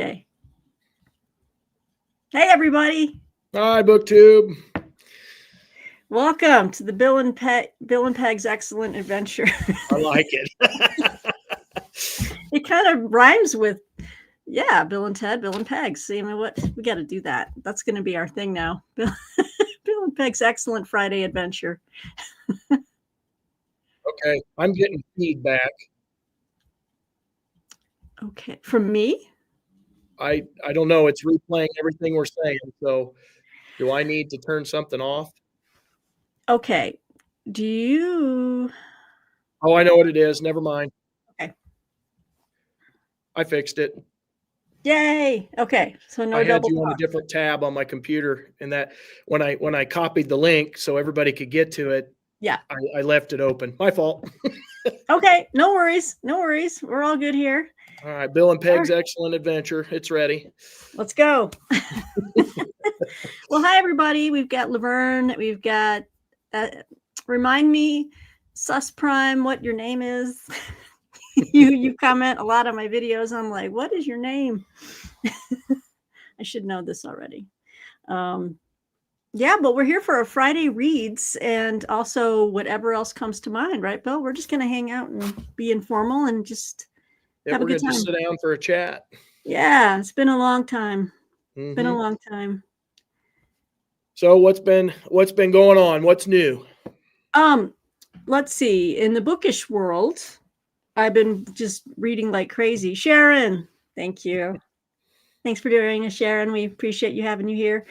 Okay. Hey, everybody. Hi, BookTube. Welcome to the Bill and Peg's Excellent Adventure. I like it. It kind of rhymes with, Bill and Ted, Bill and Peg. See, I mean, what we got to do that. That's going to be our thing now. Bill and Peg's Excellent Friday Adventure. Okay, I'm getting feedback. Okay, from me? I don't know. It's replaying everything we're saying. So, do I need to turn something off? Okay. Do you? Oh, I know what it is. Never mind. Okay. I fixed it. Yay. Okay. So no I had double you on talk. a different tab on my computer, and that when I copied the link so everybody could get to it, Yeah. I left it open. My fault. Okay. No worries. No worries. We're all good here. All right, Bill and Peg's Excellent Adventure. It's ready. Let's go. Well, hi, everybody. We've got Laverne. We've got, remind me, Sus Prime, what your name is. You comment a lot on my videos. I'm like, what is your name? I should know this already. Yeah, but we're here for a Friday reads and also whatever else comes to mind, right, Bill? We're just going to hang out and be informal and just have a good time. We're going to sit down for a chat. Yeah, it's been a long time. Mm-hmm. Been a long time. So what's been going on? What's new? Let's see. In the bookish world, I've been just reading like crazy. Sharon, thank you. Thanks for doing it, Sharon. We appreciate you having you here.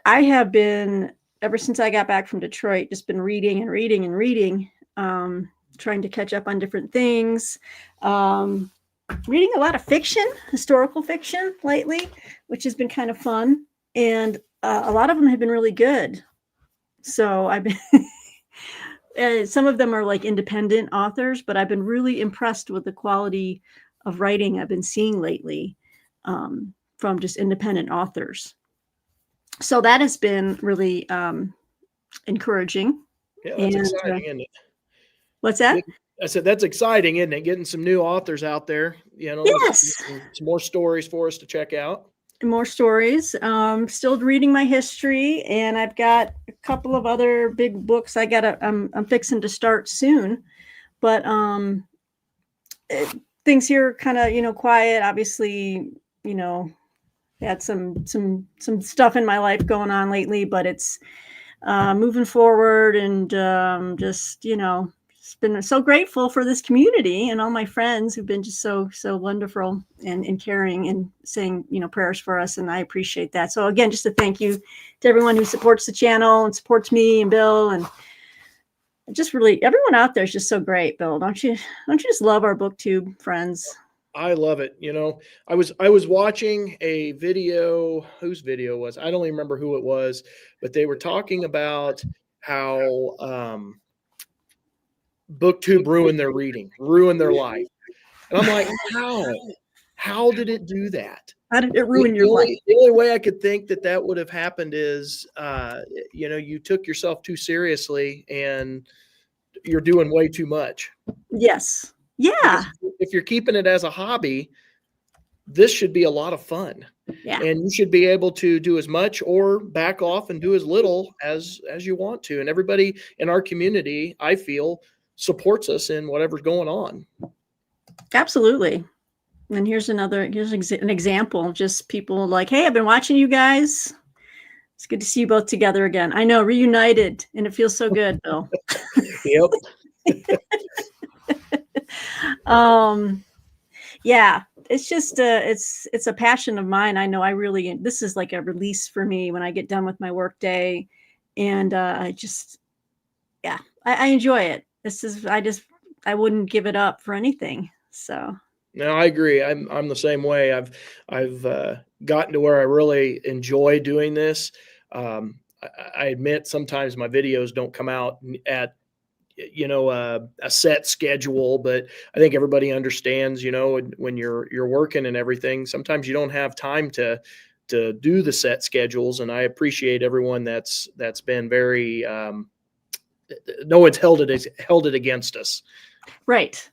I have been, ever since I got back from Detroit, just been reading and reading and reading, trying to catch up on different things. Reading a lot of fiction, historical fiction lately, which has been kind of fun. And a lot of them have been really good. So I've been, some of them are like independent authors, but I've been really impressed with the quality of writing I've been seeing lately from just independent authors. So that has been really encouraging. Yeah, that's exciting, isn't it? What's that? I said, that's exciting, isn't it? Getting some new authors out there, Yes. Some more stories for us to check out. More stories. Still reading my history, and I've got a couple of other big books I'm fixing to start soon. But things here kind of, quiet. Obviously, had some stuff in my life going on lately, but it's moving forward, and just been so grateful for this community and all my friends who've been just so wonderful and caring and saying prayers for us, and I appreciate that. So again, just a thank you to everyone who supports the channel and supports me and Bill, and just really everyone out there is just so great. Bill, don't you just love our BookTube friends? I love it. I was watching a video. Whose video was? I don't even remember who it was, but they were talking about how BookTube ruined their reading, ruined their life. And I'm like, how did it do that? How did it ruin your life? The only way I could think that would have happened is, you took yourself too seriously and you're doing way too much. Yes. Yeah. If you're keeping it as a hobby, this should be a lot of fun. Yeah. And you should be able to do as much or back off and do as little as you want to. And everybody in our community, I feel, supports us in whatever's going on. Absolutely. And here's an example, just people like, hey, I've been watching you guys. It's good to see you both together again. I know, reunited, and it feels so good, Bill. Yep. Yeah, it's just it's a passion of mine. I know this is like a release for me when I get done with my work day, and I enjoy it. I wouldn't give it up for anything. So no, I agree. I'm the same way. I've gotten to where I really enjoy doing this. I admit sometimes my videos don't come out at a set schedule, but I think everybody understands, when you're working and everything, sometimes you don't have time to do the set schedules. And I appreciate everyone that's been very, no one's held it against us. Right.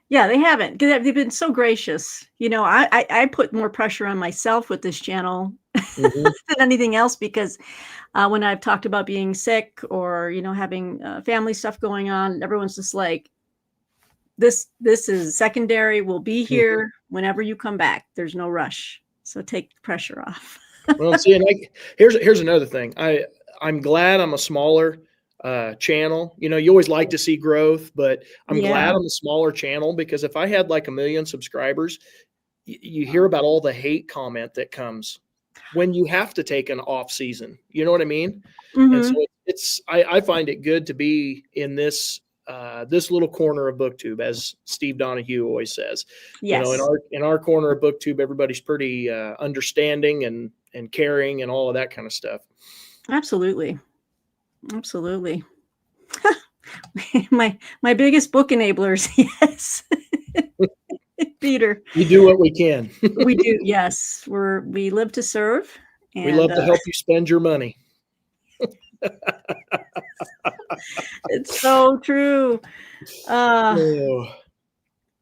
Yeah, they haven't. They've been so gracious. I put more pressure on myself with this channel Mhm. than anything else because when I've talked about being sick or having family stuff going on, everyone's just like, this is secondary. We'll be Mhm. here whenever you come back. There's no rush, so take the pressure off. Well, and see, and here's another thing. I'm glad I'm a smaller channel. You always like to see growth, but I'm Yeah. glad I'm a smaller channel because if I had like 1 million subscribers, you hear about all the hate comment that comes when you have to take an off season. You know what I mean? And so Hmm. I find it good to be in this little corner of booktube, as Steve Donahue always says. In Yes, our corner of booktube, everybody's pretty understanding and caring and all of that kind of stuff. absolutely, absolutely. My biggest book enablers, yes, Peter. We do what we can. We do, yes. We live to serve, We and love to help you spend your money. it's so true. Uh, Oh,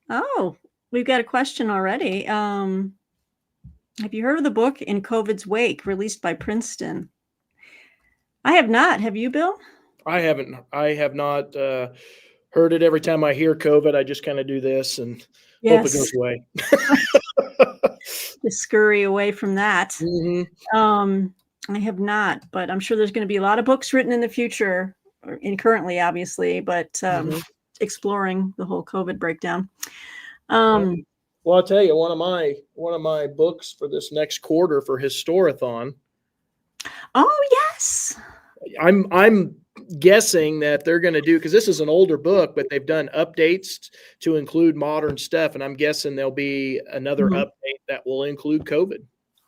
oh, we've got a question already. Have you heard of the book In COVID's Wake, released by Princeton? I have not. Have you, Bill? I have not heard it. Every time I hear COVID, I just kind of do this and hope it Yes, goes away. to scurry away from that. Hmm. I have not, but I'm sure there's going to be a lot of books written in the future, and currently, obviously, but Hmm. exploring the whole COVID breakdown. Well, Um, well, I'll tell you, one of my books for this next quarter for Historathon, oh yes, I'm guessing that they're going to do, because this is an older book, but they've done updates to include modern stuff, and I'm guessing there'll be another mhm, update that will include COVID.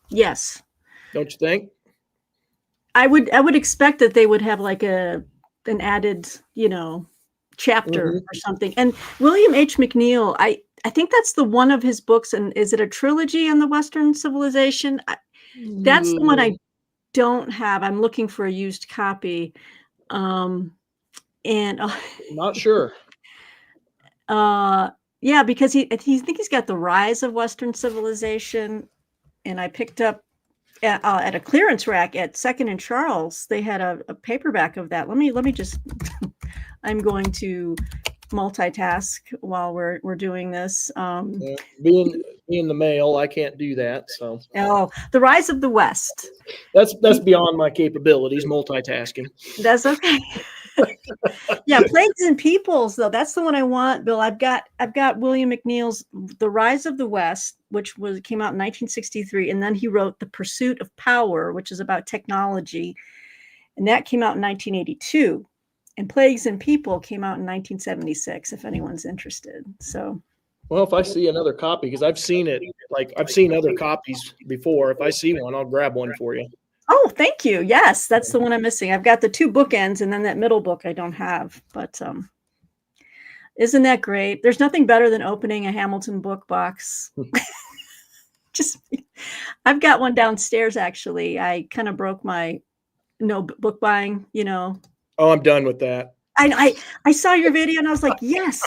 yes. Don't you think? I would expect that they would have like an added, chapter Hmm. or something. And William H. McNeill, I think that's the one of his books, and is it a trilogy on the Western civilization? That's the one I don't have. I'm looking for a used copy. Um, and Not sure. uh, yeah, because he think he's got the rise of Western civilization, and I picked up at a clearance rack at Second and Charles. They had a paperback of that. Let me just. I'm going to multitask while we're doing this. Yeah. Being the male, I can't do that. So Oh, The Rise of the West. that's beyond my capabilities, multitasking. That's okay. Yeah, Plagues and Peoples, though. That's the one I want, Bill. I've got William McNeill's The Rise of the West, which came out in 1963, and then he wrote The Pursuit of Power, which is about technology, and that came out in 1982. And Plagues and People came out in 1976, if anyone's interested. So, Well, if I see another copy, because I've seen it, like I've seen other copies before. If I see one, I'll grab one for you. oh, thank you. Yes, that's the one I'm missing. I've got the two bookends, and then that middle book I don't have. But isn't that great? There's nothing better than opening a Hamilton book box. Just, I've got one downstairs actually. I kind of broke my no book buying. Oh, I'm done with that. I saw your video and I was like, yes,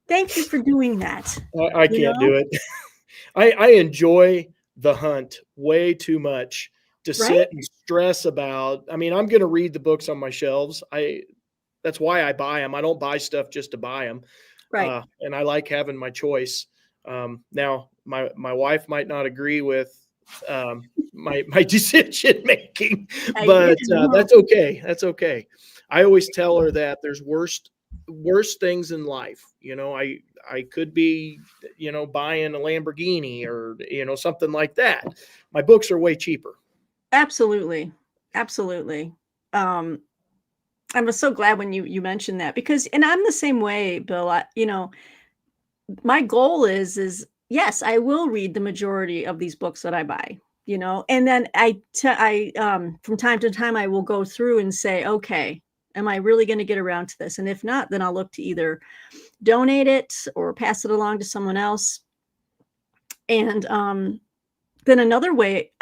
thank you for doing that. I You can't know, do it. I enjoy the hunt way too much to right? sit and stress about. I mean, I'm going to read the books on my shelves. That's why I buy them. I don't buy stuff just to buy them. Right. And I like having my choice. Now, my wife might not agree with my decision making, but that's okay. That's okay. I always tell her that there's worse things in life. I could be buying a Lamborghini or something like that. My books are way cheaper. Absolutely. Absolutely. Um, I was so glad when you mentioned that because, and I'm the same way, Bill. My goal is yes, I will read the majority of these books that I buy, and then from time to time I will go through and say, okay, am I really going to get around to this? And if not, then I'll look to either donate it or pass it along to someone else. And then another way,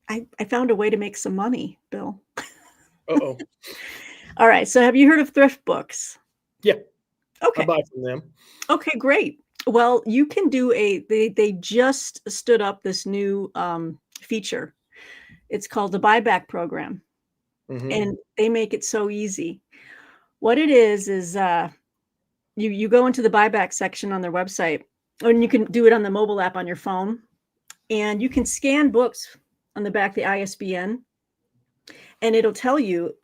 I found a way to make some money, Bill. Uh-oh. All right. So have you heard of thrift books? Yeah, I Okay. buy from them. Okay, great. Well, you can do they just stood up this new feature. It's called the buyback program, Hmm. and they make it so easy. What it is you go into the buyback section on their website, and you can do it on the mobile app on your phone, and you can scan books on the back, the ISBN, and it'll tell you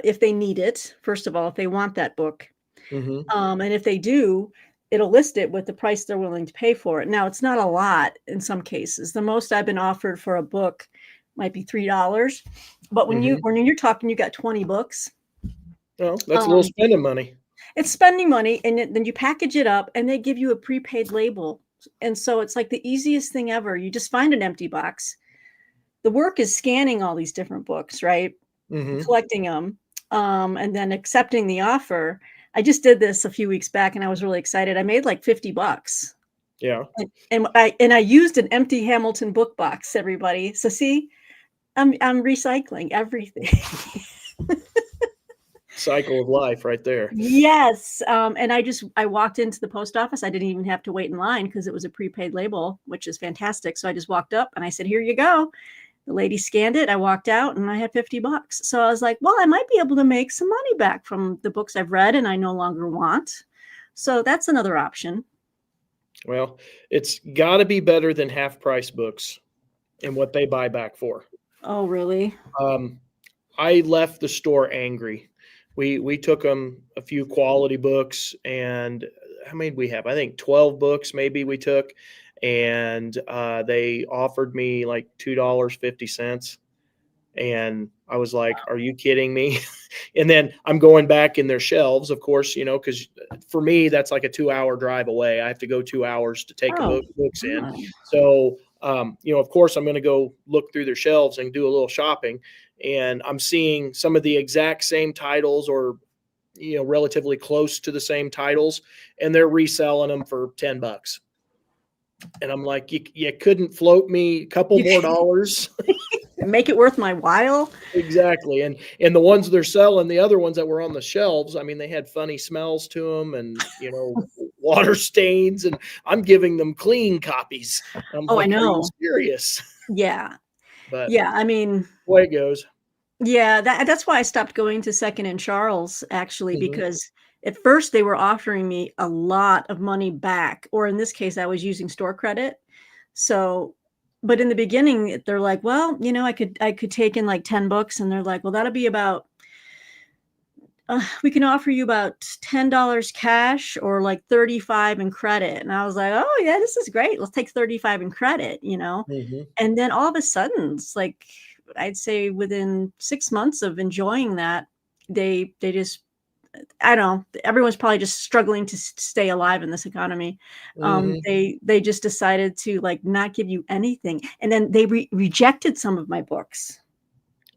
if they need it, first of all, if they want that book. Hmm. And if they do, it'll list it with the price they're willing to pay for it. Now, it's not a lot in some cases. The most I've been offered for a book might be $3. But Hmm. when you're talking, you got 20 books. Well, that's a little Um, spending money. it's spending money, and then you package it up, and they give you a prepaid label. And so it's like the easiest thing ever. You just find an empty box. The work is scanning all these different books, right? Hmm. Collecting them, and then accepting the offer. I just did this a few weeks back, and I was really excited. I made like $50, Yeah. and I used an empty Hamilton book box. Everybody, so see, I'm recycling everything. Cycle of life right there. Yes, and I walked into the post office. I didn't even have to wait in line because it was a prepaid label, which is fantastic. So I just walked up and I said, "Here you go." The lady scanned it. I walked out and I had $50. So I was like, well, I might be able to make some money back from the books I've read and I no longer want. So that's another option. Well, it's got to be better than half price books and what they buy back for. Oh, really? Um, I left the store angry. We took them a few quality books, and how many did we have? I think 12 books maybe we took, and they offered me like $2.50. And I was like, "Are you kidding me?" And then I'm going back in their shelves, of course, because for me that's like a 2-hour drive away. I have to go 2 hours to take Oh, books in. oh. So, of course, I'm going to go look through their shelves and do a little shopping. And I'm seeing some of the exact same titles, or relatively close to the same titles, and they're reselling them for $10. And I'm like, you couldn't float me a couple You more dollars? make it worth my while. Exactly. And the ones they're selling, the other ones that were on the shelves, I mean, they had funny smells to them, and, water stains, and I'm giving them clean copies. I'm Oh, I like, are you know. serious? Yeah. But Yeah. I mean, the way it goes. yeah, that's why I stopped going to Second and Charles, actually, Hmm. because at first they were offering me a lot of money back, or in this case, I was using store credit. So, but in the beginning, they're like, well, I could take in like 10 books, and they're like, well, that'll be about, we can offer you about $10 cash or like 35 in credit. And I was like, oh yeah, this is great. Let's take 35 in credit. Hmm. And then all of a sudden, it's like, I'd say within 6 months of enjoying that, they just, I don't know, everyone's probably just struggling to stay alive in this economy. Hmm. They just decided to like not give you anything, and then they rejected some of my books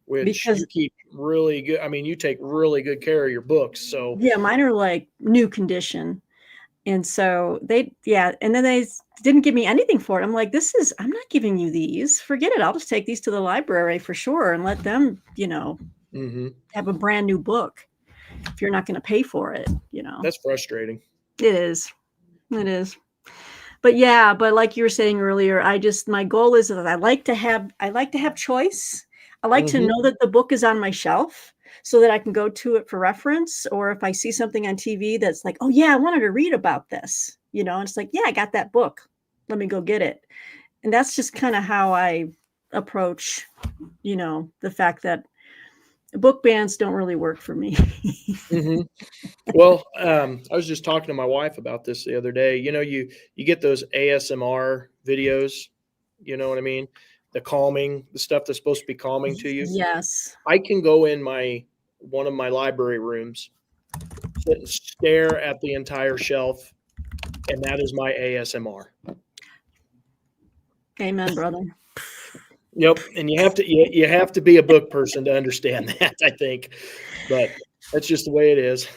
Which you because, keep really good. I mean, you take really good care of your books. So, yeah, mine are like new condition. And so yeah, and then didn't give me anything for it. I'm like, I'm not giving you these. Forget it. I'll just take these to the library for sure and let them, hmm, have a brand new book if you're not going to pay for it. that's frustrating. It is. It is. But yeah, but like you were saying earlier, my goal is that I like to have choice. I like to Hmm. know that the book is on my shelf so that I can go to it for reference. Or if I see something on TV that's like, oh yeah, I wanted to read about this, and it's like, yeah, I got that book. Let me go get it. And that's just kind of how I approach, the fact that book bans don't really work for me. Hmm. Well, I was just talking to my wife about this the other day. You get those ASMR videos. You know what I mean? The stuff that's supposed to be calming to you. Yes. I can go in my one of my library rooms, sit and stare at the entire shelf, and that is my ASMR. Amen, brother. Yep, and you have to be a book person to understand that, I think, but that's just the way it is.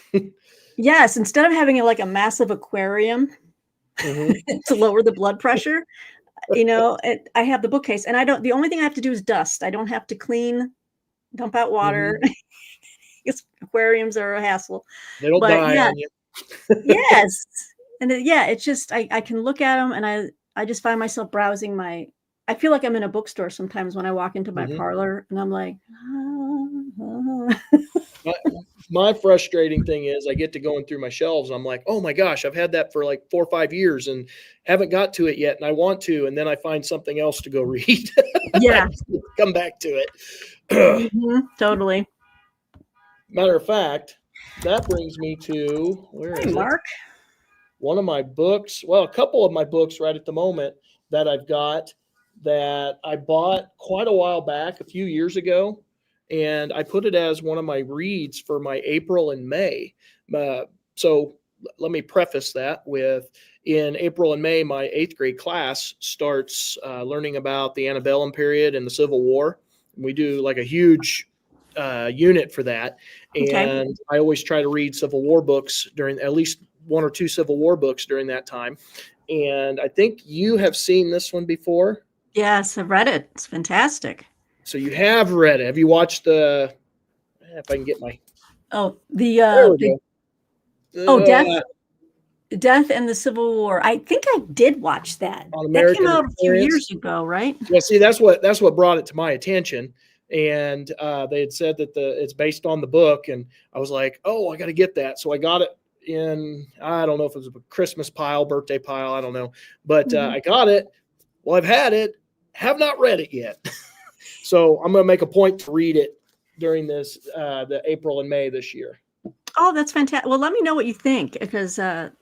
Yes, instead of having like a massive aquarium Hmm. to lower the blood pressure, I have the bookcase, and the only thing I have to do is dust. I don't have to clean, dump out water. Hmm. Aquariums are a hassle. They don't But die yeah, on you. yes. And yeah, it's just I can look at them and I just find myself browsing my. I feel like I'm in a bookstore sometimes when I walk into my Mhm. parlor and I'm like, My my frustrating thing is I get to going through my shelves. I'm like, oh my gosh, I've had that for like 4 or 5 years and haven't got to it yet, and I want to, and then I find something else to go read. I yeah, just come back to it. totally. Matter of fact, that brings me to where Hey, is it? Mark. One of my books, well, a couple of my books right at the moment that I've got that I bought quite a while back, a few years ago, and I put it as one of my reads for my April and May. Uh, so let me preface that with in April and May, my eighth grade class starts learning about the antebellum period and the Civil War. We do like a huge unit for that. Okay. And I always try to read Civil War books during at least one or two Civil War books during that time. And I think you have seen this one before. Yes, I've read it. It's fantastic. So you have read it. Have you watched the, if I can get my, Oh, there we the oh, go. Death and the Civil War. I think I did watch that. On That came American out a few Experience. years ago, right? Yeah, see, that's what brought it to my attention. And they had said that it's based on the book, and I was like, oh, I got to get that. So I got it in, I don't know if it was a Christmas pile, birthday pile, I don't know, but Mhm. I got it. Well, I've had it, have not read it yet. So I'm going to make a point to read it during this the April and May this year. Oh, that's fantastic. Well, let me know what you think, because that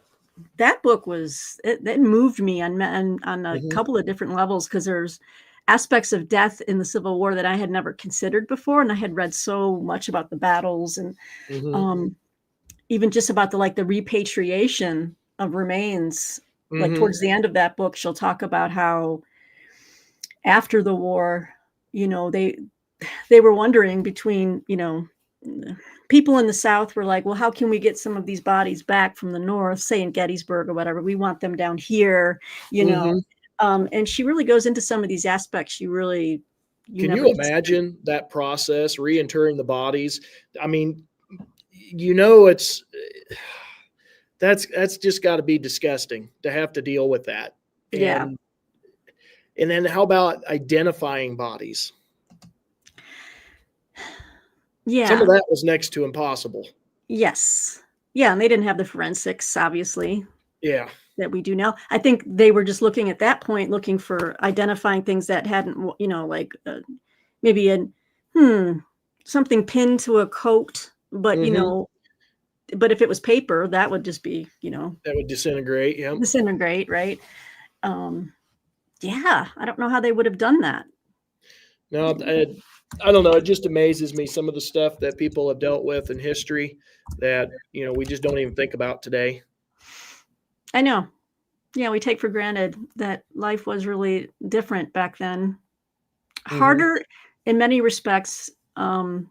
book that moved me on a Mm-hmm. couple of different levels, because there's aspects of death in the Civil War that I had never considered before, and I had read so much about the battles and Mm-hmm. um, even just about the repatriation of remains. Like Mm-hmm. towards the end of that book, she'll talk about how after the war, you know, they were wondering between, people in the South were like, well, how can we get some of these bodies back from the North, say in Gettysburg or whatever? We want them down here, you know. Mm-hmm. And she really goes into some of these aspects you Can never you considered. imagine that process, reinterring the bodies? I mean, it's that's just got to be disgusting to have to deal with that. Yeah. And then how about identifying bodies? Some of Yeah. that was next to impossible. Yes. Yeah. And they didn't have the forensics, obviously, Yeah. that we do now. I think they were just looking at that point, looking for identifying things that hadn't, like maybe something pinned to a coat, but Mm-hmm. but if it was paper, that would just be, That would disintegrate. Yeah. disintegrate, right? Um, yeah, I don't know how they would have done that. No, I don't know. It just amazes me some of the stuff that people have dealt with in history that we just don't even think about today. I know. Yeah, we take for granted that life was really different back then. Mm-hmm. Harder in many respects. And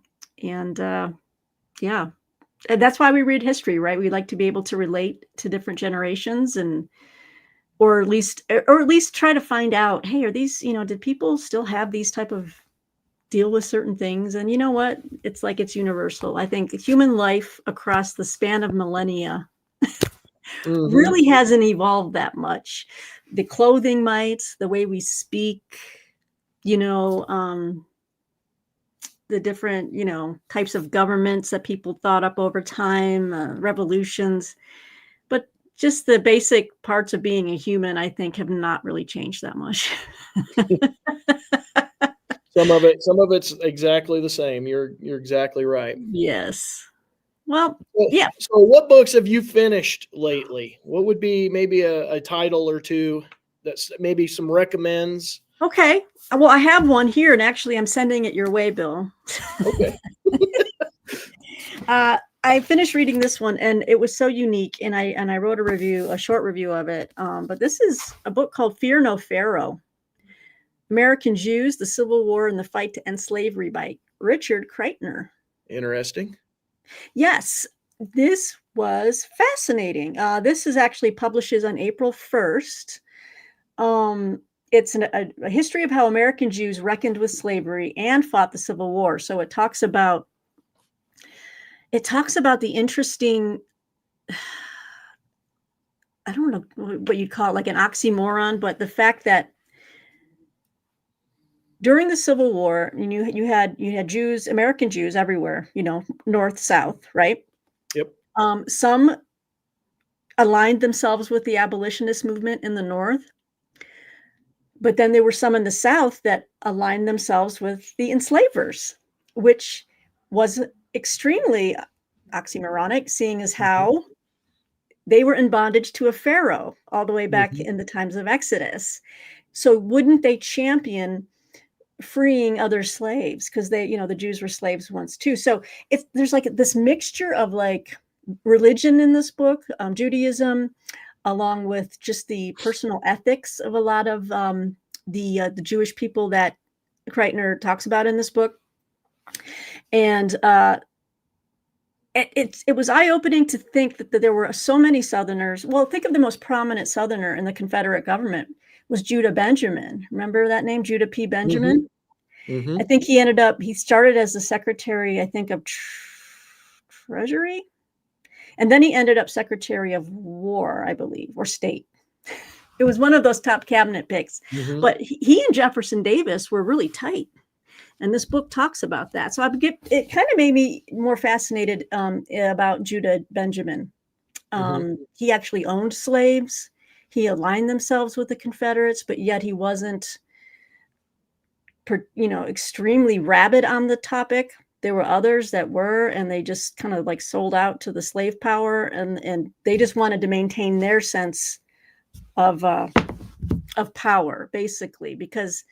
yeah, and that's why we read history, right? We like to be able to relate to different generations or at least try to find out, hey, are these, did people still have these type of deal with certain things? And you know what? It's like it's universal. I think human life across the span of millennia Mm-hmm. really hasn't evolved that much. The clothing might, the way we speak, you know, um, the different, types of governments that people thought up over time, revolutions, but just the basic parts of being a human, I think, have not really changed that much. Some of it's exactly the same. You're exactly right. Yes. Well, Well, yeah. so what books have you finished lately? What would be maybe a title or two that's maybe some recommends? Okay. Well, I have one here, and actually, I'm sending it your way, Bill. Okay. I finished reading this one, and it was so unique. And I wrote a short review of it. But this is a book called "Fear No Pharaoh: American Jews, the Civil War, and the Fight to End Slavery" by Richard Kreitner. Interesting. Yes, this was fascinating. This is actually publishes on April 1st. It's a history of how American Jews reckoned with slavery and fought the Civil War. So it talks about the interesting I don't know what you'd call it, like an oxymoron, but the fact that during the Civil War, you had Jews, American Jews everywhere, north, south, right? Yep. Some aligned themselves with the abolitionist movement in the North, but then there were some in the South that aligned themselves with the enslavers, which was extremely oxymoronic, seeing as how they were in bondage to a pharaoh all the way back in the times of Exodus. So wouldn't they champion freeing other slaves? Because the Jews were slaves once too. So there's like this mixture of like religion in this book, Judaism, along with just the personal ethics of a lot of the Jewish people that Kreitner talks about in this book. And it was eye-opening to think that there were so many Southerners. Well, think of the most prominent Southerner in the Confederate government was Judah Benjamin. Remember that name, Judah P. Benjamin? Mm-hmm. I think he started as the secretary, I think, of Treasury. And then he ended up Secretary of War, I believe, or State. It was one of those top cabinet picks. But he and Jefferson Davis were really tight. And this book talks about that. So it kind of made me more fascinated about Judah Benjamin. He actually owned slaves. He aligned themselves with the Confederates, but yet he wasn't, extremely rabid on the topic. There were others that were, and they just kind of like sold out to the slave power, and they just wanted to maintain their sense of power, basically. Because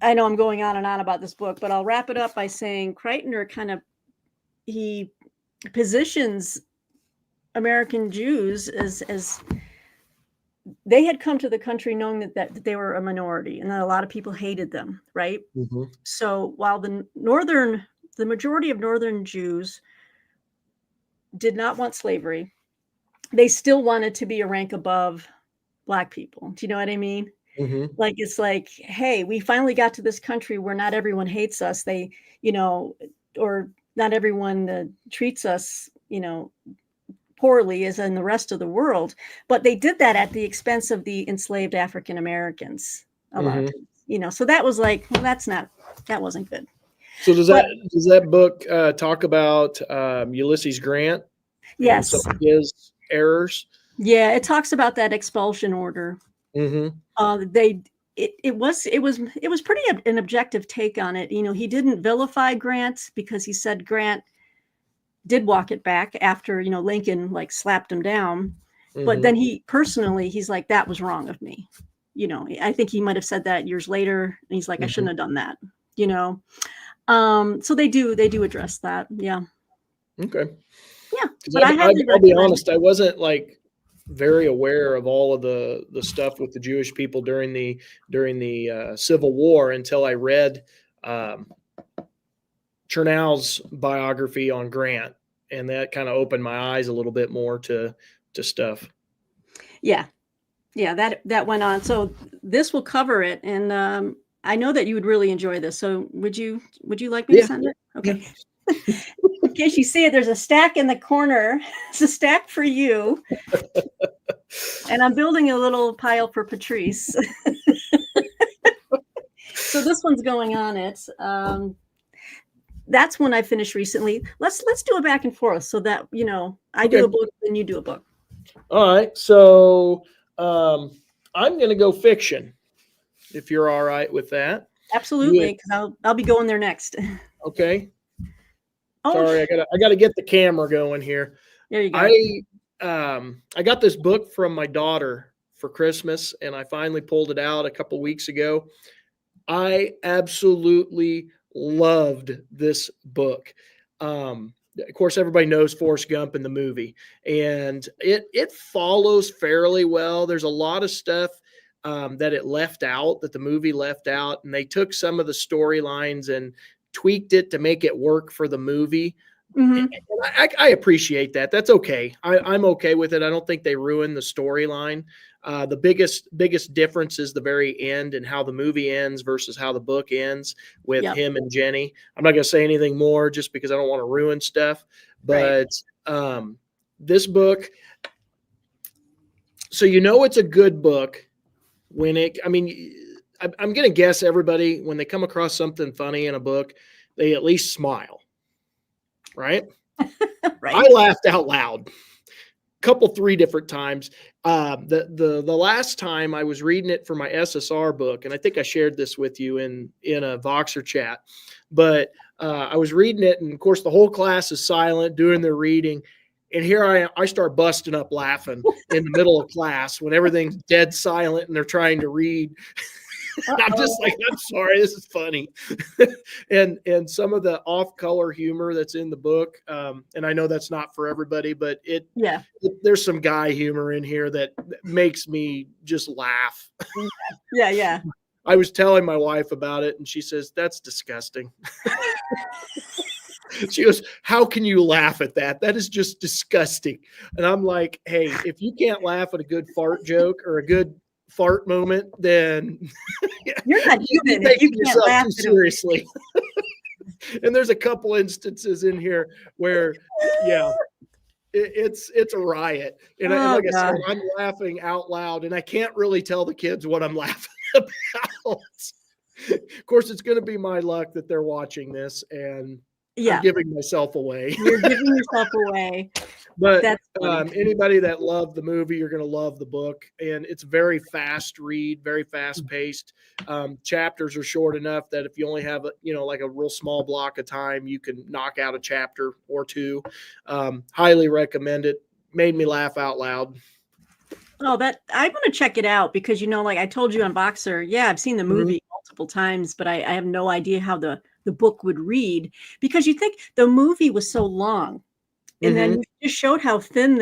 I know I'm going on and on about this book, but I'll wrap it up by saying Kreitner he positions American Jews as they had come to the country knowing that they were a minority and that a lot of people hated them, right? So while the majority of Northern Jews did not want slavery, they still wanted to be a rank above Black people. Do you know what I mean? Like, it's like, hey, we finally got to this country where not everyone hates us. They, or not everyone treats us, poorly as in the rest of the world. But they did that at the expense of the enslaved African Americans. A lot of times, so that was like, well, that wasn't good. So does that book talk about Ulysses Grant? Yes. And some of his errors. Yeah, it talks about that expulsion order. It was pretty an objective take on it. He didn't vilify Grant because he said Grant did walk it back after Lincoln like slapped him down, but then he's like, that was wrong of me. I think he might have said that years later, and he's like, I shouldn't have done that. So they do address that. Yeah. Okay. Yeah, but I'll be honest, I wasn't like very aware of all of the stuff with the Jewish people during the Civil War until I read Chernow's biography on Grant, and that kind of opened my eyes a little bit more to stuff. Yeah, that went on. So this will cover it, and I know that you would really enjoy this. So would you like me to send it? Okay. Yeah. In case you see it, there's a stack in the corner. It's a stack for you. And I'm building a little pile for Patrice. So this one's going on it. That's one I finished recently. Let's do a back and forth so that, I do a book and you do a book. All right. So I'm going to go fiction, if you're all right with that. Absolutely, because I'll be going there next. Okay. Oh, sorry, I got to get the camera going here. There you go. I got this book from my daughter for Christmas, and I finally pulled it out a couple weeks ago. I absolutely loved this book. Of course, everybody knows Forrest Gump in the movie, and it follows fairly well. There's a lot of stuff that it left out, that the movie left out, and they took some of the storylines and tweaked it to make it work for the movie. I appreciate that. That's okay. I'm okay with it. I don't think they ruined the storyline. The biggest difference is the very end and how the movie ends versus how the book ends with him and Jenny. I'm not going to say anything more just because I don't want to ruin stuff. But this book, So it's a good book when I'm going to guess everybody, when they come across something funny in a book, they at least smile, right? Right. I laughed out loud three different times. The last time I was reading it for my SSR book, and I think I shared this with you in a Voxer chat, but I was reading it, and of course the whole class is silent doing their reading. And here I start busting up laughing in the middle of class when everything's dead silent and they're trying to read. And I'm just like, I'm sorry, this is funny. and some of the off-color humor that's in the book, and I know that's not for everybody, but there's some guy humor in here that makes me just laugh. Yeah. I was telling my wife about it, and she says, that's disgusting. She goes, how can you laugh at that? That is just disgusting. And I'm like, hey, if you can't laugh at a good fart joke or a good fart moment, then you're not human. Taking yourself too seriously. And there's a couple instances in here where, it's a riot. And like I said, I'm laughing out loud, and I can't really tell the kids what I'm laughing about. Of course, it's going to be my luck that they're watching this, and I'm giving myself away. You're giving yourself away. But anybody that loved the movie, you're going to love the book. And it's very fast read, very fast paced. Chapters are short enough that if you only have like a real small block of time, you can knock out a chapter or two. Highly recommend it. Made me laugh out loud. Oh, I'm going to check it out because, like I told you on Boxer, I've seen the movie multiple times, but I have no idea how the book would read, because you think the movie was so long. And then you just showed how thin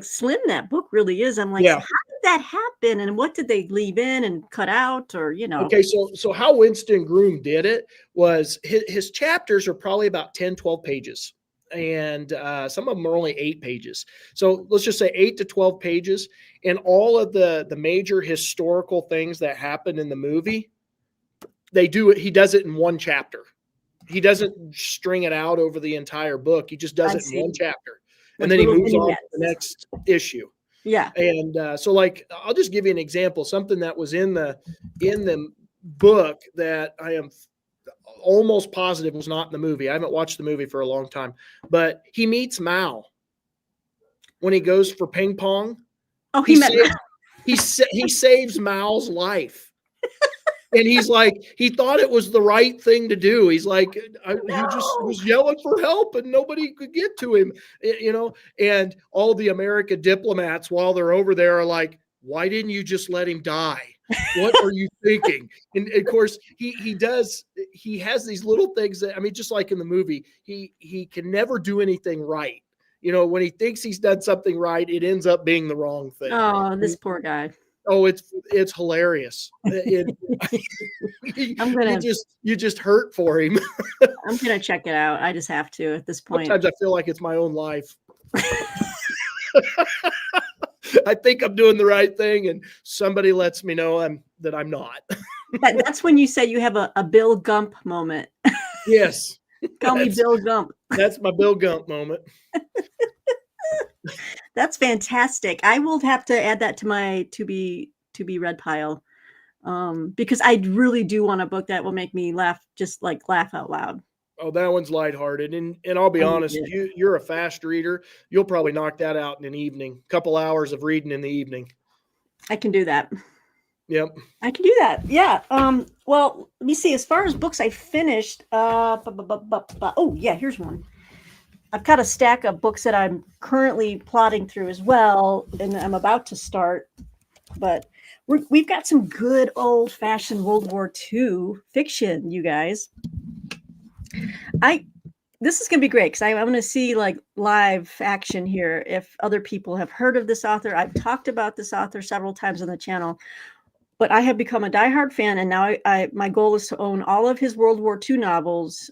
slim that book really is. I'm like, so how did that happen? And what did they leave in and cut out, or, Okay. So how Winston Groom did it was his chapters are probably about 10, 12 pages. And some of them are only 8 pages. So let's just say 8 to 12 pages. And all of the major historical things that happen in the movie, he does it in one chapter. He doesn't string it out over the entire book. He just does it in one chapter, and then he moves on to the next issue. Yeah. And so, like, I'll just give you an example. Something that was in the book that I am almost positive was not in the movie. I haven't watched the movie for a long time, but he meets Mao when he goes for ping pong. Oh, he saves Mao's life. And he's like, he thought it was the right thing to do. He's like, he just was yelling for help and nobody could get to him, and all the American diplomats while they're over there are like, why didn't you just let him die? What are you thinking? And of course he has these little things that, just like in the movie, he can never do anything right. When he thinks he's done something right, it ends up being the wrong thing. Oh, this poor guy. Oh, it's hilarious. You just hurt for him. I'm gonna check it out. I just have to at this point. Sometimes I feel like it's my own life. I think I'm doing the right thing, and somebody lets me know that I'm not. That's when you say you have a Bill Gump moment. Yes. Call me Bill Gump. That's my Bill Gump moment. That's fantastic. I will have to add that to my to be read pile, because I really do want a book that will make me laugh out loud. Oh, that one's lighthearted, and I'll be honest, you're a fast reader. You'll probably knock that out in an evening. Couple hours of reading in the evening. I can do that. Yep, I can do that. Yeah. Well, let me see. As far as books I finished, here's one. I've got a stack of books that I'm currently plodding through as well, and I'm about to start. But we've got some good old-fashioned World War II fiction, you guys. This is going to be great because I'm going to see live action here if other people have heard of this author. I've talked about this author several times on the channel, but I have become a diehard fan, and now my goal is to own all of his World War II novels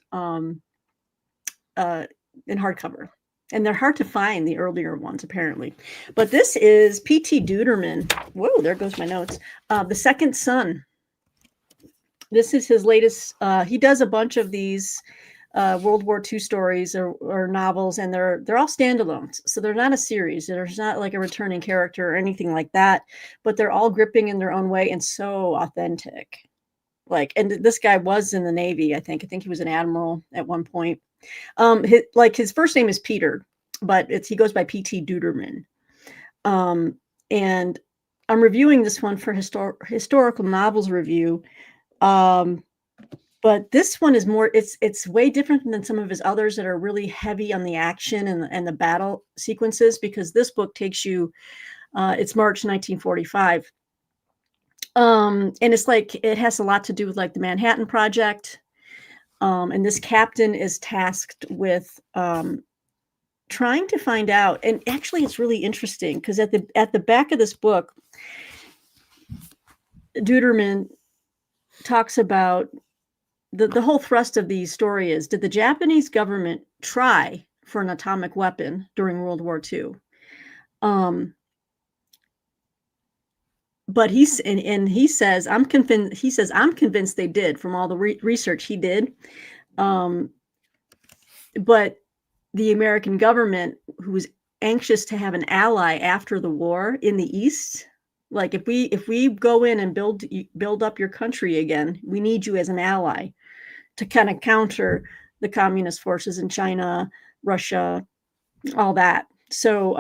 in hardcover, and they're hard to find, the earlier ones apparently. But this is P.T. Duderman. Whoa, there goes my notes. The Second Son. This is his latest. He does a bunch of these World War II stories or novels, and they're all standalones. So they're not a series. There's not like a returning character or anything like that, but they're all gripping in their own way and so authentic. Like, and this guy was in the Navy, I think. I think he was an admiral at one point. His first name is Peter, but he goes by P.T. Duderman. And I'm reviewing this one for historical novels review. But this one is more, it's way different than some of his others that are really heavy on the action and the battle sequences, because this book takes you, it's March 1945. And it's like, it has a lot to do with like the Manhattan Project. And this captain is tasked with trying to find out, and actually it's really interesting because at the back of this book, Duderman talks about the whole thrust of the story is, did the Japanese government try for an atomic weapon during World War II? But he says, I'm convinced they did from all the research he did. But the American government, who was anxious to have an ally after the war in the East, like if we go in and build up your country again, we need you as an ally to kind of counter the communist forces in China, Russia, all that. So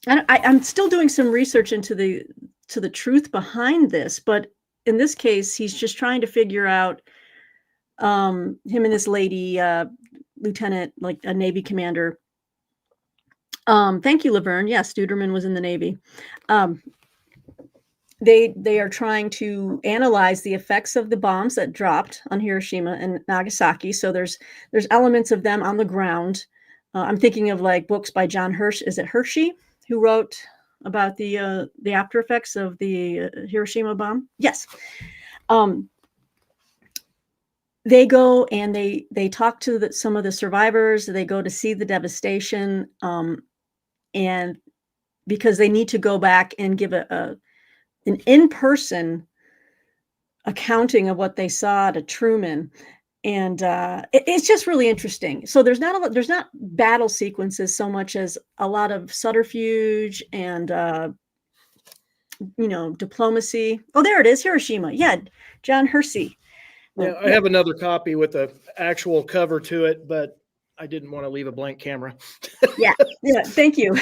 I'm still doing some research into the truth behind this, but in this case, he's just trying to figure out him and this lady, lieutenant, like a Navy commander. Thank you, Laverne. Yes, Duderman was in the Navy. They are trying to analyze the effects of the bombs that dropped on Hiroshima and Nagasaki. So there's elements of them on the ground. I'm thinking of like books by John Hershey. Is it Hershey who wrote about the after effects of the Hiroshima bomb? Yes. They go and they talk to some of the survivors. They go to see the devastation, and because they need to go back and give an in-person accounting of what they saw to Truman. And it's just really interesting. So there's not battle sequences so much as a lot of subterfuge and diplomacy. Oh, there it is, Hiroshima. Yeah, John Hersey. Yeah, I have another copy with the actual cover to it, but I didn't want to leave a blank camera. Yeah, thank you.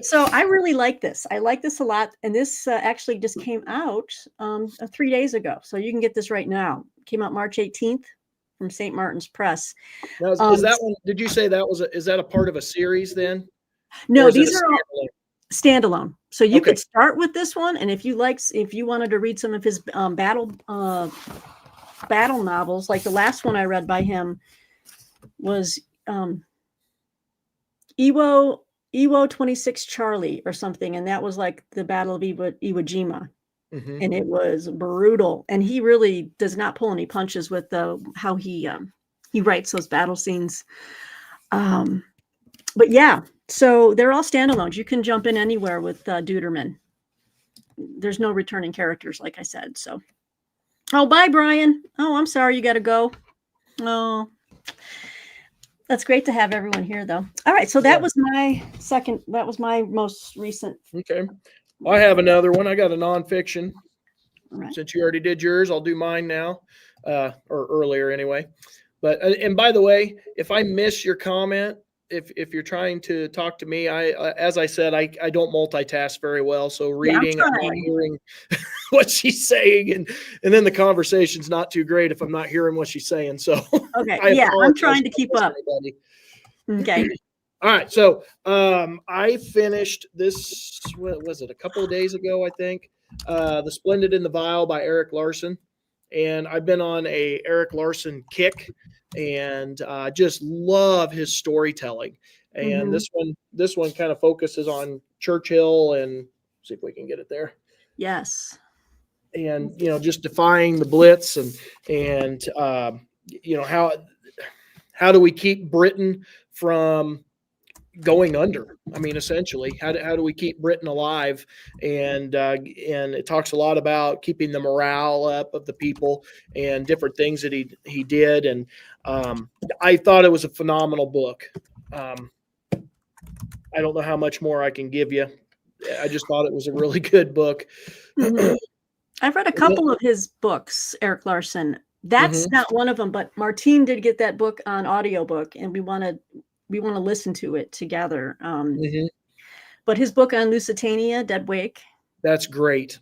So I really like this. I like this a lot. And this actually just came out 3 days ago. So you can get this right now. It came out March 18th from St. Martin's Press. Now, is that one, did you say that is that a part of a series then? No, these are all standalone. So you could start with this one. And if you wanted to read some of his battle novels, like the last one I read by him was Iwo 26 Charlie or something, and that was like the Battle of Iwo Jima. Mm-hmm. And it was brutal, and he really does not pull any punches with how he writes those battle scenes. But yeah, so they're all standalones. You can jump in anywhere with Duderman. There's no returning characters, like I said. So, oh, bye, Brian. Oh, I'm sorry, you got to go. Oh. That's great to have everyone here, though. All right, so that was my most recent. Okay. Well, I have another one. I got a nonfiction. All right. Since you already did yours, I'll do mine now, or earlier anyway. But and by the way, if I miss your comment, if you're trying to talk to me, as I said, I don't multitask very well. So reading, I'm not hearing what she's saying, and then the conversation's not too great if I'm not hearing what she's saying. So okay, I'm trying to keep up. Okay. All right. So I finished this. What was it? A couple of days ago, I think. The Splendid in the Vial by Eric Larson, and I've been on a Eric Larson kick, and just love his storytelling. And this one kind of focuses on Churchill, and see if we can get it there. Yes. And just defying the Blitz, and how do we keep Britain from going under. I mean, essentially, how do we keep Britain alive? And it talks a lot about keeping the morale up of the people and different things that he did. And I thought it was a phenomenal book. I don't know how much more I can give you. I just thought it was a really good book. Mm-hmm. I've read a couple of his books, Eric Larson. That's not one of them, but Martine did get that book on audiobook, and we want to listen to it together. But his book on Lusitania, Dead Wake. That's great.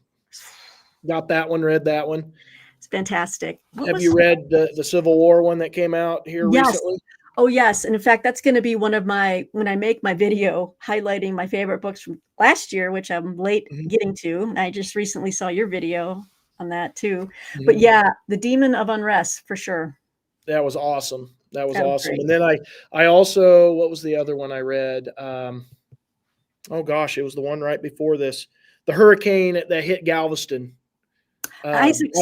Got that one, read that one. It's fantastic. Have you read the Civil War one that came out here recently? Oh, yes. And in fact, that's going to be one of my, when I make my video highlighting my favorite books from last year, which I'm late getting to. I just recently saw your video on that too. But yeah, The Demon of Unrest, for sure. That was awesome. That was awesome. Great. And then I also, what was the other one I read? Oh gosh, it was the one right before this. The hurricane that hit Galveston. Isaac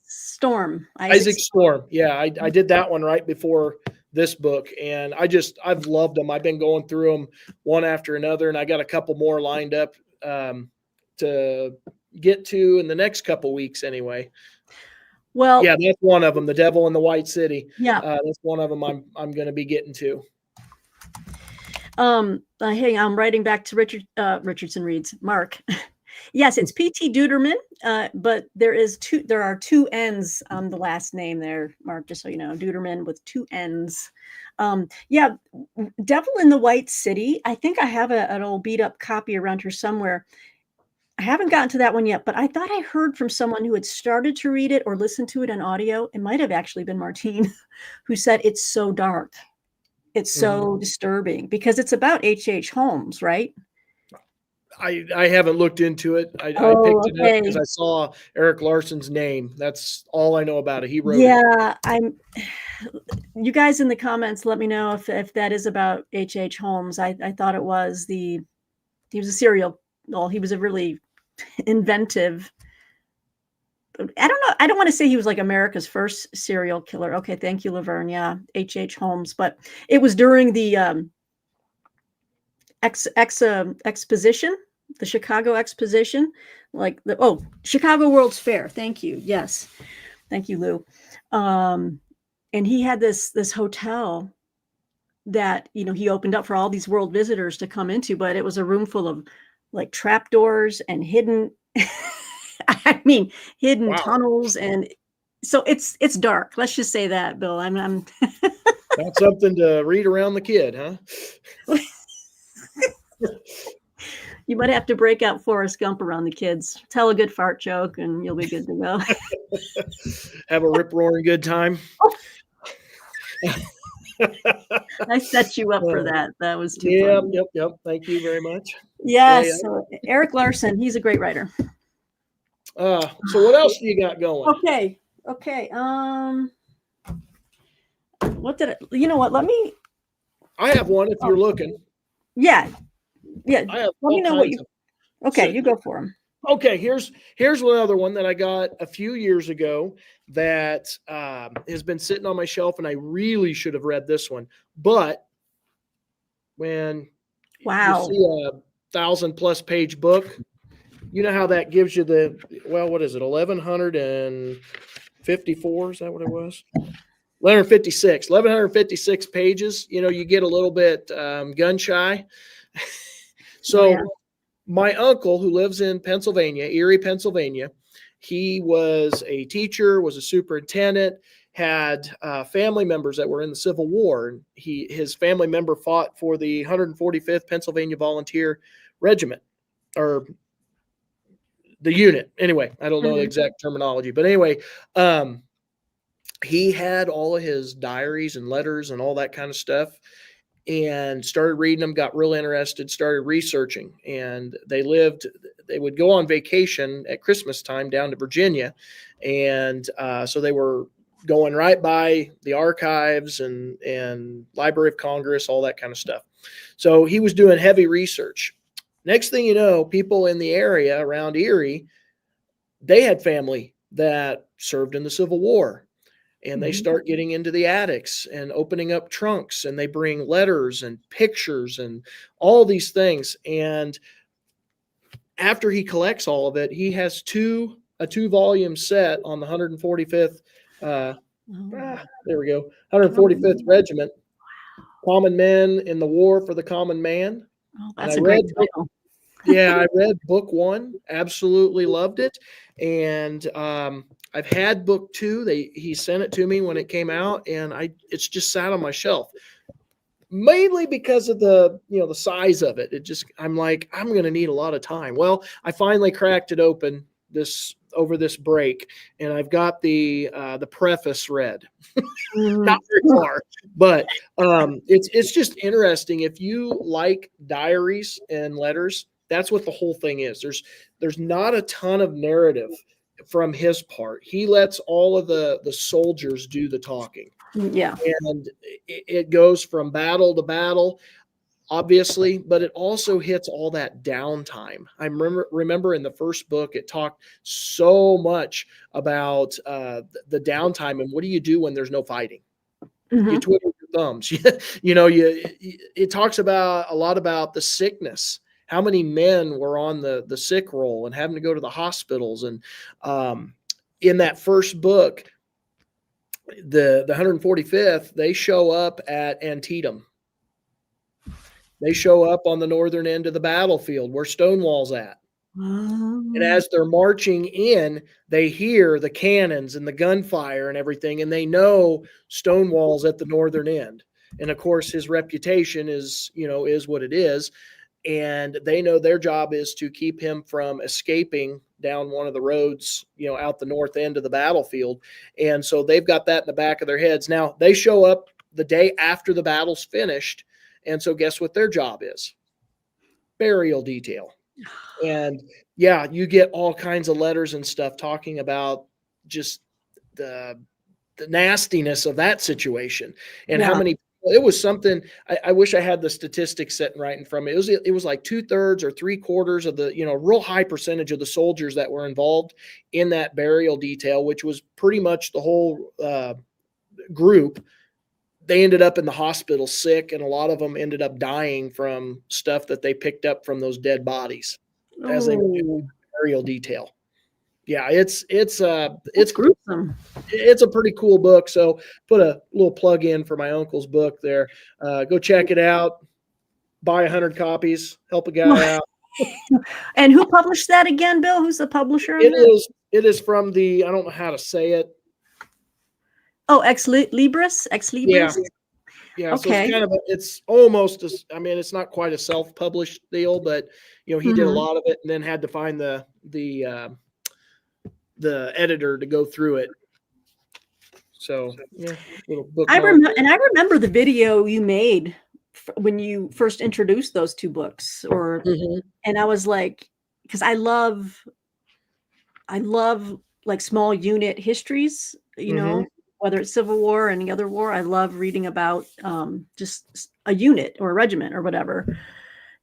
Storm. Isaac Storm. Yeah, I did that one right before this book, and I've loved them. I've been going through them one after another, and I got a couple more lined up to get to in the next couple weeks anyway. Well, yeah, that's one of them. The Devil in the White City. Yeah, that's one of them I'm going to be getting to. Hey, I'm writing back to Richardson Reads. Mark. Yes, it's P.T. Duderman, but there are two N's on the last name there, Mark, just so you know. Duderman with two N's. Yeah, Devil in the White City. I think I have an old beat up copy around here somewhere. I haven't gotten to that one yet, but I thought I heard from someone who had started to read it or listen to it on audio. It might have actually been Martine, who said it's so dark. It's so disturbing because it's about H.H. Holmes, right? I haven't looked into it. I picked it up because I saw Eric Larson's name. That's all I know about it. He wrote it. Yeah, you guys in the comments, let me know if that is about H.H. Holmes. I thought it was. He was a serial. Well, he was a really inventive. I don't know. I don't want to say he was like America's first serial killer. Okay, thank you, Laverne. Yeah, H.H. Holmes. But it was during the exposition. The Chicago Exposition, Chicago World's Fair. Thank you. Yes. Thank you, Lou. And he had this hotel that, he opened up for all these world visitors to come into, but it was a room full of like trapdoors and hidden, hidden tunnels. And so it's dark. Let's just say that, Bill. I'm That's something to read around the kid, huh? You might have to break out Forrest Gump around the kids. Tell a good fart joke, and you'll be good to go. Have a rip-roaring good time. I set you up for that. That was too fun. Yep. Thank you very much. Yes. So Eric Larson, he's a great writer. So what else do you got going? Okay. You know what? I have one if you're looking. Yeah. Let me know what you. Okay, you go for them. Okay, here's another one that I got a few years ago that has been sitting on my shelf, and I really should have read this one. But when you see a 1,000+ page book, you know how that gives you what is it, 1,154? Is that what it was? 1,156 pages. You get a little bit gun shy. So my uncle, who lives in Pennsylvania, Erie, Pennsylvania, he was a teacher, was a superintendent, had family members that were in the Civil War. And his family member fought for the 145th Pennsylvania Volunteer Regiment, or the unit. Anyway, I don't know the exact terminology, but anyway, he had all of his diaries and letters and all that kind of stuff, and started reading them, got real interested, started researching. And they would go on vacation at Christmas time down to Virginia. And so they were going right by the archives and Library of Congress, all that kind of stuff. So he was doing heavy research. Next thing you know, people in the area around Erie, they had family that served in the Civil War. and they start getting into the attics and opening up trunks, and they bring letters and pictures and all these things. And after he collects all of it, he has a 2-volume set on the 145th. There we go. 145th Regiment, Common Men in the War for the Common Man. Oh, And that's I a read great title. Yeah, I read book 1, absolutely loved it. And I've had book 2. He sent it to me when it came out, and it's just sat on my shelf. Mainly because of the size of it. I'm like, I'm going to need a lot of time. Well, I finally cracked it open over this break, and I've got the preface read. Not very far, but it's just interesting. If you like diaries and letters, that's what the whole thing is. There's not a ton of narrative from his part. He lets all of the soldiers do the talking. Yeah. And it goes from battle to battle, obviously, but it also hits all that downtime. I remember in the first book, it talked so much about the downtime and what do you do when there's no fighting? You twiddle your thumbs. It talks about a lot about the sickness. How many men were on the sick roll and having to go to the hospitals? And in that first book, the 145th, they show up at Antietam. They show up on the northern end of the battlefield where Stonewall's at. And as they're marching in, they hear the cannons and the gunfire and everything, and they know Stonewall's at the northern end. And of course, his reputation is what it is. And they know their job is to keep him from escaping down one of the roads, out the north end of the battlefield. And so they've got that in the back of their heads. Now, they show up the day after the battle's finished. And so guess what their job is? Burial detail. And yeah, you get all kinds of letters and stuff talking about just the nastiness of that situation and how many. It was something. I wish I had the statistics sitting right in front of me. It was like 2/3 or 3/4 of the real high percentage of the soldiers that were involved in that burial detail, which was pretty much the whole group. They ended up in the hospital sick, and a lot of them ended up dying from stuff that they picked up from those dead bodies as they were doing the burial detail. Yeah, it's gruesome. It's a pretty cool book. So put a little plug in for my uncle's book there. Go check it out. Buy 100 copies. Help a guy out. And who published that again, Bill? Who's the publisher? It is from the, I don't know how to say it. Oh, Ex Libris. Yeah. Okay. So it's almost it's not quite a self-published deal, but he did a lot of it and then had to find the editor to go through it. So yeah, little book. I remember the video you made when you first introduced those two books, and I was like, because I love like small unit histories, whether it's Civil War or any other war. I love reading about just a unit or a regiment or whatever.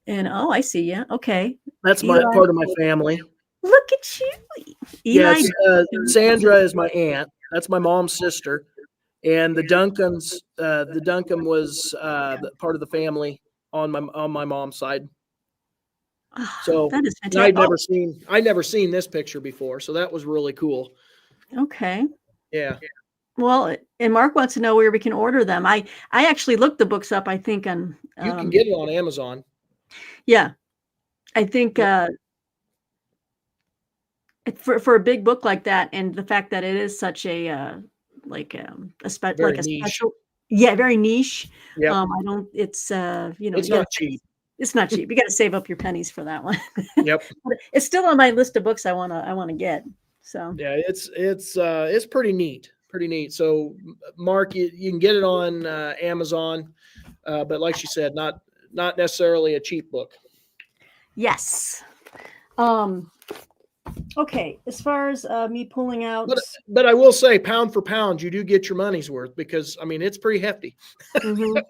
And I see. Yeah. Okay. That's part of my family. Look at you. Yes. Sandra is my aunt. That's my mom's sister. And the Duncan was part of the family on my mom's side. So that is fantastic. I'd never seen this picture before. So that was really cool. Okay. Yeah. Well, and Mark wants to know where we can order them. I actually looked the books up, I think on you can get it on Amazon. Yeah. I think for a big book like that, and the fact that it is such a special, very niche. Yeah. It's it's not cheap. It's not cheap. You got to save up your pennies for that one. Yep. It's still on my list of books I want to get. So yeah, it's pretty neat. Pretty neat. So Mark, you can get it on Amazon, but like she said, not necessarily a cheap book. Yes. Okay. As far as me pulling out, but I will say, pound for pound, you do get your money's worth because it's pretty hefty. You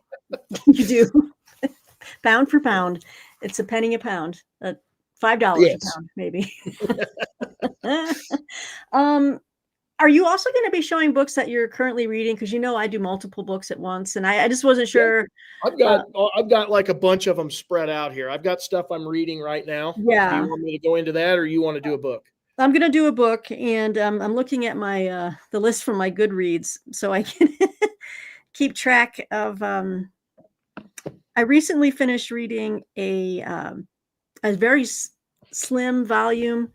do. Pound for pound, it's a penny a pound. $5 a pound, maybe. Are you also going to be showing books that you're currently reading? Because I do multiple books at once, and I just wasn't Yeah. sure. I've got like a bunch of them spread out here. I've got stuff I'm reading right now. Do you Yeah, want me to go into that, or you want to do a book? I'm going to do a book, and I'm looking at my the list from my Goodreads so I can keep track of. I recently finished reading a very slim volume.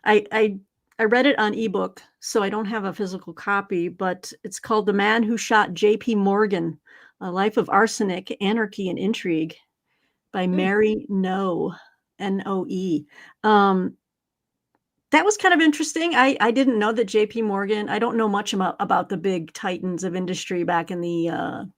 I read it on ebook, so I don't have a physical copy, but it's called The Man Who Shot J.P. Morgan, A Life of Arsenic, Anarchy, and Intrigue by Mary Noe, Noe. That was kind of interesting. I didn't know that J.P. Morgan, I don't know much about the big titans of industry back in the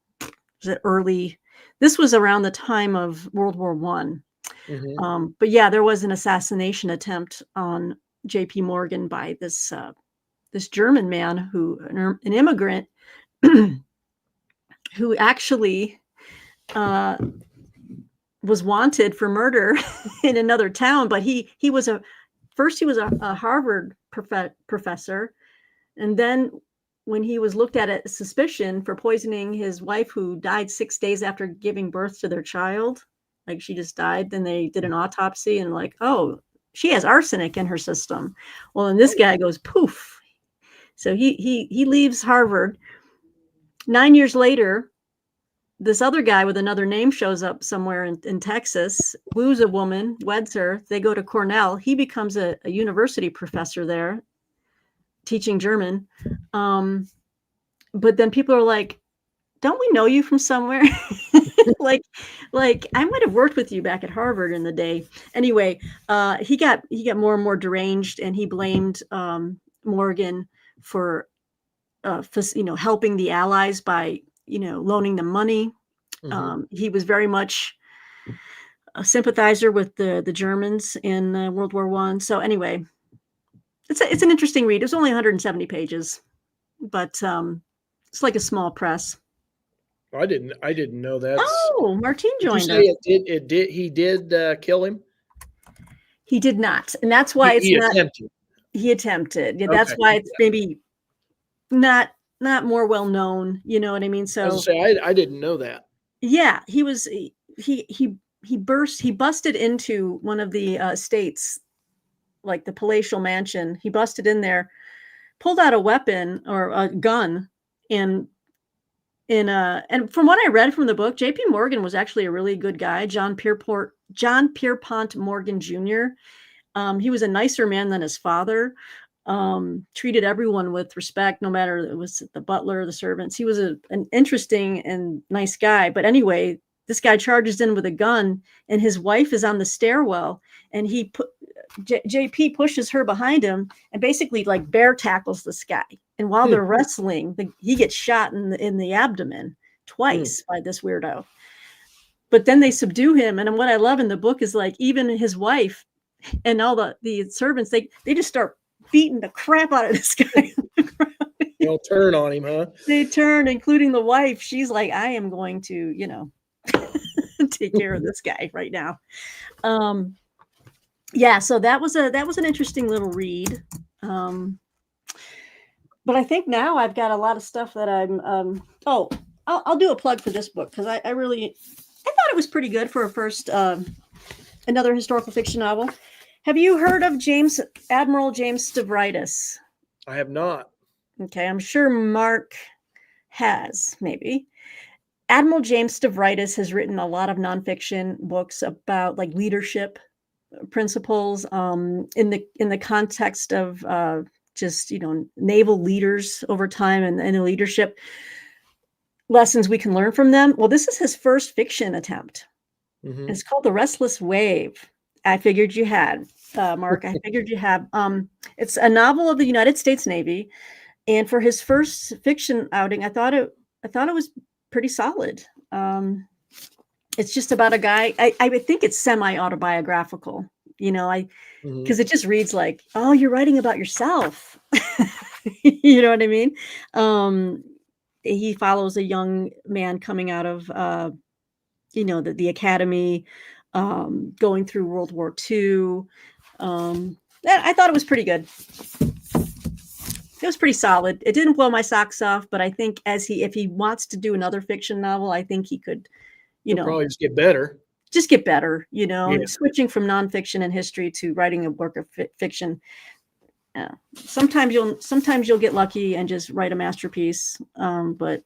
this was around the time of World War One. But yeah, there was an assassination attempt on J.P. Morgan by this German man an immigrant who actually was wanted for murder in another town. But he was a Harvard professor, and then when he was looked at as suspicion for poisoning his wife, who died 6 days after giving birth to their child, like she just died, then they did an autopsy and like, oh, she has arsenic in her system. Well, and this guy goes poof. So he leaves Harvard. 9 years later, this other guy with another name shows up somewhere in Texas, woos a woman, weds her. They go to Cornell. He becomes a university professor there, teaching German. But then people are like, don't we know you from somewhere? like I might have worked with you back at Harvard in the day. Anyway, he got more and more deranged, and he blamed Morgan for helping the Allies by loaning them money. He was very much a sympathizer with the Germans in World War One. So anyway, it's an interesting read. It was only 170 pages, but it's like a small press. I didn't know that. Oh, Martine joined us. He did kill him? He did not, and that's why it's not. Attempted. He attempted. Yeah, that's why it's maybe not more well known. You know what I mean? So I didn't know that. Yeah, he busted into one of the estates, like the palatial mansion. He busted in there, pulled out a weapon or a gun, and from what I read from the book, J.P. Morgan was actually a really good guy. John Pierpont Morgan Jr. He was a nicer man than his father. Treated everyone with respect, no matter it was the butler, the servants. He was an interesting and nice guy. But anyway, this guy charges in with a gun, and his wife is on the stairwell, and JP pushes her behind him and basically like bear tackles this guy. And while they're wrestling, he gets shot in the abdomen twice by this weirdo. But then they subdue him. And what I love in the book is like even his wife and all the servants, they just start beating the crap out of this guy. They'll turn on him, huh? They turn, including the wife. She's like, I am going to, take care of this guy right now. Yeah, so that was an interesting little read. But I think now I've got a lot of stuff that I'm. I'll do a plug for this book because I thought it was pretty good for a first another historical fiction novel. Have you heard of Admiral James Stavridis? I have not. Okay, I'm sure Mark has, maybe. Admiral James Stavridis has written a lot of nonfiction books about like leadership principles in the context of just naval leaders over time and the leadership lessons we can learn from them. Well, this is his first fiction attempt. It's called The Restless Wave. I figured you had, Mark. I figured you have. It's a novel of the United States Navy, and for his first fiction outing, I thought it was pretty solid. It's just about a guy. I think it's semi-autobiographical, because it just reads like, oh, you're writing about yourself. You know what I mean? He follows a young man coming out of, the academy, going through World War II. I thought it was pretty good. It was pretty solid. It didn't blow my socks off, but I think if he wants to do another fiction novel, I think he could, He'll probably just get better. just get better, Yeah. and switching from nonfiction and history to writing a work of fiction. Sometimes you'll get lucky and just write a masterpiece, but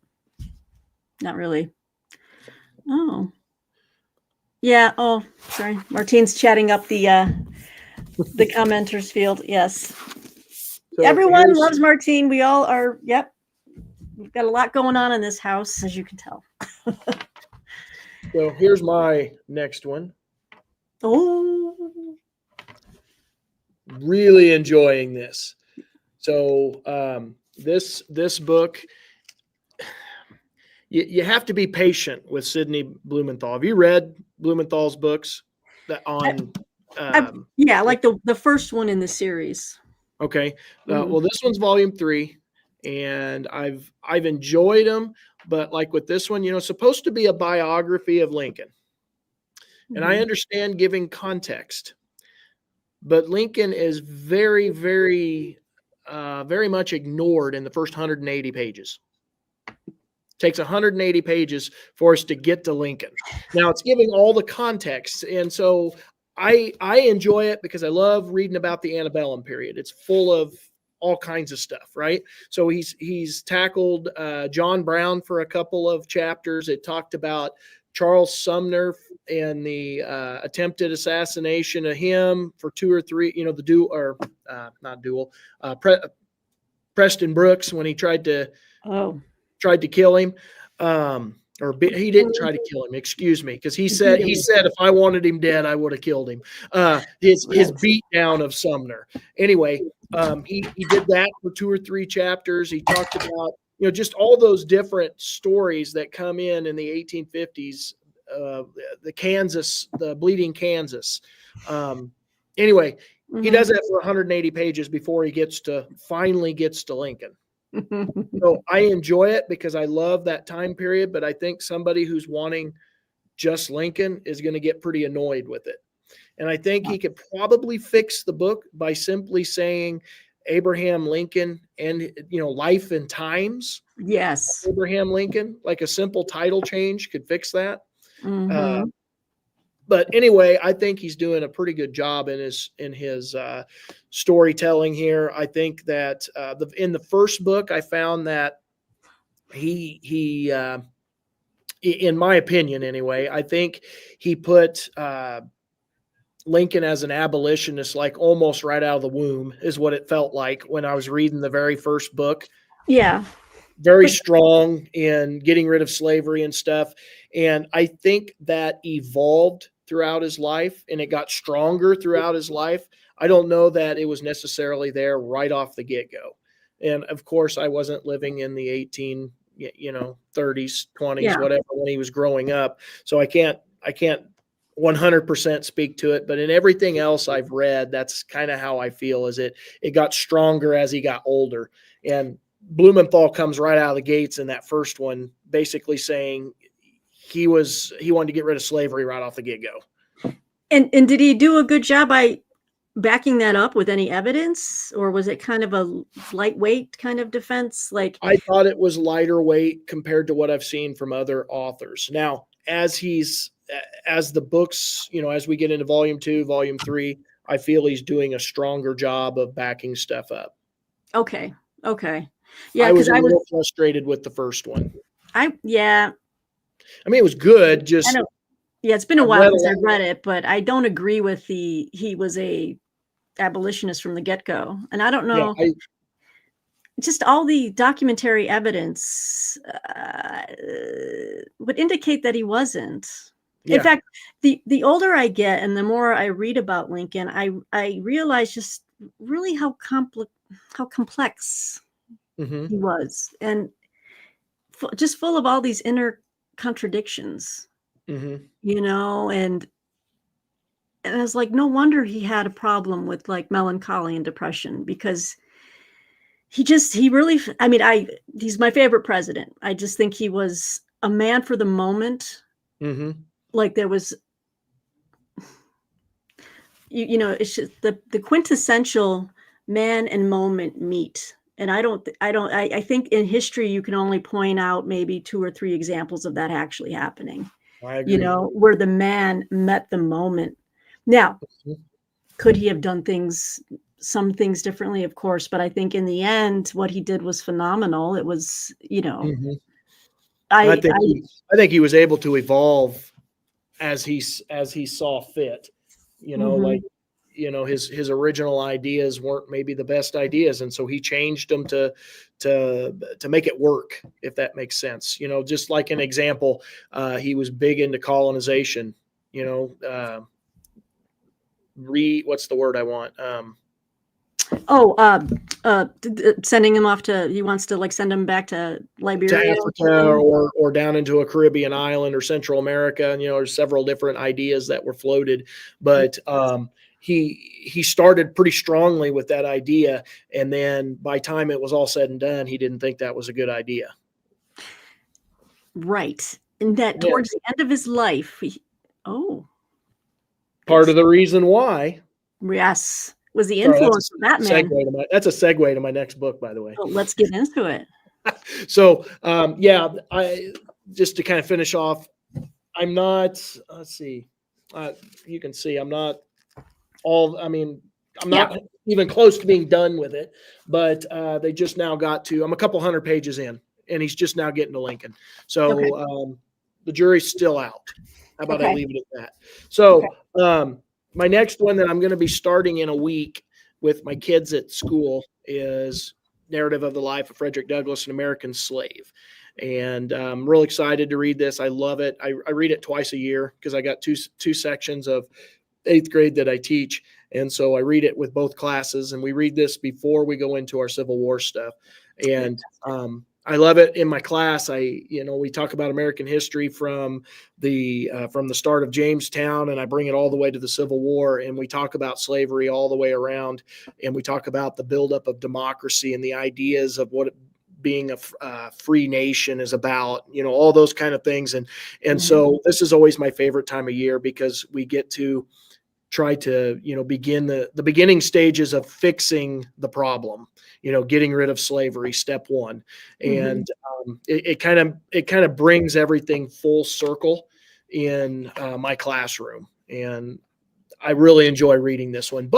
not really. Oh, yeah. Oh, sorry. Martine's chatting up the commenters field. Yes. So everyone loves Martine. We all are. Yep. We've got a lot going on in this house, as you can tell. So here's my next one. Oh, really enjoying this. So this book, you have to be patient with Sidney Blumenthal. Have you read Blumenthal's books yeah, like the first one in the series. Okay. Well, this one's volume 3, and I've enjoyed them, but like with this one, it's supposed to be a biography of Lincoln. And I understand giving context, but Lincoln is very, very, very much ignored in the first 180 pages. It takes 180 pages for us to get to Lincoln. Now it's giving all the context. And so I enjoy it because I love reading about the antebellum period. It's full of all kinds of stuff, right? So he's tackled John Brown for a couple of chapters. It talked about Charles Sumner and the attempted assassination of him for 2 or 3. Preston Brooks when he tried to kill him. He didn't try to kill him, excuse me, because he said if I wanted him dead, I would have killed him. His beat down of Sumner. Anyway, he did that for 2 or 3 chapters. He talked about just all those different stories that come in the 1850s, the bleeding Kansas. Anyway, he does that for 180 pages before he finally gets to Lincoln. So I enjoy it because I love that time period, but I think somebody who's wanting just Lincoln is going to get pretty annoyed with it. And I think he could probably fix the book by simply saying Abraham Lincoln and, life and times. Yes. Abraham Lincoln, like a simple title change could fix that. But anyway, I think he's doing a pretty good job in his storytelling here. I think that in the first book, I found that he in my opinion anyway, I think he put Lincoln as an abolitionist, like almost right out of the womb, is what it felt like when I was reading the very first book. Yeah. Very strong in getting rid of slavery and stuff. And I think that evolved throughout his life, and it got stronger throughout his life. I don't know that it was necessarily there right off the get-go. And of course, I wasn't living in the 30s, 20s, whatever, when he was growing up. So I can't 100% speak to it, but in everything else I've read, that's kind of how I feel, is it got stronger as he got older. And Blumenthal comes right out of the gates in that first one, basically saying he wanted to get rid of slavery right off the get-go. And did he do a good job by backing that up with any evidence, or was it kind of a lightweight kind of defense? Like, I thought it was lighter weight compared to what I've seen from other authors. Now, as the books, as we get into volume 2, volume 3, I feel he's doing a stronger job of backing stuff up. Okay. Yeah, I was a little frustrated with the first one. I mean, it was good. Just it's been a while since I read it, but I don't agree with he was a abolitionist from the get-go, and I don't know. Yeah, just all the documentary evidence would indicate that he wasn't. Yeah. In fact, the older I get and the more I read about Lincoln, I realize just really how complex he was, and just full of all these inner contradictions, and I was like, no wonder he had a problem with like melancholy and depression, because he's my favorite president. I just think he was a man for the moment. Like there was, it's just the quintessential man and moment meet. And I think in history, you can only point out maybe 2 or 3 examples of that actually happening, I agree. where the man met the moment. Now, could he have done some things differently? Of course, but I think in the end, what he did was phenomenal. It was, Mhm. I I think he was able to evolve as he saw fit. mhm, Like his original ideas weren't maybe the best ideas, and so he changed them to make it work, if that makes sense. Just like an example, he was big into colonization. You know, what's the word I want? oh, sending him off to he wants to, like, send him back to To Liberia or Africa something? or down into a Caribbean island or Central America. And, there's several different ideas that were floated, but he started pretty strongly with that idea, and then by time it was all said and done, he didn't think that was a good idea. Right, and that Yeah, towards the end of his life, oh, part it's of the reason why. yes, was the Sorry, influence of that man. that's a segue to my next book, by the way. So let's get into it. So yeah, I just to kind of finish off, I'm not. Let's see. You can see I'm not I'm Yeah, not even close to being done with it, but they just now got to. I'm a couple hundred pages in, and he's just now getting to Lincoln. okay, So the jury's still out. How about I okay, leave it at that? okay. So my next one that I'm going to be starting in a week with my kids at school is Narrative of the Life of Frederick Douglass, an American Slave. And I'm real excited to read this. I love it. I read it twice a year because I got two sections of 8th grade that I teach. And so I read it with both classes, and we read this before we go into our Civil War stuff. And I love it in my class. We talk about American history from the start of Jamestown, and I bring it all the way to the Civil War, and we talk about slavery all the way around, and we talk about the buildup of democracy and the ideas of what being a free nation is about, all those kind of things. And so this is always my favorite time of year because we get to try to, begin the beginning stages of fixing the problem, getting rid of slavery, step one. And it kind of brings everything full circle in my classroom. And I really enjoy reading this one,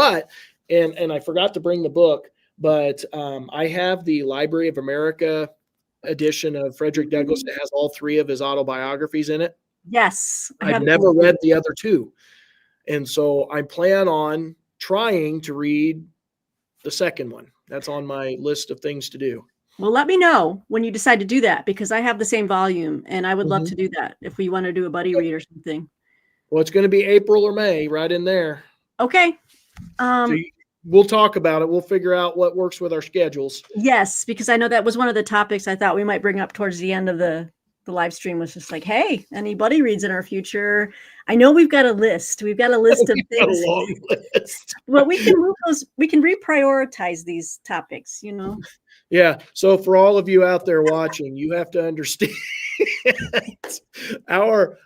and I forgot to bring the book, but I have the Library of America edition of Frederick Douglass that has all 3 of his autobiographies in it. Yes, I I've have never those. read the other 2. And so I plan on trying to read the second one. That's on my list of things to do. Well, let me know when you decide to do that because I have the same volume and I would love to Mhm. do that if we want to do a buddy read or something. Well, it's going to be April or May, right in there. Okay. So we'll talk about it. We'll figure out what works with our schedules. Yes, because I know that was one of the topics I thought we might bring up towards the end of the live stream was just like, hey, any buddy reads in our future? I know we've got a list. We've got a list of Got a things. long list. Well, we can move those. We can reprioritize these topics. Yeah. So for all of you out there watching, you have to understand our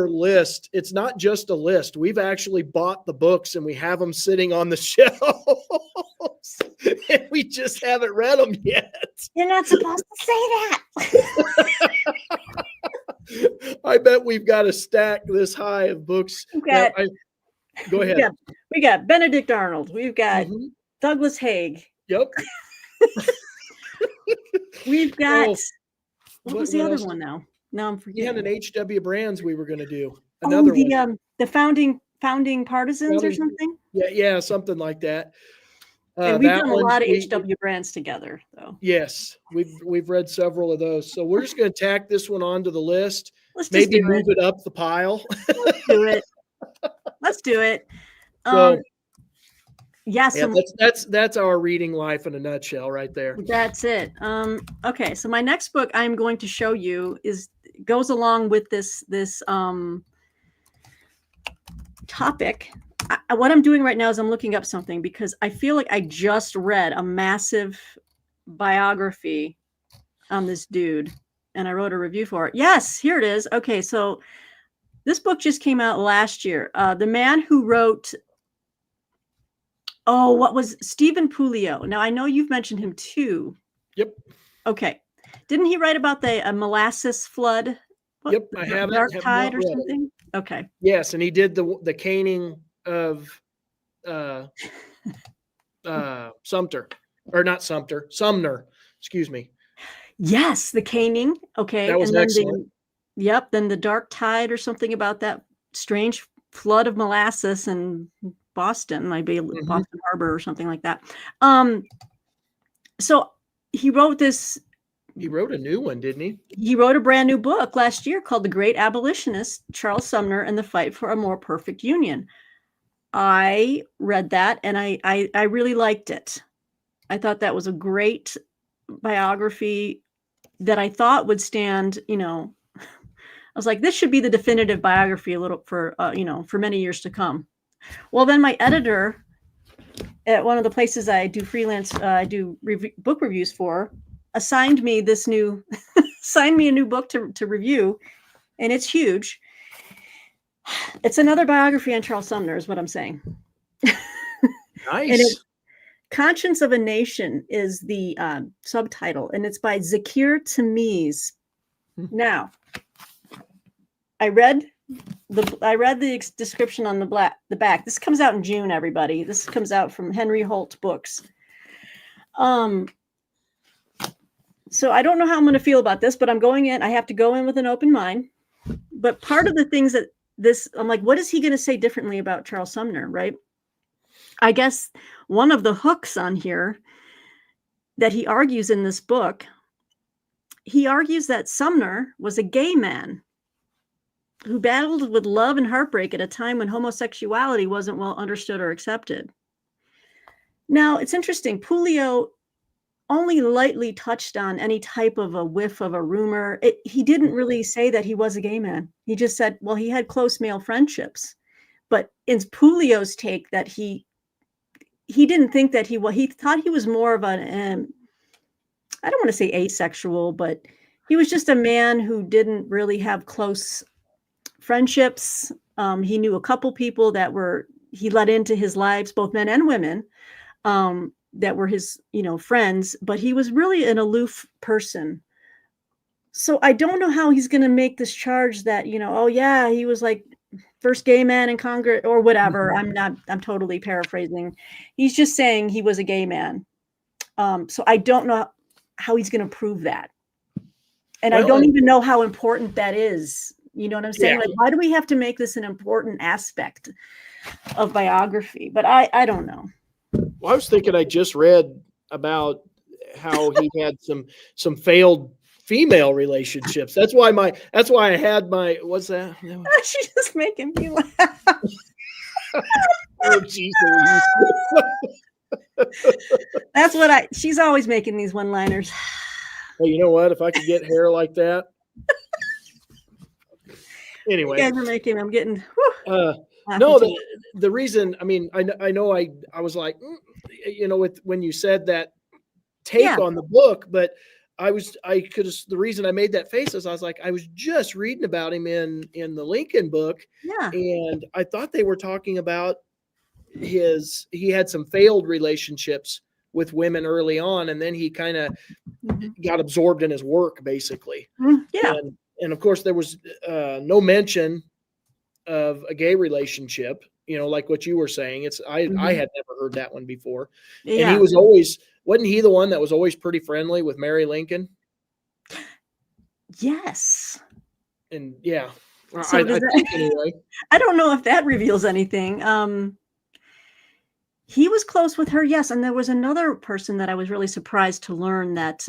list. It's not just a list. We've actually bought the books and we have them sitting on the shelves, and we just haven't read them yet. You're not supposed to say that. I bet we've got a stack this high of books. Now, go ahead. We got Benedict Arnold. We've got Douglas Haig. Yep. We've got what was the other else? one now? No, I'm We forgetting. had an H.W. Brands we were going to do. Another one. The founding partisans or something. Yeah, something like that. And we've done a lot of H.W. Brands together, though. Yes, we've read several of those. So we're just going to tack this one onto the list. Maybe move it up the pile. Let's do it. Let's do it. So, yes, yeah, that's our reading life in a nutshell, right there. That's it. Okay, so my next book I'm going to show you goes along with this topic. What I'm doing right now is I'm looking up something because I feel like I just read a massive biography on this dude and I wrote a review for it. Yes, here it is. Okay, so this book just came out last year. The man who wrote what was Stephen Puleo. Now I know you've mentioned him too. Yep. Okay. Didn't he write about the molasses flood? What, Yep. I have it. dark Have tide not or read it. something? Okay. Yes, and he did the caning of Sumter, or not Sumter, Sumner. Excuse me. Yes, the caning. Okay. That was And then excellent. then the dark tide or something about that strange flood of molasses in Boston, might be Mhm. Boston Harbor or something like that. So he wrote this, He wrote a new one, didn't he? he wrote a brand new book last year called The Great Abolitionist, Charles Sumner and the Fight for a More Perfect Union. I read that and I really liked it. I thought that was a great biography that I thought would stand, I was like, this should be the definitive biography for many years to come. Well, then my editor at one of the places I do freelance, I do book reviews for, assigned me this new, signed me a new book to review, and it's huge. It's another biography on Charles Sumner, is what I'm saying. Nice. Conscience of a Nation is the subtitle, and it's by Zakir Tamiz. Now, I read the description on the back. This comes out in June, everybody. This comes out from Henry Holt Books. So I don't know how I'm going to feel about this, but I'm going in. I have to go in with an open mind. But part of the things that I'm like, what is he going to say differently about Charles Sumner, right? I guess one of the hooks on here that he argues in this book, he argues that Sumner was a gay man who battled with love and heartbreak at a time when homosexuality wasn't well understood or accepted. Now, it's interesting. Puleo only lightly touched on any type of a whiff of a rumor. He didn't really say that he was a gay man. He just said, well, he had close male friendships. But in Puleo's take, that he didn't think that he thought he was more of an, I don't want to say asexual, but he was just a man who didn't really have close friendships. He knew a couple people that he let into his lives, both men and women, that were his, friends, but he was really an aloof person. So I don't know how he's going to make this charge that, oh yeah, he was like first gay man in Congress or whatever. I'm totally paraphrasing. He's just saying he was a gay man. So I don't know how he's going to prove that. And I don't even know how important that is. You know what I'm saying? Yeah. Like, why do we have to make this an important aspect of biography? But I don't know. Well, I was thinking I just read about how he had some failed female relationships. That's why I had my, what's that? She's just making me laugh. Oh, geez, That's what she's always making these one-liners. Hey, you know what? If I could get hair like that. Anyway. You guys are making, I'm getting, no, the reason, I mean, I know I was like, when you said that take on the book, but the reason I made that face is I was like, I was just reading about him in the Lincoln book. Yeah. And I thought they were talking about he had some failed relationships with women early on. And then he kind of got absorbed in his work, basically. Yeah. And of course there was no mention of a gay relationship, like what you were saying. I had never heard that one before. Yeah. And he was wasn't he the one that was always pretty friendly with Mary Lincoln? Yes. And yeah, so I think anyway. I don't know if that reveals anything. He was close with her, yes. And there was another person that I was really surprised to learn that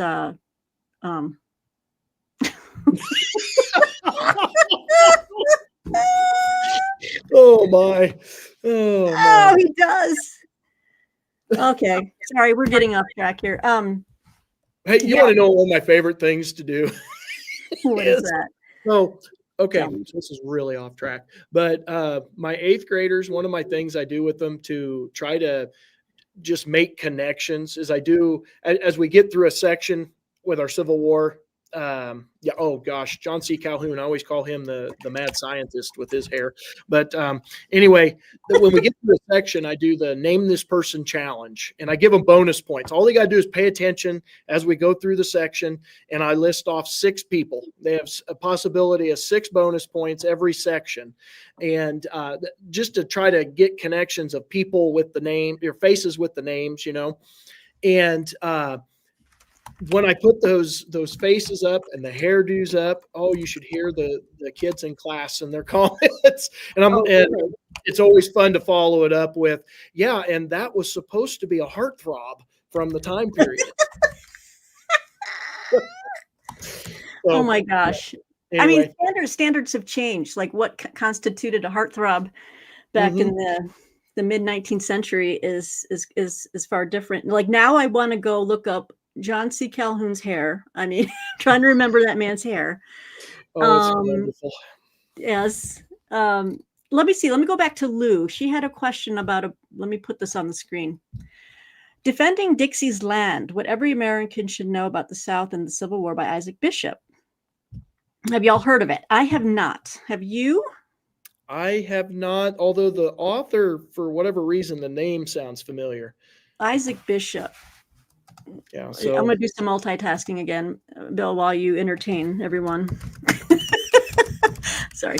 Oh my. Oh, he does. Okay. Sorry, we're getting off track here. Hey, you want to know one of my favorite things to do? What is that? Oh, okay. So this is really off track. But my 8th graders, one of my things I do with them to try to just make connections is I do, as we get through a section with our Civil War yeah. Oh gosh, John C. Calhoun. I always call him the mad scientist with his hair. But anyway, when we get to the section, I do the name this person challenge, and I give them bonus points. All they got to do is pay attention as we go through the section, and I list off 6 people. They have a possibility of 6 bonus points every section, and just to try to get connections of people with the name, your faces with the names, and when I put those faces up and the hairdos up, oh, you should hear the kids in class and their comments. And it's always fun to follow it up with, yeah, and that was supposed to be a heartthrob from the time period. Oh my gosh. Anyway. I mean, standards have changed. Like what constituted a heartthrob back in the mid 19th century is far different. Like now I want to go look up John C. Calhoun's hair. I mean, trying to remember that man's hair. Oh, it's wonderful. Yes. Let me see. Let me go back to Lou. She had a question about let me put this on the screen. Defending Dixie's Land, What Every American Should Know About the South and the Civil War by Isaac Bishop. Have y'all heard of it? I have not. Have you? I have not, although the author, for whatever reason, the name sounds familiar. Isaac Bishop. Yeah, so I'm going to do some multitasking again, Bill, while you entertain everyone. Sorry.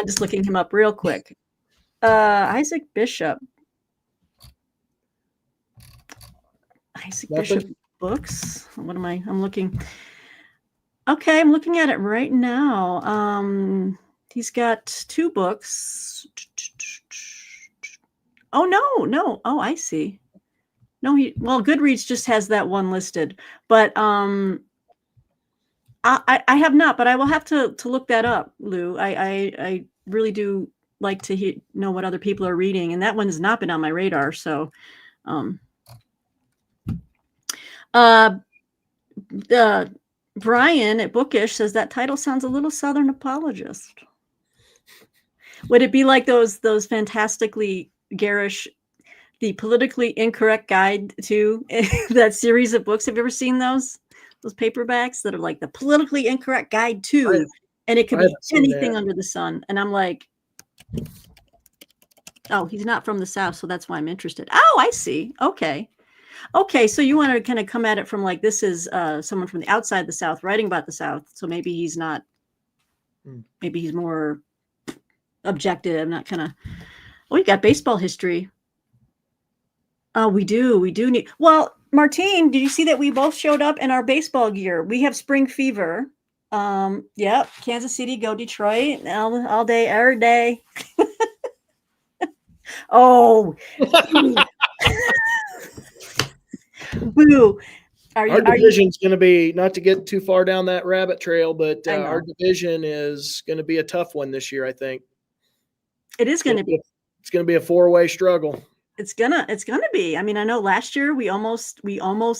Just looking him up real quick. Isaac Bishop. Isaac Bishop books. What am I? I'm looking. Okay, I'm looking at it right now. He's got 2 books. Oh, no. Oh, I see. No, Goodreads just has that one listed, but I have not, but I will have to look that up, Lou. I really do like to know what other people are reading, and that one has not been on my radar. So, Brian at Bookish says that title sounds a little Southern apologist. Would it be like those fantastically garish, The Politically Incorrect Guide to that series of books? Have you ever seen those paperbacks that are like The Politically Incorrect Guide to, and it could be anything under the sun? And I'm like, oh, he's not from the South, so that's why I'm interested. Oh, I see. Okay. So you want to kind of come at it from like, this is someone from the outside the South writing about the South. So maybe he's not, maybe he's more objective, not kind of, oh, you got baseball history. Oh, we do need, well, Martine, did you see that we both showed up in our baseball gear? We have spring fever. Yep. Kansas City, go Detroit, all day, every day. Oh, boo. Our division's going to be, not to get too far down that rabbit trail, but our division is going to be a tough one this year, I think. It is going to be. It's going to be a 4-way struggle. It's gonna be. I mean, I know last year we almost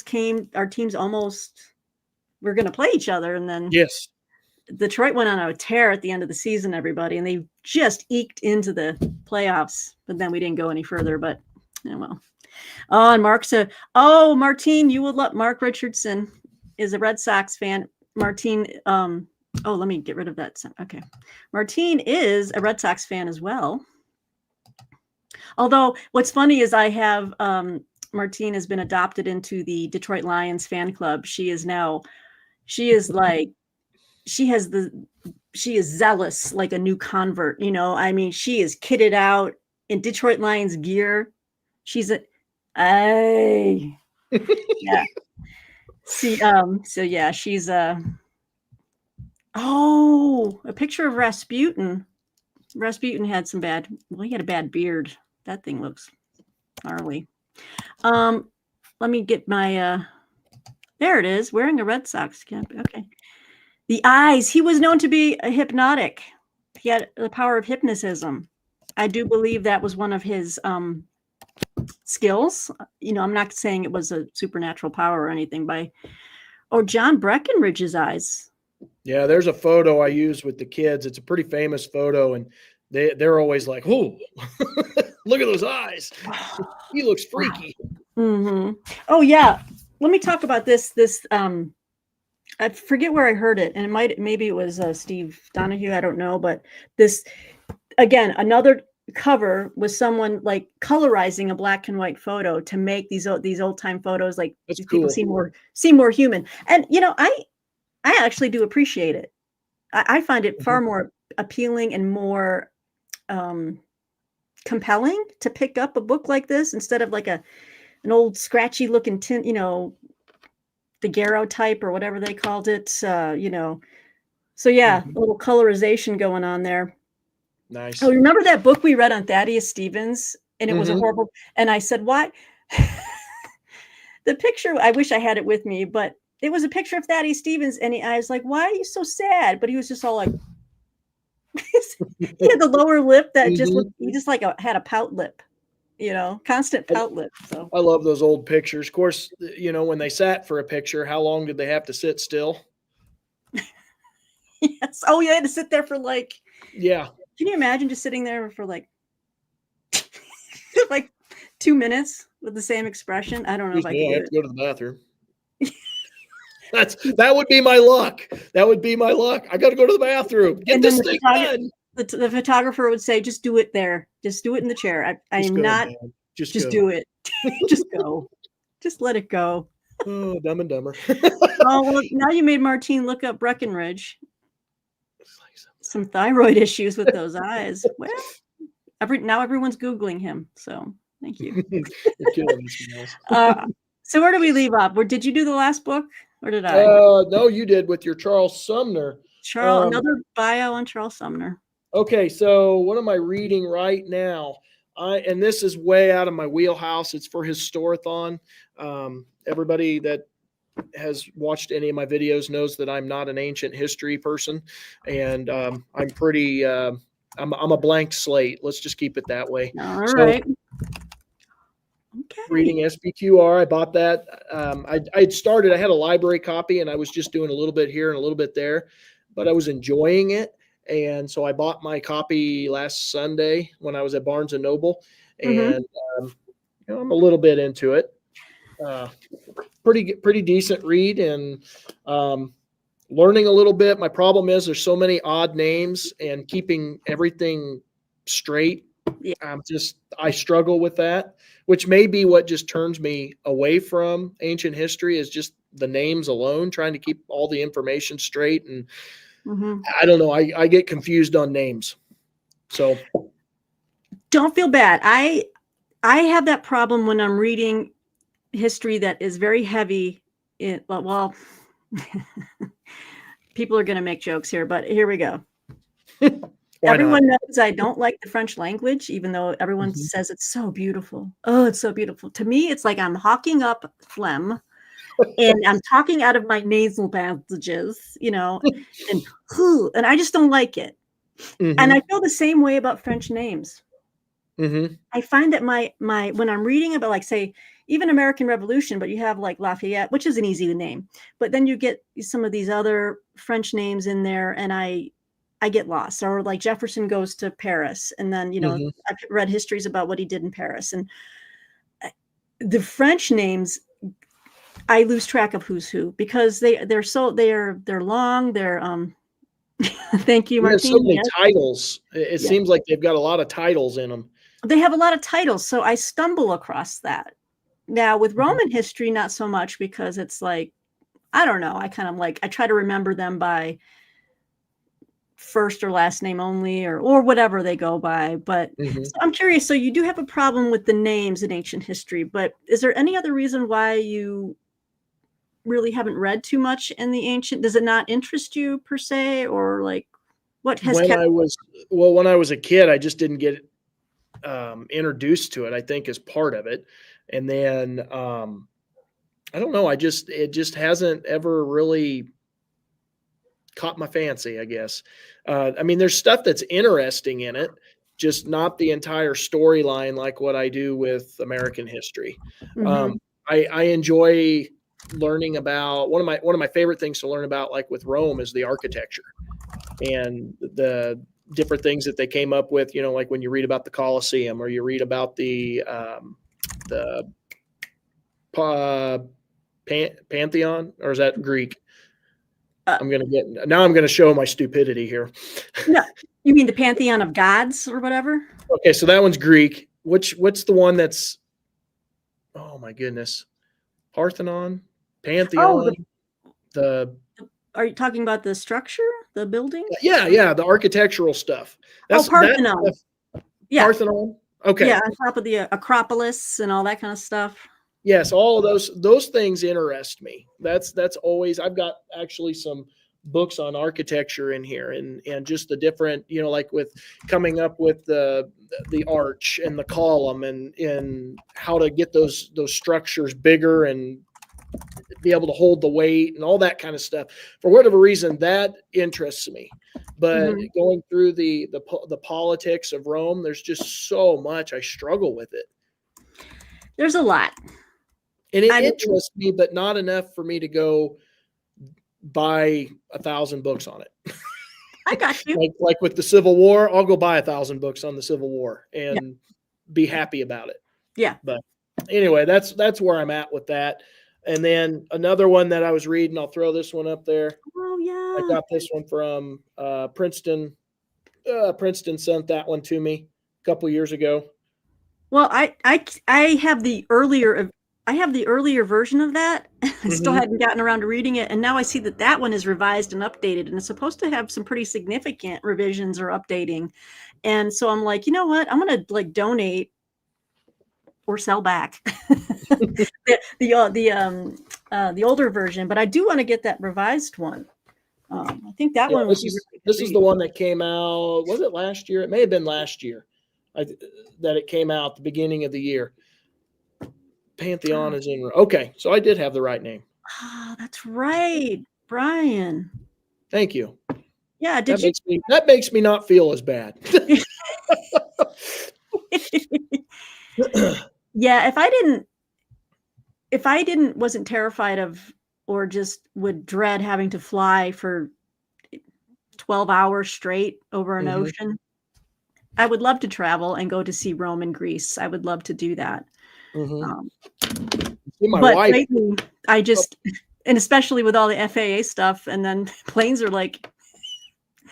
came, our teams almost were going to play each other, and then yes, Detroit went on a tear at the end of the season, everybody, and they just eked into the playoffs, but then we didn't go any further. But well. Oh, and Mark said, "Oh, Martine, you will love Mark Richardson is a Red Sox fan." Martine, oh, let me get rid of that. Okay, Martine is a Red Sox fan as well. Although, what's funny is I have Martine has been adopted into the Detroit Lions fan club. She is zealous like a new convert. I mean, she is kitted out in Detroit Lions gear. She's yeah. See, so yeah, she's a picture of Rasputin. Rasputin had he had a bad beard. That thing looks gnarly. Let me get my there it is, wearing a Red Sox cap. Okay. The eyes. He was known to be a hypnotic. He had the power of hypnotism. I do believe that was one of his skills. I'm not saying it was a supernatural power or anything John Breckenridge's eyes. Yeah, there's a photo I use with the kids. It's a pretty famous photo, and they're always like, "Oh, look at those eyes. He looks freaky." Mm-hmm. Oh yeah. Let me talk about this I forget where I heard it, and maybe it was Steve Donahue. I don't know, but this again, another cover was someone like colorizing a black and white photo to make these old time photos like That's these people cool. seem more human. And I actually do appreciate it. I find it Mhm. far more appealing and more um, compelling to pick up a book like this instead of like an old scratchy looking tin, the Garrow type or. Whatever they called it. So yeah, Mhm. a little colorization going on there. Oh, Nice. remember that book we read on Thaddeus Stevens? And it was a Mhm. horrible, and I said, "Why?" The picture, I wish I had it with me, but it was a picture of Thaddeus Stevens, and I was like, "Why are you so sad?" But he was just all like, he had the lower lip that just Mhm. looked, he just like had a pout lip, constant I pout lip. So I love those old pictures. Of course, when they sat for a picture, how long did they have to sit still? yes, oh, you had to sit there for like, Yeah. can you imagine just sitting there for like like 2 minutes with the same expression? I don't know if Excuse I could me, I do have to it. go to the bathroom. That would be my luck. That would be my luck. I gotta go to the bathroom. Get And then this thing done. the photographer would say, "Just do it there. Just do it in the chair. I Just am go, not. man. Just Just go. do it. Just go. Just let it go." Oh, Dumb and Dumber. Oh, well, now you made Martine look up Breckenridge. It's like Some thyroid issues with those eyes. Well, now everyone's Googling him, so thank you. You're killing me, Smiles. Uh, so where do we leave off? Where did you do the last book, or did I? No, you did with your Charles Sumner. Um, Another bio on Charles Sumner. okay, so what am I reading right now? And this is way out of my wheelhouse. It's for his storathon. Everybody that has watched any of my videos knows that I'm not an ancient history person, and I'm pretty. I'm a blank slate. Let's just keep it that way. All So right. Okay. reading SPQR, I bought that. I'd started. I had a library copy, and I was just doing a little bit here and a little bit there, but I was enjoying it, and so I bought my copy last Sunday when I was at Barnes and Noble, Mm-hmm. and um, I'm a little bit into it. Uh, pretty decent read, and um, learning a little bit. My problem is there's so many odd names, and keeping everything straight. Yeah. I struggle with that, which may be what just turns me away from ancient history is just the names alone, trying to keep all the information straight. And Mm-hmm. I don't know, I get confused on names. So Don't feel bad. I have that problem when I'm reading history that is very heavy. Well, people are going to make jokes here, but here we go. why not? Everyone knows I don't like the French language, even though everyone Mhm. says it's so beautiful. Oh, it's so beautiful. To me, it's like I'm hawking up phlegm and I'm talking out of my nasal passages, and and I just don't like it. And I Mhm. feel the same way about French names. Mhm. I find that my when I'm reading about, like, say, even American Revolution, but you have like Lafayette, which is an easy name, but then you get some of these other French names in there, and I get lost. Or like Jefferson goes to Paris, and then Mhm. I've read histories about what he did in Paris, and the French names, I lose track of who's who because they're long. They're thank you, We have so Martine. many Yes, titles. It yes, seems like they've got a lot of titles in them. they have a lot of titles, so I stumble across that. Now with Mhm. Roman history, not so much because it's like, I don't know. I kind of like, I try to remember them by first or last name only, or whatever they go by. But Mhm. so I'm curious. So you do have a problem with the names in ancient history, but is there any other reason why you really haven't read too much in the ancient? Does it not interest you per se, or like what has When kept? I was when I was a kid, I just didn't get introduced to it. I think is part of it, and then I don't know. It just hasn't ever really caught my fancy. I guess. I mean, there's stuff that's interesting in it, just not the entire storyline like what I do with American history. Um, Mhm. I enjoy learning about one of my favorite things to learn about, like with Rome, is the architecture and the different things that they came up with. Like when you read about the Colosseum or you read about the Pantheon, or is that Greek? I'm gonna show my stupidity here. No, you mean the Pantheon of Gods or whatever? Okay, so that one's Greek. What's the one that's? Oh my goodness, Parthenon, Oh, Pantheon. are you talking about the structure, the building? Yeah, the architectural stuff. That's Parthenon. Yeah. Parthenon. Okay. Yeah, on top of the Acropolis and all that kind of stuff. Yes, all of those things interest me. That's always, I've got actually some books on architecture in here and just the different, like with coming up with the arch and the column and how to get those structures bigger and be able to hold the weight and all that kind of stuff. For whatever reason, that interests me. But going through the politics of Rome, there's just so much. I struggle with it. There's a lot. And it interests me, but not enough for me to go buy 1,000 books on it. I got you. like with the Civil War, I'll go buy 1,000 books on the Civil War and be happy about it. Yeah. But anyway, that's where I'm at with that. And then another one that I was reading, I'll throw this one up there. Oh yeah. I got this one from Princeton. Princeton sent that one to me a couple years ago. Well, I have the earlier version of that. I still hadn't gotten around to reading it, and now I see that one is revised and updated, and it's supposed to have some pretty significant revisions or updating. And so I'm like, you know what? I'm going to donate or sell back the older version, but I do want to get that revised one. I think that one was. This is the one that came out. Was it last year? It may have been last year that it came out, the beginning of the year. Pantheon is in. Okay, so I did have the right name. Oh, that's right, Brian. Thank you. Yeah, that makes me not feel as bad. Yeah, if I wasn't terrified of or just would dread having to fly for 12 hours straight over an ocean, I would love to travel and go to see Rome and Greece. I would love to do that. But wife. lately, and especially with all the FAA stuff, and then planes are like,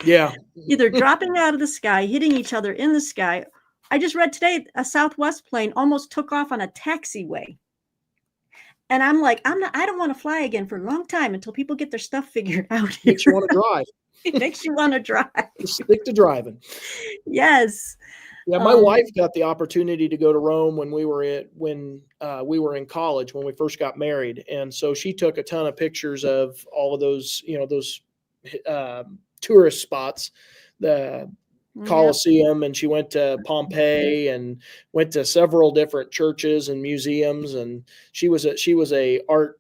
either dropping out of the sky, hitting each other in the sky. I just read today a Southwest plane almost took off on a taxiway. And I'm like, I don't want to fly again for a long time until people get their stuff figured out. Here. Makes you want to drive. It makes you want to drive. Just stick to driving. Yes. Yeah, my wife got the opportunity to go to Rome when we were in college, when we first got married, and so she took a ton of pictures of all of those, those tourist spots, the Colosseum, and she went to Pompeii and went to several different churches and museums, and she was a art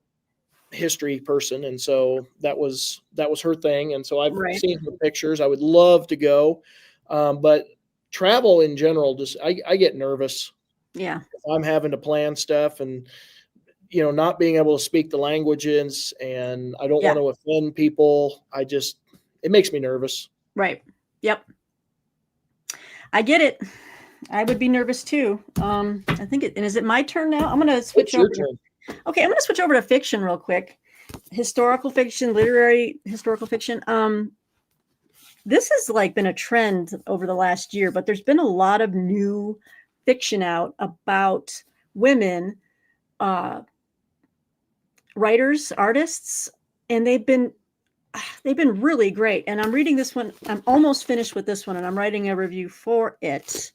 history person, and so that was her thing. And so I've seen her pictures. I would love to go, but travel in general, I get nervous. Yeah, if I'm having to plan stuff and not being able to speak the languages, and I don't want to offend people. It makes me nervous. Right. Yep. I get it. I would be nervous too. I think and is it my turn now? I'm going to switch over. Okay, I'm going to switch over to fiction real quick. Historical fiction, literary historical fiction. This has been a trend over the last year, but there's been a lot of new fiction out about women writers, artists, and they've been really great. And I'm reading this one. I'm almost finished with this one, and I'm writing a review for it.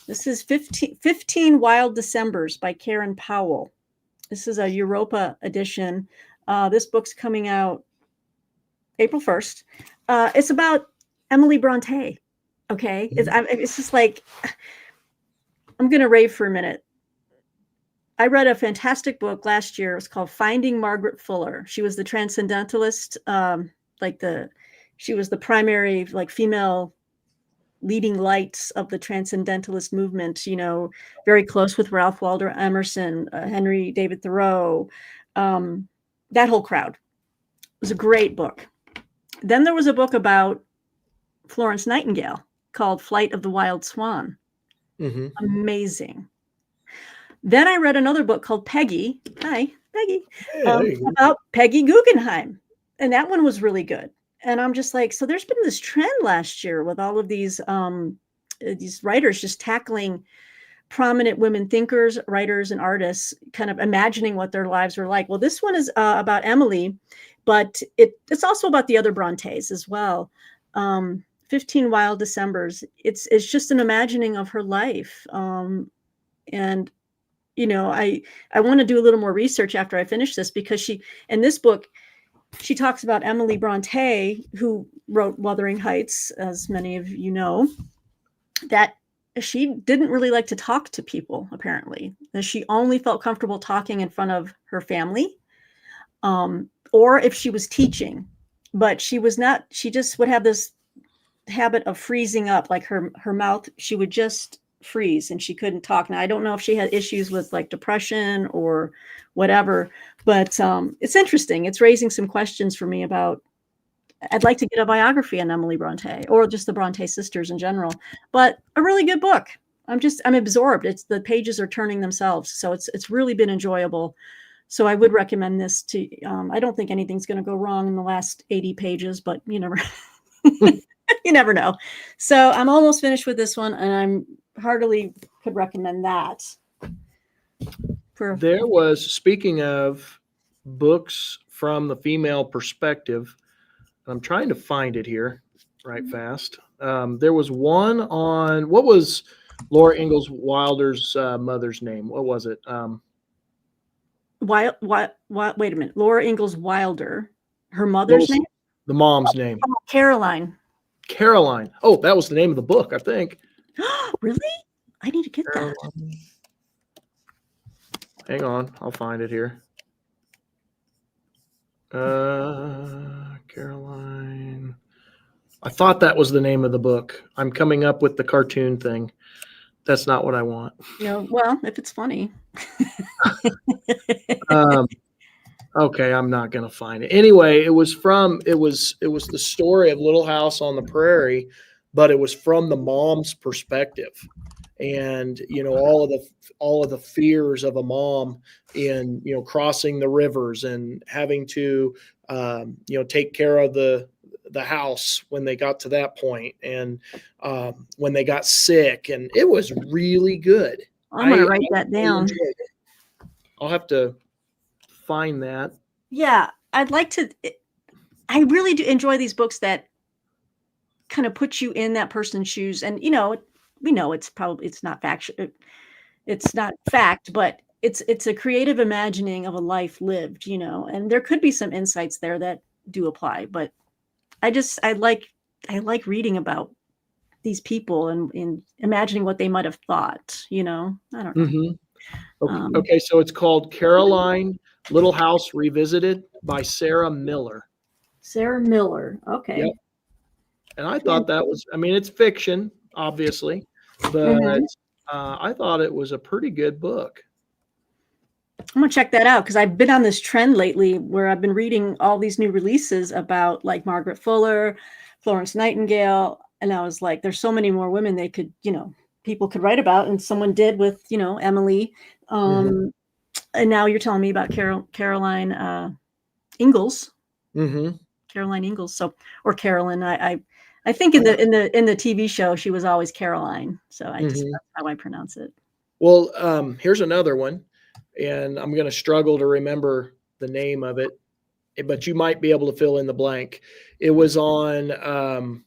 This is 15 Wild Decembers by Karen Powell. This is a Europa edition. This book's coming out April 1st. It's about Emily Bronte. Okay. It's just like, I'm going to rave for a minute. I read a fantastic book last year. It was called Finding Margaret Fuller. She was the transcendentalist, she was the primary female leading lights of the transcendentalist movement, very close with Ralph Waldo Emerson, Henry David Thoreau, that whole crowd. It was a great book. Then there was a book about Florence Nightingale called Flight of the Wild Swan. Amazing. Then I read another book called Peggy. Hi, Peggy. About Peggy Guggenheim. and that one was really good. And I'm just like, so there's been this trend last year with all of these writers just tackling prominent women thinkers, writers, and artists, kind of imagining what their lives were like. Well, this one is about Emily, but it's also about the other Brontes as well. 15 Wild Decembers. It's just an imagining of her life. And, you know, I want to do a little more research after I finish this, because in this book, she talks about Emily Bronte, who wrote Wuthering Heights, as many of you know, that she didn't really like to talk to people, apparently. That she only felt comfortable talking in front of her family, or if she was teaching. But she just would have this habit of freezing up, like her mouth, she would just freeze and she couldn't talk. Now, I don't know if she had issues with like depression or whatever, but it's interesting. It's raising some questions for me about, I'd like to get a biography on Emily Bronte, or just the Bronte sisters in general, but a really good book. I'm absorbed. The pages are turning themselves. So it's really been enjoyable. So I would recommend this to, I don't think anything's going to go wrong in the last 80 pages, but you never, you never know. So I'm almost finished with this one, and I'm heartily could recommend that. There was, speaking of books from the female perspective, I'm trying to find it here right fast. There was one on, what was Laura Ingalls Wilder's mother's name? What was it? Wait a minute. Laura Ingalls Wilder, her mother's name? The mom's name. Oh, Caroline. Caroline. Oh, that was the name of the book, I think. Really? I need to get Caroline. that. Hang on, I'll find it here. Caroline. I thought that was the name of the book. I'm coming up with the cartoon thing. That's not what I want. No, well, if it's funny. Okay, I'm not gonna find it. Anyway, it was the story of Little House on the Prairie, but it was from the mom's perspective. And all of the fears of a mom in crossing the rivers and having to take care of the house when they got to that point, and when they got sick, and it was really good. I'm gonna write that down. I'll have to find that. Yeah, I'd like to. I really do enjoy these books that kind of put you in that person's shoes, and we know it's not factual. It's not fact, but it's a creative imagining of a life lived, and there could be some insights there that do apply. But I like reading about these people and imagining what they might have thought, I don't know. Mm-hmm. Okay, so it's called Caroline, Little House Revisited by Sarah Miller. Sarah Miller. Okay. Yep. And I thought that was, it's fiction, obviously, but I thought it was a pretty good book. I'm gonna check that out, because I've been on this trend lately where I've been reading all these new releases about like Margaret Fuller, Florence Nightingale, and I was like, there's so many more women they could, people could write about, and someone did with, Emily. And now you're telling me about Caroline Ingalls. Mm-hmm. Caroline Ingalls. So, or Carolyn. I think in the TV show she was always Caroline. So that's how I pronounce it. Well, here's another one, and I'm going to struggle to remember the name of it, but you might be able to fill in the blank. It was on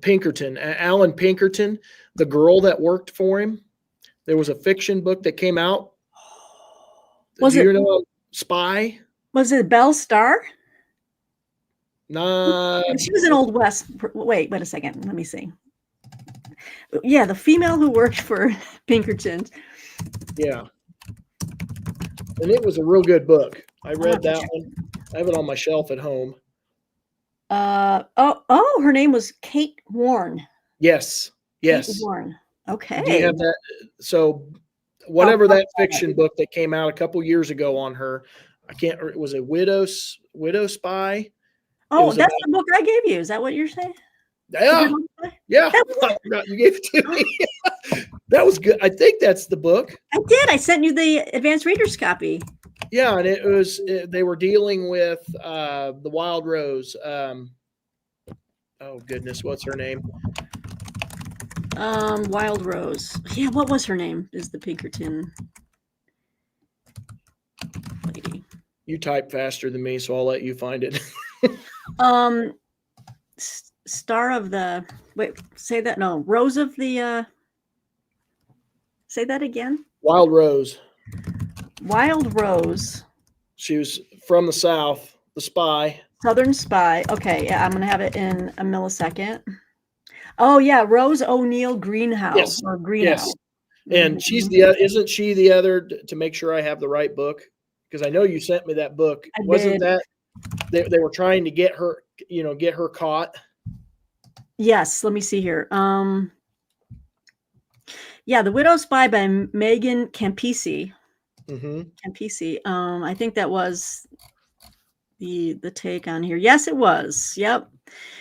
Pinkerton, Alan Pinkerton, the girl that worked for him. There was a fiction book that came out. Was it Spy? Was it Belle Starr? Nah. She was in Old West. Wait a second. Let me see. Yeah, the female who worked for Pinkerton. Yeah. And it was a real good book. I read that one. I have it on my shelf at home. Her name was Kate Warne. Yes. Kate Warne. Okay. Do you have that? So whatever that fiction book that came out a couple years ago on her, was it Widow Spy? Oh, that's the book I gave you. Is that what you're saying? Yeah. Yeah. You gave it to me. That was good. I think that's the book. I did. I sent you the advanced reader's copy. Yeah, and they were dealing with the Wild Rose. Oh goodness, what's her name? Wild Rose. Yeah, what was her name? Is the Pinkerton lady? You type faster than me, so I'll let you find it. Star of the, wait, say that, no, Rose of the, say that again. Wild Rose. Wild Rose. She was from the South, the spy. Southern Spy. Okay, yeah, I'm gonna have it in a millisecond. Oh yeah, Rose O'Neill Greenhow. Yes. Or Greenhow. Yes. And isn't she the other, to make sure I have the right book? Because I know you sent me that book. Wasn't that they were trying to get her, get her caught? Yes, let me see here. Yeah, The Widow's Spy by Megan Campisi. Campisi. I think that was the take on here. Yes, it was. Yep.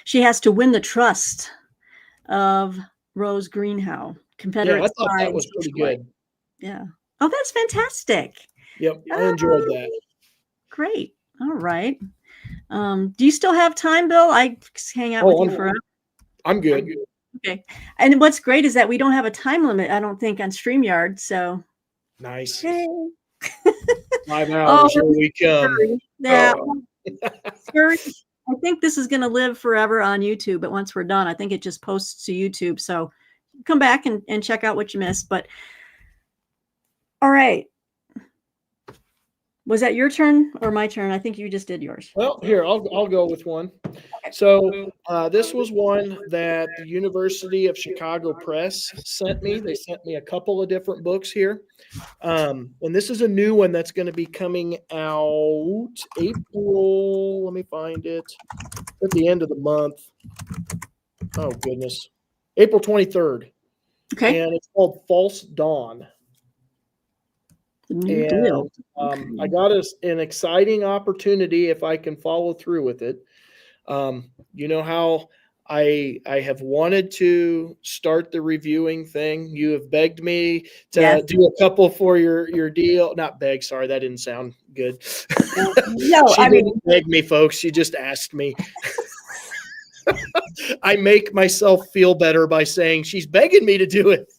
She has to win the trust of Rose Greenhow, Confederate. Yeah, I thought that was pretty good. Yeah. Oh, that's fantastic. Yep, I enjoyed that. Great. All right. Do you still have time, Bill? I hang out with you forever. I'm good. Okay. And what's great is that we don't have a time limit, I don't think, on StreamYard. So nice. Hey. 5 hours, here we come. Yeah. I think this is going to live forever on YouTube, but once we're done, I think it just posts to YouTube. So come back and check out what you missed. But all right. Was that your turn or my turn? I think you just did yours. Well, here, I'll go with one. Okay. So this was one that the University of Chicago Press sent me. They sent me a couple of different books here. And this is a new one that's going to be coming out April. Let me find it. At the end of the month. Oh, goodness. April 23rd. Okay. And it's called False Dawn. And I got an exciting opportunity if I can follow through with it. You know how I have wanted to start the reviewing thing. You have begged me to do a couple for your deal. Not beg, sorry, that didn't sound good. No, she didn't beg me, folks. She just asked me. I make myself feel better by saying she's begging me to do it.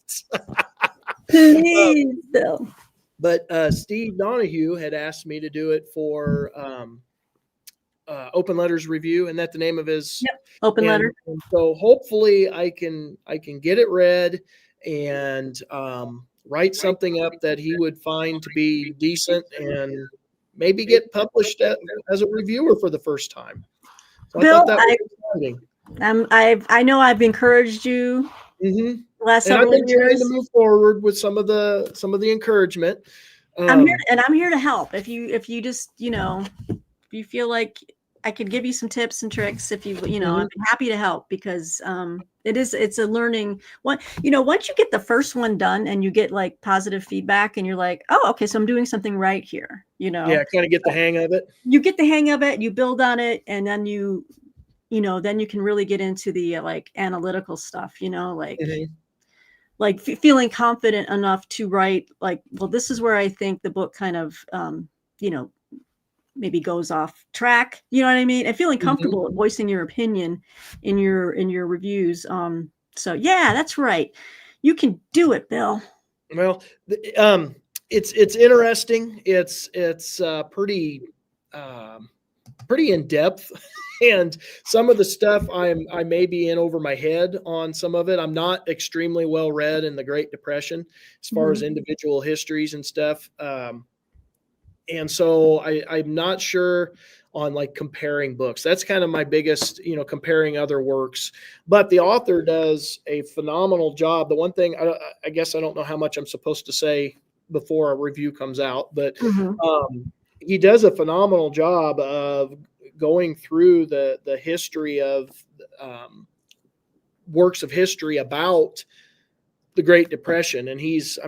Please, Bill. But Steve Donahue had asked me to do it for Open Letters Review, and that's the name of his Open Letter. And so hopefully I can get it read and write something up that he would find to be decent and maybe get published as a reviewer for the first time. So Bill, I thought that was exciting. I know I've encouraged you. Mm-hmm. Last and I've several been years. trying to move forward with some of the encouragement. I'm here to help. If you just, if you feel like I could give you some tips and tricks, if I'd be happy to help, because it's a learning one. Once you get the first one done and you get like positive feedback and you're like, oh, okay, so I'm doing something right here. Yeah, kind of get the hang of it. You get the hang of it, you build on it, and then then you can really get into the like analytical stuff, like feeling confident enough to write like, well, this is where I think the book kind of, maybe goes off track. You know what I mean? And feeling comfortable at voicing your opinion in your reviews. So yeah, that's right. You can do it, Bill. Well, it's interesting. It's pretty in depth. And some of the stuff I may be in over my head on some of it. I'm not extremely well read in the Great Depression as far as individual histories and stuff. And so I'm not sure on like comparing books. That's kind of my biggest, comparing other works. But the author does a phenomenal job. The one thing, I guess I don't know how much I'm supposed to say before a review comes out, but he does a phenomenal job of going through the history of works of history about the Great Depression. And he's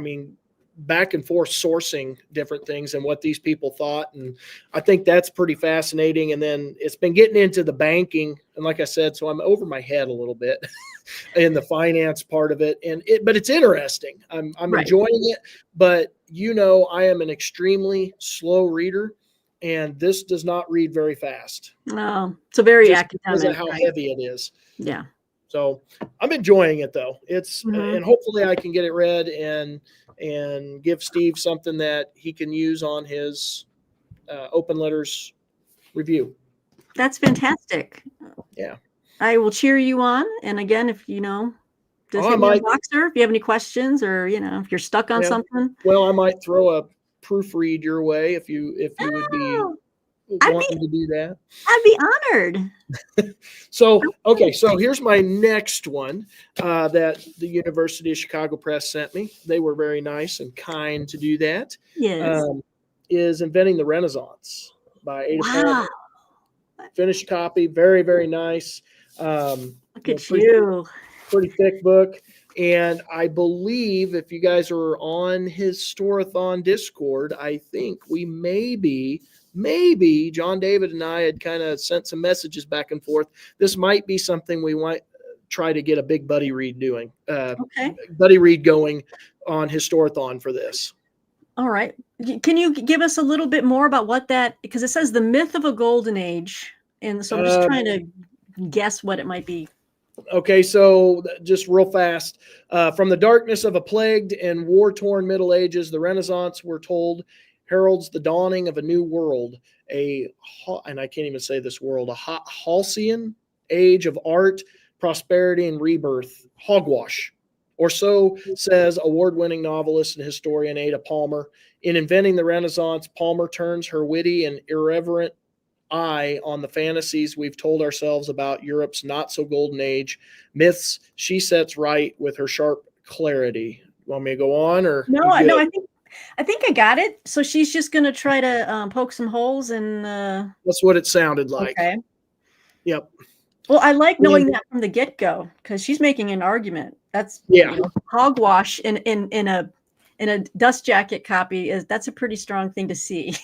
back and forth sourcing different things and what these people thought. And I think that's pretty fascinating. And then it's been getting into the banking. And like I said, so I'm over my head a little bit in the finance part of it. But it's interesting. I'm Right. enjoying it, but I am an extremely slow reader, and this does not read very fast. Oh, so very Just because of academic, how right? heavy it is. Yeah. So I'm enjoying it though. Mhm. And hopefully I can get it read and give Steve something that he can use on his open letters review. That's fantastic. Yeah. I will cheer you on. And again, if just I hit me on might, Voxer if you have any questions, or if you're stuck on yeah. something. Well, I might throw a proofread your way if you would be Oh, wanting to do that. I'd be honored. So, okay, so here's my next one that the University of Chicago Press sent me. They were very nice and kind to do that. Yes. Is Inventing the Renaissance by Ada Wow. Palmer. Finished copy, very, very nice. Look at you. Pretty thick book. And I believe if you guys are on his Storathon Discord, I think we maybe John David and I had kind of sent some messages back and forth. This might be something we might try to get a big buddy read buddy read going on his Storathon for this. All right. Can you give us a little bit more about what that, because it says the myth of a golden age. And so I'm just trying to guess what it might be. Okay, so just real fast, from the darkness of a plagued and war-torn Middle Ages, the Renaissance, we're told, heralds the dawning of a new world, and I can't even say this world, a halcyon age of art, prosperity, and rebirth, hogwash. Or so says award-winning novelist and historian Ada Palmer. In Inventing the Renaissance, Palmer turns her witty and irreverent eye on the fantasies we've told ourselves about Europe's not-so-golden age. Myths she sets right with her sharp clarity. Want me to go on? Or No, I think I got it. So she's just going to try to poke some holes and that's what it sounded like. Okay. Yep. Well, I like knowing that from the get-go, because she's making an argument. That's hogwash in a dust jacket copy that's a pretty strong thing to see.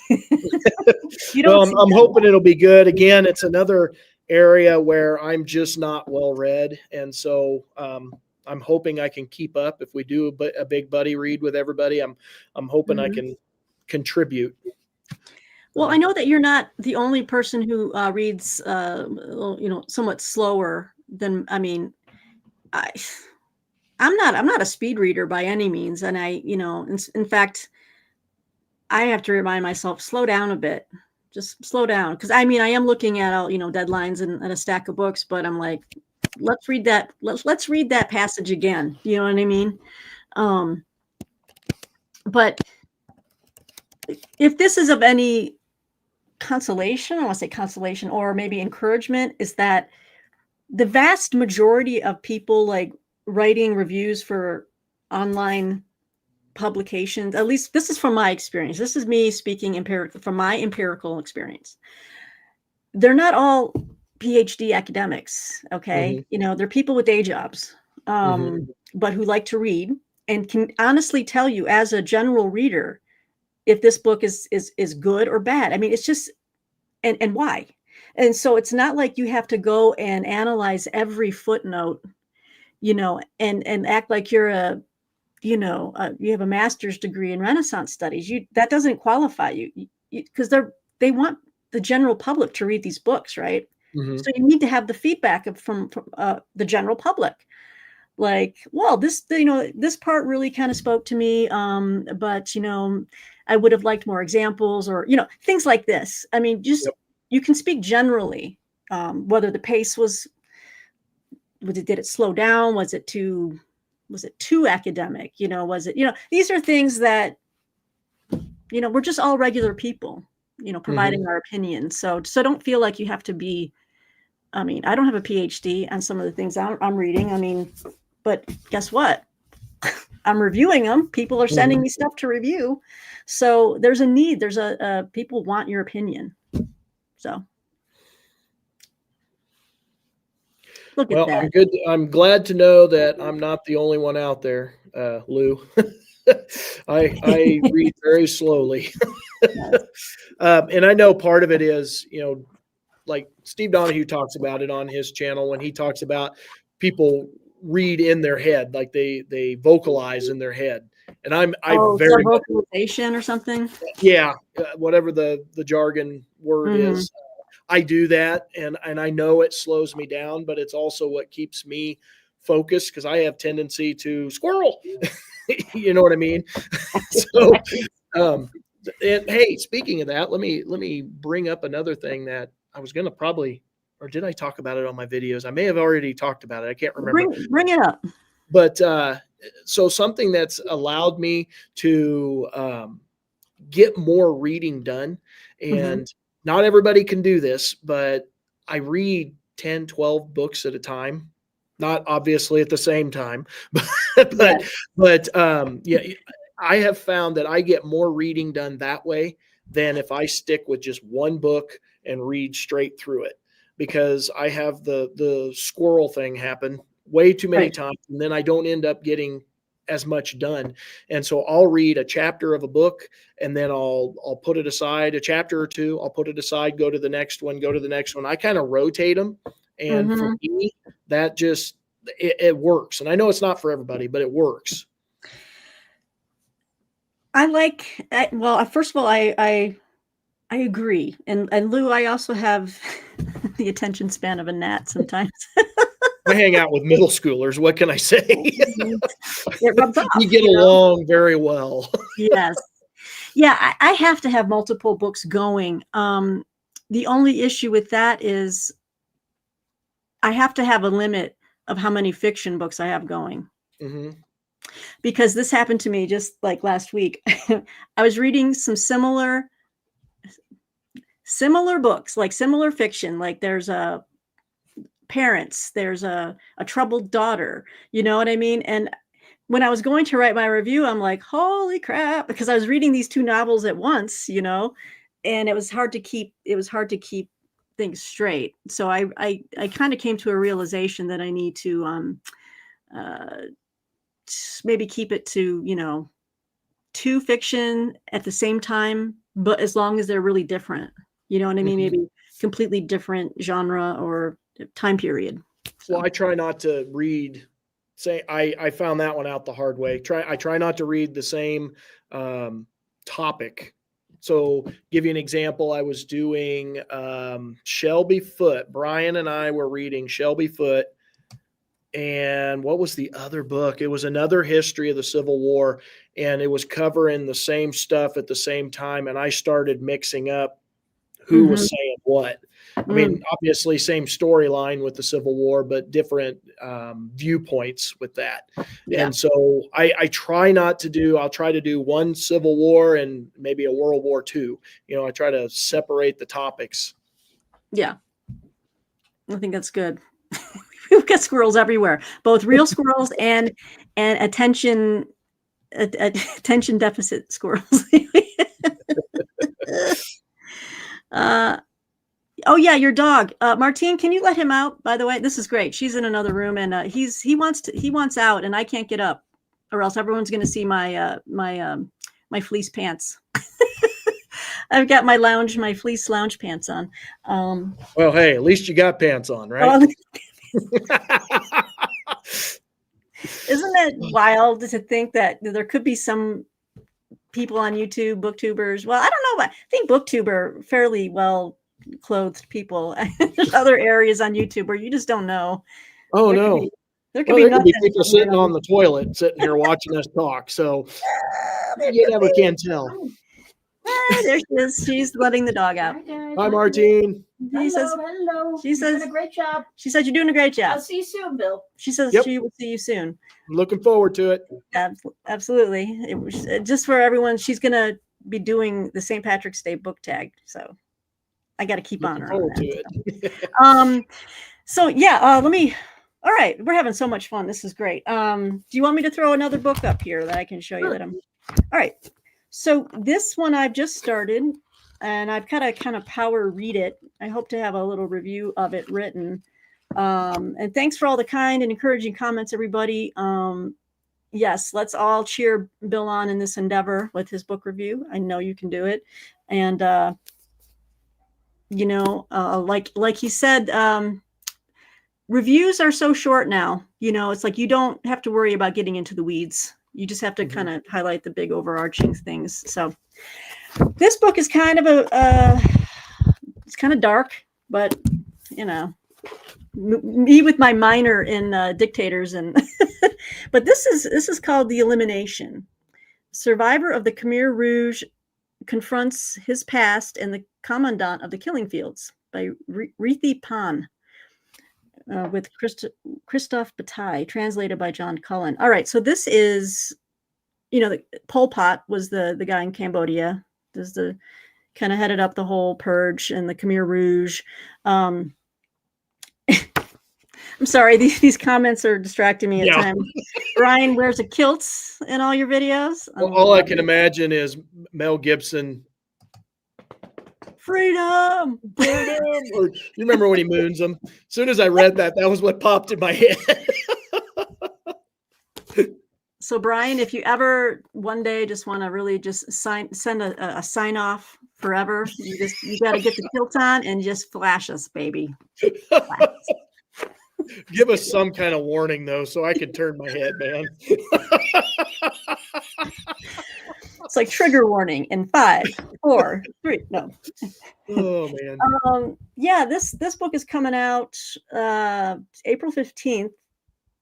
I'm hoping it'll be good. Again, it's another area where I'm just not well read, and so I'm hoping I can keep up. If we do a big buddy read with everybody, I'm hoping I can contribute. Well, I know that you're not the only person who reads, somewhat slower than. I mean, I'm not a speed reader by any means, and in fact, I have to remind myself, slow down a bit, just slow down, because I am looking at deadlines and a stack of books, but I'm like, let's read that. Let's read that passage again. You know what I mean? But if this is of any consolation, I want to say consolation, or maybe encouragement, is that the vast majority of people like writing reviews for online publications, at least this is from my experience, this is me speaking from my empirical experience, they're not all PhD academics. Okay. They're people with day jobs, but who like to read and can honestly tell you as a general reader if this book is good or bad. I mean, it's just and why. And so it's not like you have to go and analyze every footnote, and act like you're you have a master's degree in Renaissance studies. That doesn't qualify you, because they want the general public to read these books, right? So you need to have the feedback from the general public. Like, well, this part really kind of spoke to me, but I would have liked more examples, or things like this. I mean, just you can speak generally, whether the pace did it slow down? Was it too academic? Was it, these are things that, we're just all regular people, providing our opinions. So don't feel like you have to be, I don't have a PhD on some of the things I'm reading. But guess what? I'm reviewing them. People are sending me stuff to review. So there's a need. There's people want your opinion. So. Look at that. I'm good. I'm glad to know that I'm not the only one out there, Lou. I read very slowly. Yes. And I know part of it is, like Steve Donahue talks about it on his channel when he talks about people read in their head, like they vocalize in their head. And I Oh, very much, self-vocalization or something? yeah, whatever the jargon word Mhm. is, I do that, and I know it slows me down, but it's also what keeps me focused because I have tendency to squirrel. You know what I mean? So, Right. um, and hey, speaking of that, let me bring up another thing that I was gonna probably, or did I talk about it on my videos? I may have already talked about it. I can't remember. Bring it up. But so something that's allowed me to get more reading done, Mhm. and not everybody can do this, but I read 10, 12 books at a time. Not obviously at the same time, but Yes. yeah, I have found that I get more reading done that way than if I stick with just one book and read straight through it, because I have the squirrel thing happen way too many Right. times, and then I don't end up getting as much done. And so I'll read a chapter of a book, and then I'll put it aside a chapter or two. I'll put it aside, go to the next one, go to the next one. I kind of rotate them, and for Mhm. me, that just it works. And I know it's not for everybody, but it works. Well, first of all, I agree. And Lou, I also have the attention span of a gnat sometimes. I hang out with middle schoolers. What can I say? Mhm. It rubs We off, get along very well. Yes. Yeah, I have to have multiple books going. The only issue with that is I have to have a limit of how many fiction books I have going, Hmm. because this happened to me just like last week. I was reading some similar books, like similar fiction, like there's a parents, there's a troubled daughter, you know what I mean? And when I was going to write my review, I'm like, holy crap, because I was reading these two novels at once, and it was hard to keep things straight. So I kind of came to a realization that I need to uh maybe keep it to, two fiction at the same time, but as long as they're really different. You know what I mean? Hmm. Maybe completely different genre or time period. Well, So, I try not to read. Say, I found that one out the hard way. I try not to read the same um, topic. So, give you an example. I was doing Shelby Foote. Brian and I were reading Shelby Foote, and what was the other book? It was another history of the Civil War, and it was covering the same stuff at the same time. And I started mixing up who mhm, was saying what. I mm, mean, obviously, same storyline with the Civil War, but different viewpoints with that. yeah, And so I try not to do, I'll try to do one Civil War and maybe a World War II. I try to separate the topics. yeah. I think that's good. We've got squirrels everywhere, both real squirrels and attention deficit squirrels. uh, oh yeah, your dog, Martine. Can you let him out? By the way, this is great. She's in another room, and he wants out, and I can't get up, or else everyone's going to see my fleece pants. I've got my fleece lounge pants on. Well, hey, at least you got pants on, right? Oh, isn't it wild to think that there could be some people on YouTube, booktubers? Well, I don't know, but I think booktube are fairly well clothed people. There's other areas on YouTube where you just don't know. Oh, There could no. be there could Well, be there could be nothing people somewhere sitting on. on the toilet, sitting here watching us talk. So There you could never be. can tell. There she is. She's letting the dog out. Hi guys. Hi, Martine. He says. Hello. She You're says. doing a great job. She said you're doing a great I'll job. see you soon, Bill. She says Yep. she will see you soon. Looking forward to it. Absolutely. It was just for everyone. She's gonna be doing the St. Patrick's Day book tag, so I got to keep on Looking her on forward to that. it. So yeah, let me. All right, we're having so much fun. This is great. Do you want me to throw another book up here that I can show you that I'm? All right. So this one I've just started, and I've got to kind of power read it. I hope to have a little review of it written. And thanks for all the kind and encouraging comments, everybody. yes, let's all cheer Bill on in this endeavor with his book review. I know you can do it. And, like he said, reviews are so short now. It's like you don't have to worry about getting into the weeds. You just have to kind of highlight the big overarching things. So this book is kind of it's kind of dark, but me with my minor in dictators but this is called The Elimination. Survivor of the Khmer Rouge confronts his past and the commandant of the killing fields by Rithi Pan. With Christophe Bataille, translated by John Cullen. All right, so this is, Pol Pot was the guy in Cambodia. This is the kind of headed up the whole purge and the Khmer Rouge. I'm sorry, these comments are distracting me at times. Brian wears a kilt in all your videos. Well, all I can imagine is Mel Gibson. Freedom. Or you remember when he moons them? As soon as I read that was what popped in my head. So Brian, if you ever one day just want to really just send a sign off forever, you got to get the kilt on and just flash us, baby. Flash. Give us some kind of warning though, so I can turn my head, man. It's like trigger warning in 5, 4, 3. No. Oh man. Yeah, this book is coming out April 15th.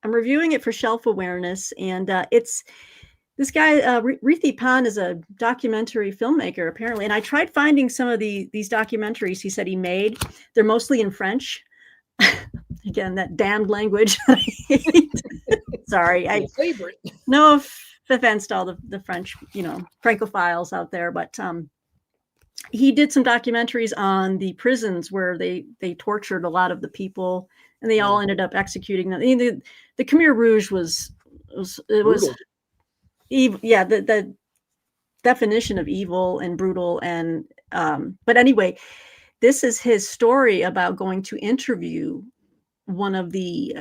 I'm reviewing it for shelf awareness, and it's this guy Rithi Pan is a documentary filmmaker apparently, and I tried finding some of these documentaries he said he made. They're mostly in French. Again, that damned language. Sorry, favorite. No offense to all the French, Francophiles out there, but he did some documentaries on the prisons where they tortured a lot of the people, and they all ended up executing them. The Khmer Rouge was evil. Yeah, the definition of evil and brutal, and but anyway, this is his story about going to interview one of the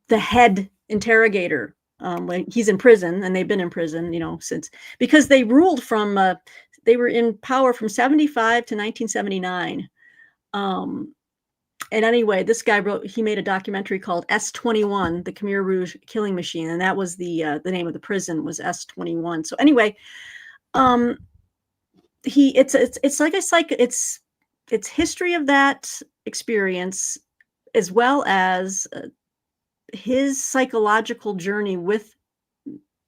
head interrogator when he's in prison, and they've been in prison, since, because they ruled from they were in power from 75 to 1979. And anyway, this guy he made a documentary called S-21, the Khmer Rouge killing machine, and that was the name of the prison was S-21. So anyway, it's like it's history of that experience, as well as his psychological journey with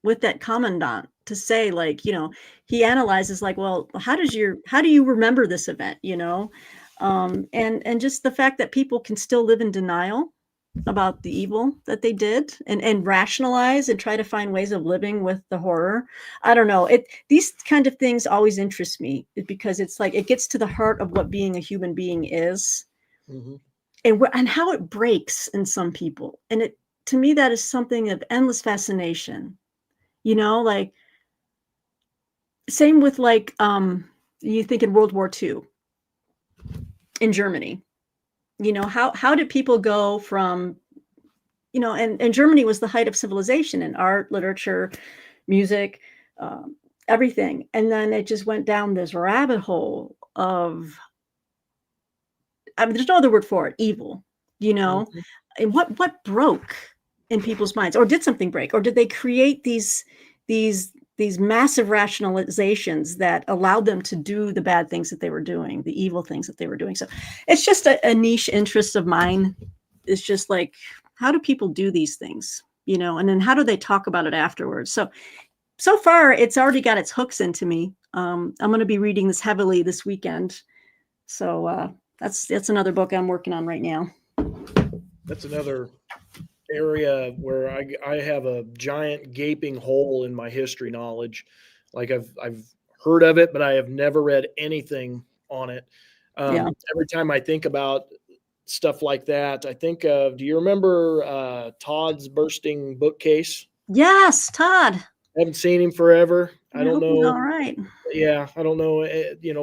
that commandant, to say, like, he analyzes, like, well, how do you remember this event, and just the fact that people can still live in denial about the evil that they did, and rationalize and try to find ways of living with the horror. I don't know, these kind of things always interest me, because it's like it gets to the heart of what being a human being is. Mm-hmm. And how it breaks in some people. And to me, that is something of endless fascination, like, same with, like, you think in World War II in Germany, how did people go from, and Germany was the height of civilization in art, literature, music, everything. And then it just went down this rabbit hole of, there's no other word for it, evil, mm-hmm. And what broke in people's minds, or did something break, or did they create these massive rationalizations that allowed them to do the bad things that they were doing, the evil things that they were doing? So it's just a niche interest of mine. It's just like, how do people do these things, and then how do they talk about it afterwards? So far, it's already got its hooks into me. I'm going to be reading this heavily this weekend. So that's another book I'm working on right now. That's another area where I have a giant gaping hole in my history knowledge. Like, I've heard of it, but I have never read anything on it. Every time I think about stuff like that, I think of, do you remember Todd's bursting bookcase? Yes, Todd. I haven't seen him forever. I don't know. All right. Yeah, I don't know,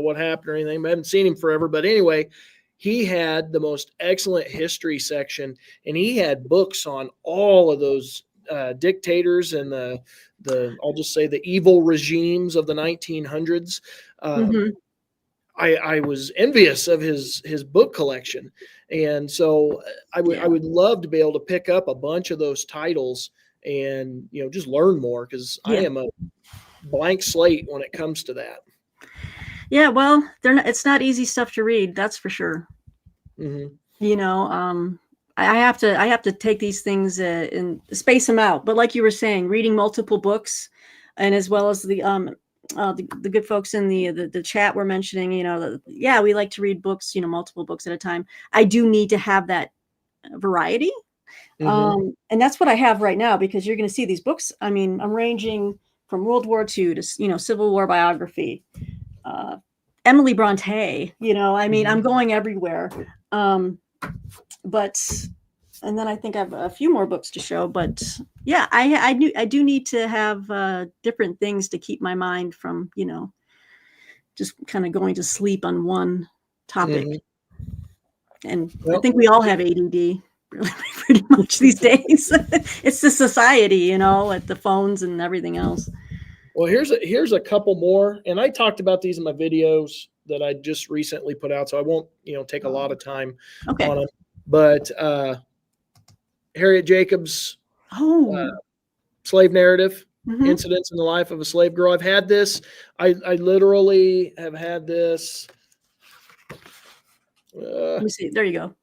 what happened or anything. I haven't seen him forever. But anyway, he had the most excellent history section, and he had books on all of those dictators and the I'll just say the evil regimes of the 1900s. Mhm. I was envious of his book collection, and so I Yeah. would love to be able to pick up a bunch of those titles and just learn more, because I Yeah. am a blank slate when it comes to that. Yeah, well, they're not, it's not easy stuff to read, that's for sure. Mm-hmm. You know, I have to take these things and space them out. But like you were saying, reading multiple books, and as well as the good folks in the chat were mentioning, yeah, we like to read books, multiple books at a time. I do need to have that variety. Mm-hmm. And that's what I have right now, because you're going to see these books. I mean, I'm ranging from World War II to, Civil War biography, uh, Emily Bronte, I mean, I'm going everywhere. But, and then I think I have a few more books to show, but yeah, I do need to have different things to keep my mind from, just kind of going to sleep on one topic. Mm-hmm. And I Well, think we all have ADD pretty much these days. It's the society, with the phones and everything else. well, here's a couple more, and I talked about these in my videos that I just recently put out, so I won't take a lot of time Okay. on them. But Harriet Jacobs' Oh. slave narrative, Mhm. incidents in the life of a slave girl. I've had this. I literally have had this. Let me see. There you go.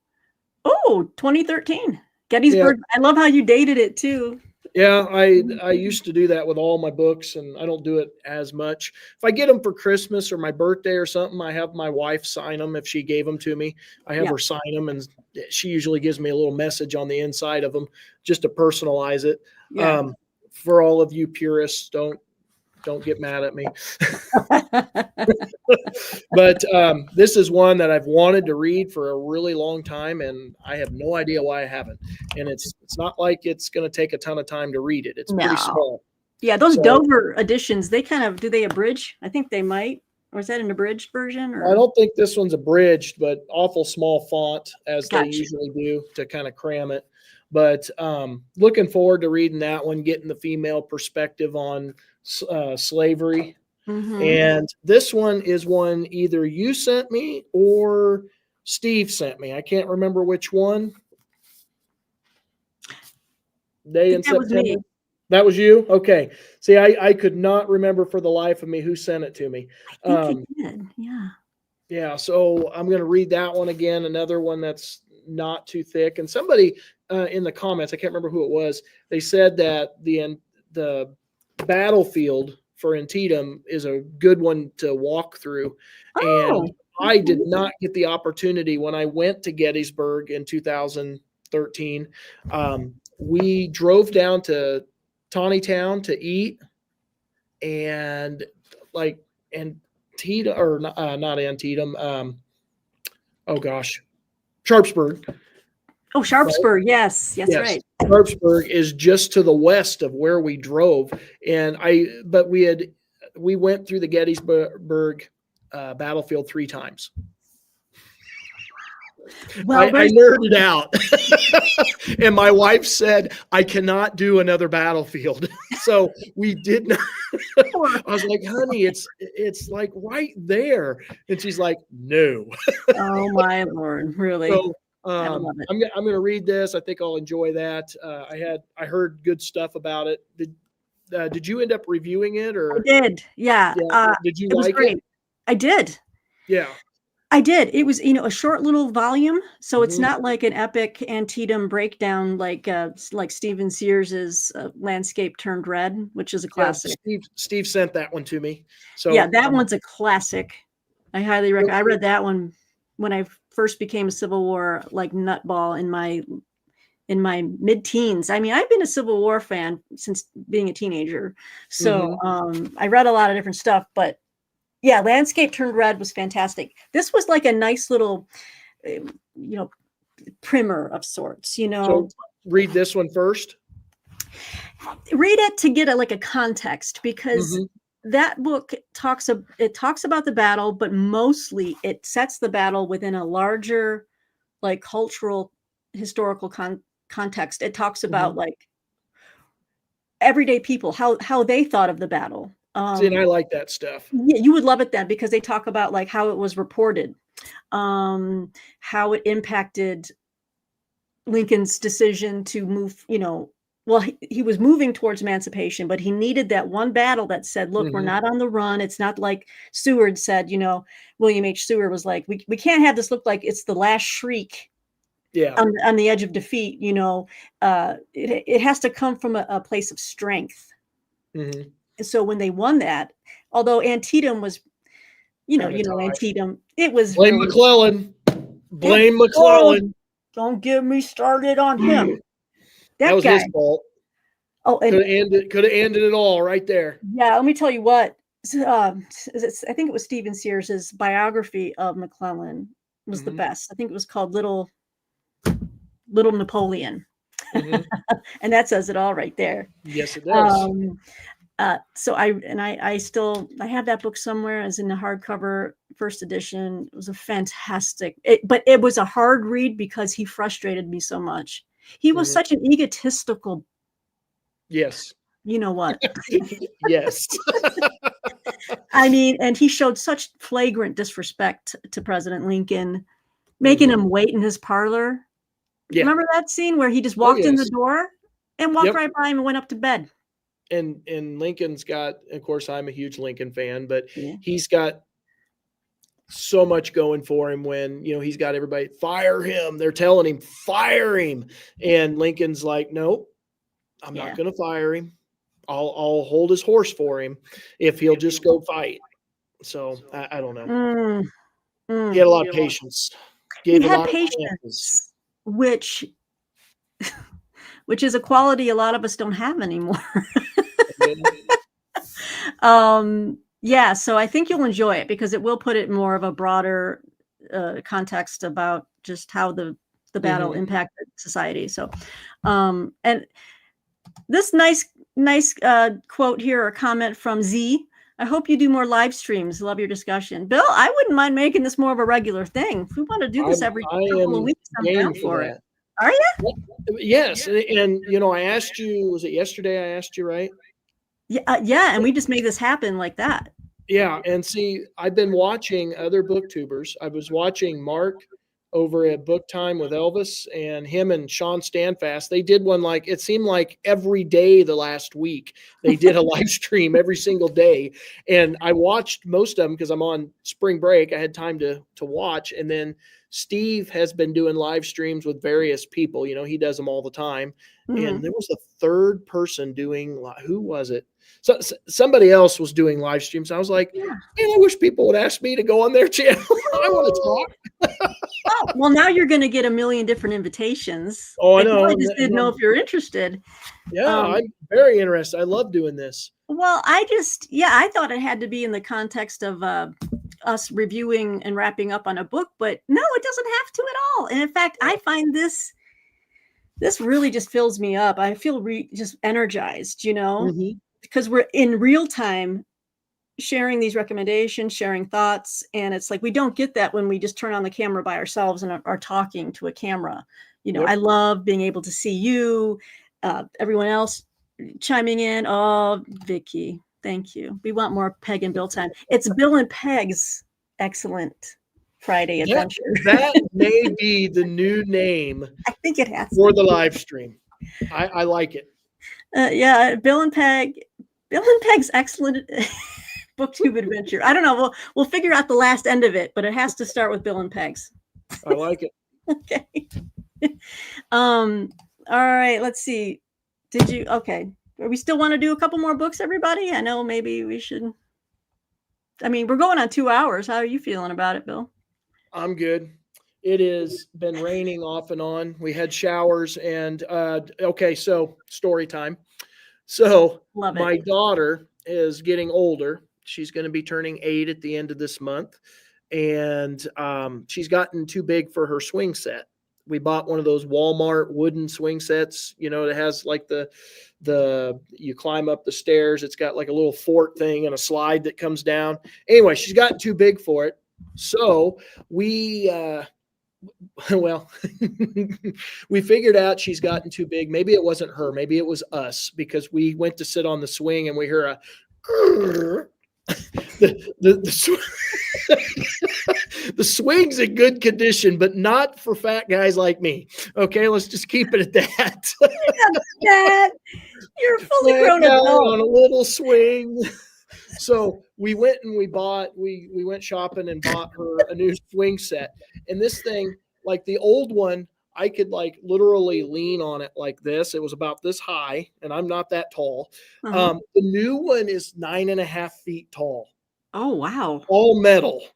Oh, 2013. Gettysburg. Yeah, I love how you dated it too. yeah. I used to do that with all my books, and I don't do it as much. If I get them for Christmas or my birthday or something, I have my wife sign them. If she gave them to me, I have Yeah. her sign them, and she usually gives me a little message on the inside of them just to personalize it. Yeah. For all of you purists, don't get mad at me. But this is one that I've wanted to read for a really long time, and I have no idea why I haven't. And it's not like it's going to take a ton of time to read it. It's pretty No. small. Yeah, those So Dover editions, they kind of, do they abridge? I think they might. Or is that an abridged version? I Or don't think this one's abridged, but awful small font, as they gotcha. usually do to kind of cram it. But looking forward to reading that one, getting the female perspective on slavery. Mm-hmm. And this one is one either you sent me or Steve sent me. I can't remember which one. Day in That was September. me. That was you? Okay. See, I could not remember for the life of me who sent it to me. I think I did. Yeah. Yeah, so I'm going to read that one again. Another one that's not too thick. And somebody in the comments, I can't remember who it was, they said that the battlefield for Antietam is a good one to walk through. Oh. And I did not get the opportunity when I went to Gettysburg in 2013. We drove down to Town to eat, and like Antietam, or not Antietam. Oh gosh, Sharpsburg. Oh, Sharpsburg. Right? Yes. That's Yes, right. Sharpsburg is just to the west of where we drove, and we went through the Gettysburg battlefield 3 times. Well, I nerded out, and my wife said I cannot do another battlefield, so we did not. I was like, "Honey, it's like right there," and she's like, "No." Oh my Lord, really? So I love it. I'm going to read this. I think I'll enjoy that. I heard good stuff about it. Did you end up reviewing it, or I did. Yeah. did you It was like great. it? I did. Yeah. I did. It was, a short little volume, so it's Mhm. not like an epic Antietam breakdown like Stephen Sears's Landscape Turned Red, which is a Yeah, classic. Steve sent that one to me. So Yeah, that one's a classic. I highly recommend. I read that one when I first became a Civil War nutball in my mid-teens. I mean, I've been a Civil War fan since being a teenager. So I read a lot of different stuff, but yeah, Landscape Turned Red was fantastic. This was like a nice little, primer of sorts, So read this one first. Read it to get a context, because that book talks about the battle, but mostly it sets the battle within a larger, cultural, historical context. It talks about everyday people, how they thought of the battle. See, and I like that stuff. Yeah, you would love it then, because they talk about like how it was reported, how it impacted Lincoln's decision to move, well, he was moving towards emancipation, but he needed that one battle that said, look, we're Mhm. not on the run. It's not like Seward said, William H. Seward was like, we can't have this look like it's the last shriek Yeah. on the edge of defeat. It has to come from a place of strength. Mhm. And so when they won that, although Antietam was, Kinda tie. Antietam, it was Blame really, McClellan. Blame oh, McClellan. don't get me started on him. That That was guy. his fault. Oh, and Could have ended it all right there. yeah, let me tell you what. I think it was Stephen Sears's biography of McClellan was the Mhm. best. I think it was called Little Napoleon, Mhm. and that says it all right there. Yes, it does. So I have that book somewhere as in the hardcover first edition. It was a fantastic, but it was a hard read because he frustrated me so much. He was Mhm. such an egotistical, Yes. you know what? Yes. I mean, and he showed such flagrant disrespect to President Lincoln, making Mhm. him wait in his parlor. Yeah. Remember that scene where he just Oh, walked in the yes. door and walked Yep. right by him and went up to bed? And Lincoln's got, of course, I'm a huge Lincoln fan, but Yeah. he's got so much going for him when, he's got everybody fire him. They're telling him, fire him. And Lincoln's like, nope, I'm not Yeah. going to fire him. I'll hold his horse for him if he'll just go fight. So I don't know. Mm, He had mm. a lot of patience. He Gave a had lot of chances. patience, which is a quality a lot of us don't have anymore. Yeah, so I think you'll enjoy it because it will put it in more of a broader context about just how the battle Mhm. impacted society. So, and this nice quote here or comment from Z. I hope you do more live streams. Love your discussion, Bill. I wouldn't mind making this more of a regular thing. If we want to do this every I couple of am weeks, I'm game down for for it. that. Are you? Yes, and I asked you, was it yesterday I asked you, right? Yeah, yeah. And we just made this happen like that. Yeah, and see, I've been watching other booktubers. I was watching Mark over at Book Time with Elvis, and him and Sean Standfast. They did one, like, it seemed like every day the last week. They did a live stream every single day, and I watched most of them because I'm on spring break. I had time to watch, and then Steve has been doing live streams with various people. He does them all the time, and Mhm. there was a third person doing. Who was it? So somebody else was doing live streams. I was like, Yeah. man, I wish people would ask me to go on their channel. I want to talk. Oh, well, now you're going to get a million different invitations. Oh, I They know. probably just didn't know if you're interested. Yeah, Um, I'm very interested. I love doing this. well, I thought it had to be in the context of us reviewing and wrapping up on a book, but no, it doesn't have to at all. And in fact, I find this really just fills me up. I feel just energized, Mhm. because we're in real time sharing these recommendations, sharing thoughts. And it's like we don't get that when we just turn on the camera by ourselves and are talking to a camera. I Yep. love being able to see you, everyone else chiming in. Oh, Vicky, thank you. We want more Peg and Bill time. It's Bill and Peg's excellent Friday That adventure. that may be the new name I think it has for to the be. live stream. I like it. Yeah, Bill and Peg's excellent booktube adventure. I don't know. We'll figure out the last end of it, but it has to start with Bill and Peg's. I like it. Okay. All right, let's see. Okay. We still want to do a couple more books, everybody? I know maybe we should. I mean, we're going on 2 hours. How are you feeling about it, Bill? I'm good. It has been raining off and on. We had showers and okay, so story time. So Love my it. daughter is getting older. She's going to be turning 8 at the end of this month, and she's gotten too big for her swing set. We bought one of those Walmart wooden swing sets. It has like the you climb up the stairs. It's got like a little fort thing and a slide that comes down. Anyway, she's gotten too big for it, so we Well, we figured out she's gotten too big. Maybe it wasn't her. Maybe it was us, because we went to sit on the swing and we hear a the swing's in good condition, but not for fat guys like me. Okay, let's just keep it at that. That you're a fully Fat grown guy adult. on a little swing. So we went and we went shopping and bought her a new swing set. And this thing, like the old one, I could like literally lean on it like this. It was about this high, and I'm not that tall. Uh-huh. The new one is 9.5 feet tall, Oh, wow. all metal.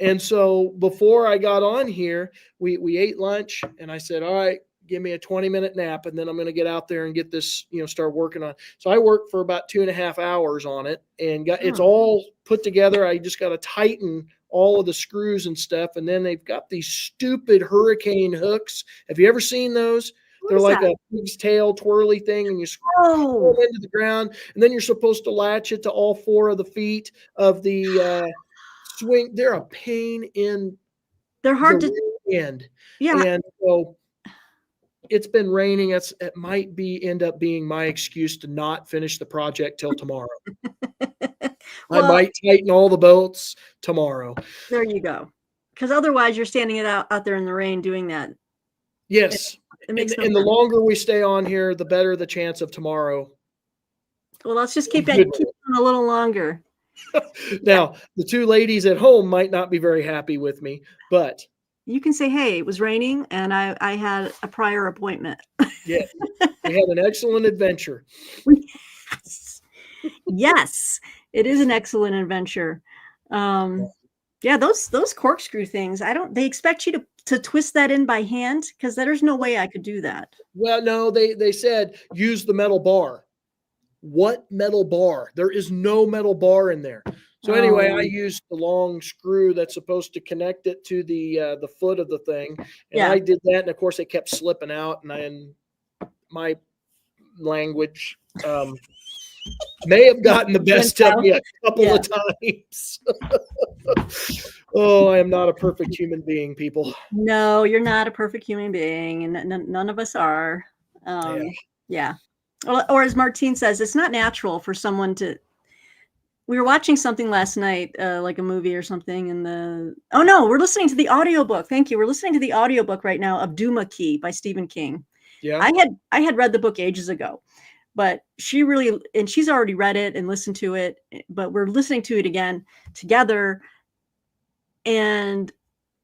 And so before I got on here, we ate lunch, and I said, all right, give me a 20-minute nap, and then I'm going to get out there and get this, start working on it. So I worked for about 2.5 hours on it, and it's all put together. I just got to tighten all of the screws and stuff. And then they've got these stupid hurricane hooks. Have you ever seen those? They're like a pig's tail twirly thing, and you screw them into the ground, and then you're supposed to latch it to all 4 of the feet of the swing. They're a pain in They're hard to end. Yeah. And so it's been raining. It might end up being my excuse to not finish the project till tomorrow. Well, I might tighten all the bolts tomorrow. There you go. Because otherwise you're standing out there in the rain doing that. Yes. It makes and the longer we stay on here, the better the chance of tomorrow. Well, let's just keep it a little longer. Now, the 2 ladies at home might not be very happy with me, but you can say, hey, it was raining and I had a prior appointment. Yeah. We had an excellent adventure. Yes, it is an excellent adventure. Yeah, those corkscrew things, they expect you to twist that in by hand, because there's no way I could do that. Well, no, they said use the metal bar. What metal bar? There is no metal bar in there. So anyway, I used the long screw that's supposed to connect it to the foot of the thing, and I did that, and of course it kept slipping out, and my language may have gotten the best of me a couple of times. Oh, I am not a perfect human being, people. No, you're not a perfect human being, and none of us are. Yeah. Or as Martine says, it's not natural for someone to. We were watching something last night, like a movie or something, and we're listening to the audiobook. Thank you. We're listening to the audiobook right now of Duma Key by Stephen King. Yeah. I had read the book ages ago, but she's already read it and listened to it, but we're listening to it again together. And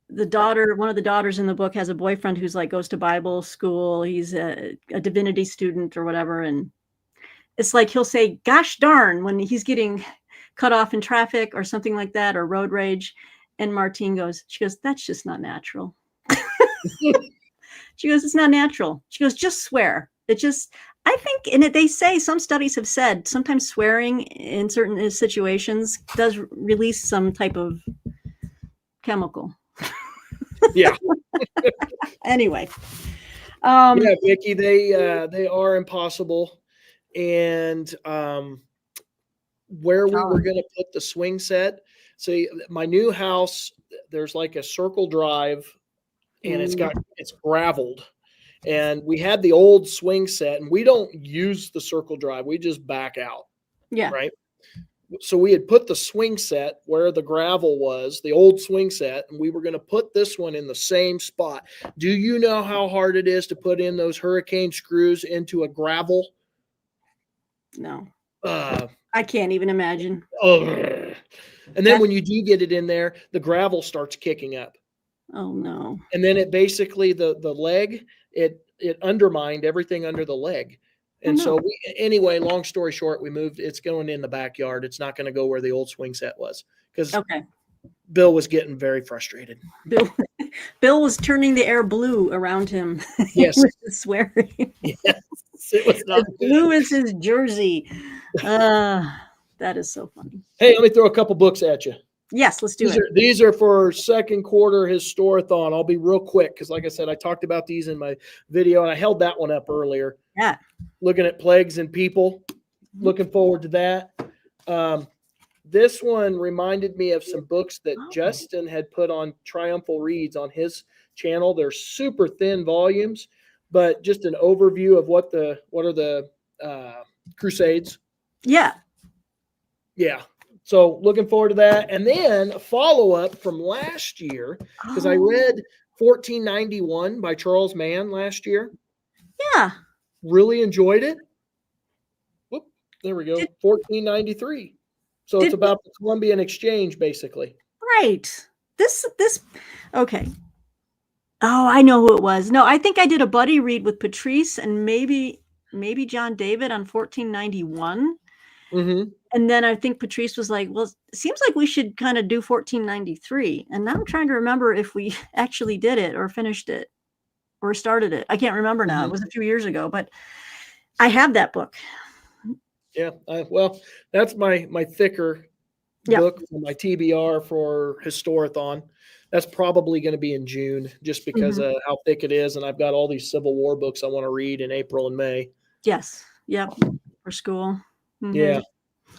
one of the daughters in the book has a boyfriend who's like goes to Bible school. He's a divinity student or whatever. And it's like, he'll say, gosh darn, when he's getting cut off in traffic or something like that, or road rage. And Martine goes, that's just not natural. She goes, it's not natural. She goes, just swear. I think, and they say, some studies have said sometimes swearing in certain situations does release some type of chemical. Yeah. Anyway. Yeah, Vicki, they are impossible. And where we were going to put the swing set. See, my new house, there's like a circle drive, and it's graveled. And we had the old swing set, and we don't use the circle drive. We just back out. Yeah. Right. So we had put the swing set where the gravel was, the old swing set, and we were going to put this one in the same spot. Do you know how hard it is to put in those hurricane screws into a gravel? No. I can't even imagine. And then when you do get it in there, the gravel starts kicking up. Oh no. And then it basically, the leg, it undermined everything under the leg. And so anyway, long story short, we moved. It's going in the backyard. It's not going to go where the old swing set was, because Bill was getting very frustrated. Bill was turning the air blue around him. Yes. Swearing. Yes. It was not blue as his jersey. That is so funny. Hey, let me throw a couple books at you. Yes, let's do it. These are for second quarter Historathon. I'll be real quick because, like I said, I talked about these in my video, and I held that one up earlier. Yeah. Looking at Plagues and People. Looking forward to that. This one reminded me of some books that Justin had put on Triumphal Reads on his channel. They're super thin volumes, but just an overview of what are the Crusades. Yeah. Yeah. So looking forward to that. And then a follow-up from last year, because I read 1491 by Charles Mann last year. Yeah. Really enjoyed it. Whoop, there we go. Did- 1493. So it's about the Columbian Exchange, basically. Right. This, okay. Oh, I know who it was. No, I think I did a buddy read with Patrice and maybe John David on 1491. Mm-hmm. And then I think Patrice was like, well, it seems like we should kind of do 1493. And now I'm trying to remember if we actually did it or finished it or started it. I can't remember now. It was a few years ago, but I have that book. Yeah. Well, that's my thicker book for my TBR for Historathon. That's probably going to be in June just because of how thick it is. And I've got all these Civil War books I want to read in April and May. Yes. Yep. For school. Yeah.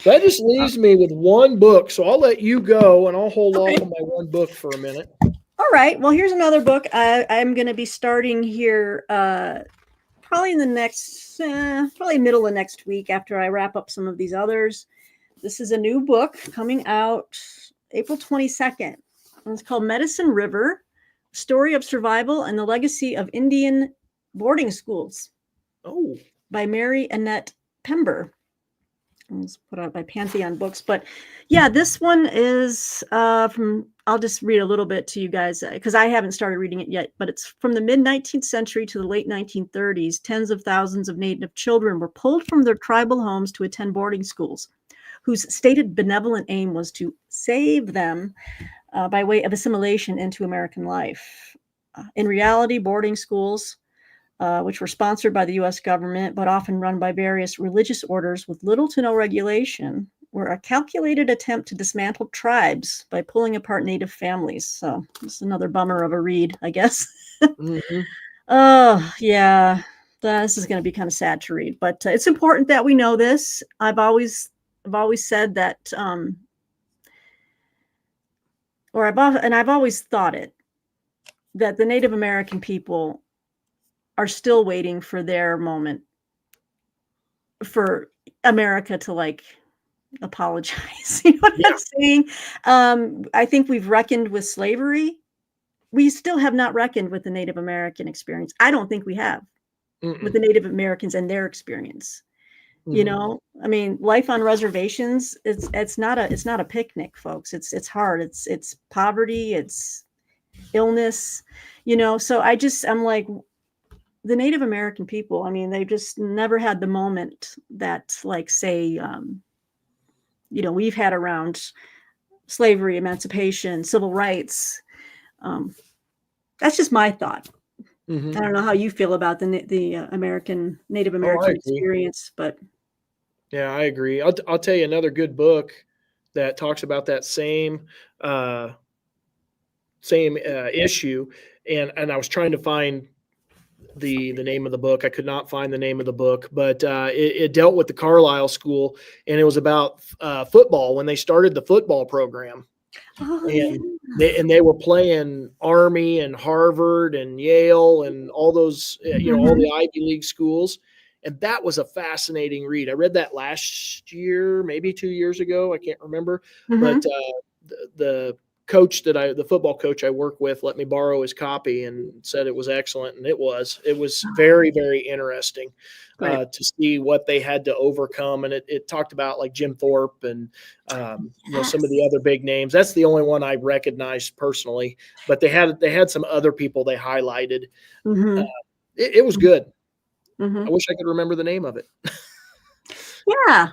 That just leaves me with one book. So I'll let you go and I'll hold off on my one book for a minute. All right. Well, here's another book. I'm going to be starting here probably in the next, probably middle of next week after I wrap up some of these others. This is a new book coming out April 22nd. And it's called Medicine River, Story of Survival and the Legacy of Indian Boarding Schools. Oh. By Mary Annette Pember. It's put out by Pantheon Books. But yeah, this one is from, I'll just read a little bit to you guys because I haven't started reading it yet, but it's from the mid-19th century to the late 1930s. Tens of thousands of Native children were pulled from their tribal homes to attend boarding schools, whose stated benevolent aim was to save them by way of assimilation into American life. In reality, boarding schools, which were sponsored by the U.S. government, but often run by various religious orders with little to no regulation, were a calculated attempt to dismantle tribes by pulling apart Native families. So it's another bummer of a read, I guess. Oh, yeah. This is going to be kind of sad to read, but it's important that we know this. I've always said that, I've always thought it, that the Native American people are still waiting for their moment for America to like apologize. You know what I'm saying? I think we've reckoned with slavery. We still have not reckoned with the Native American experience. I don't think we have with the Native Americans and their experience. You know, I mean, life on reservations, it's not a picnic, folks. It's hard. It's poverty, it's illness, you know. So I'm like, the Native American people, I mean, they just never had the moment that, like, say, you know, we've had around slavery, emancipation, civil rights. That's just my thought. I don't know how you feel about the Native American experience, but yeah, I agree. I'll tell you another good book that talks about that same issue, and I was trying to find the name of the book. I could not find the name of the book, but it dealt with the Carlisle School, and it was about football when they started the football program. They were playing Army and Harvard and Yale and all those, you know, all the Ivy League schools. And that was a fascinating read. I read that last year, maybe 2 years ago. I can't remember. But the football coach I work with let me borrow his copy and said it was excellent. And it was very, very interesting to see what they had to overcome. And it talked about like Jim Thorpe and, you know, some of the other big names. That's the only one I recognized personally, but they had some other people they highlighted. It was good. I wish I could remember the name of it. Yeah.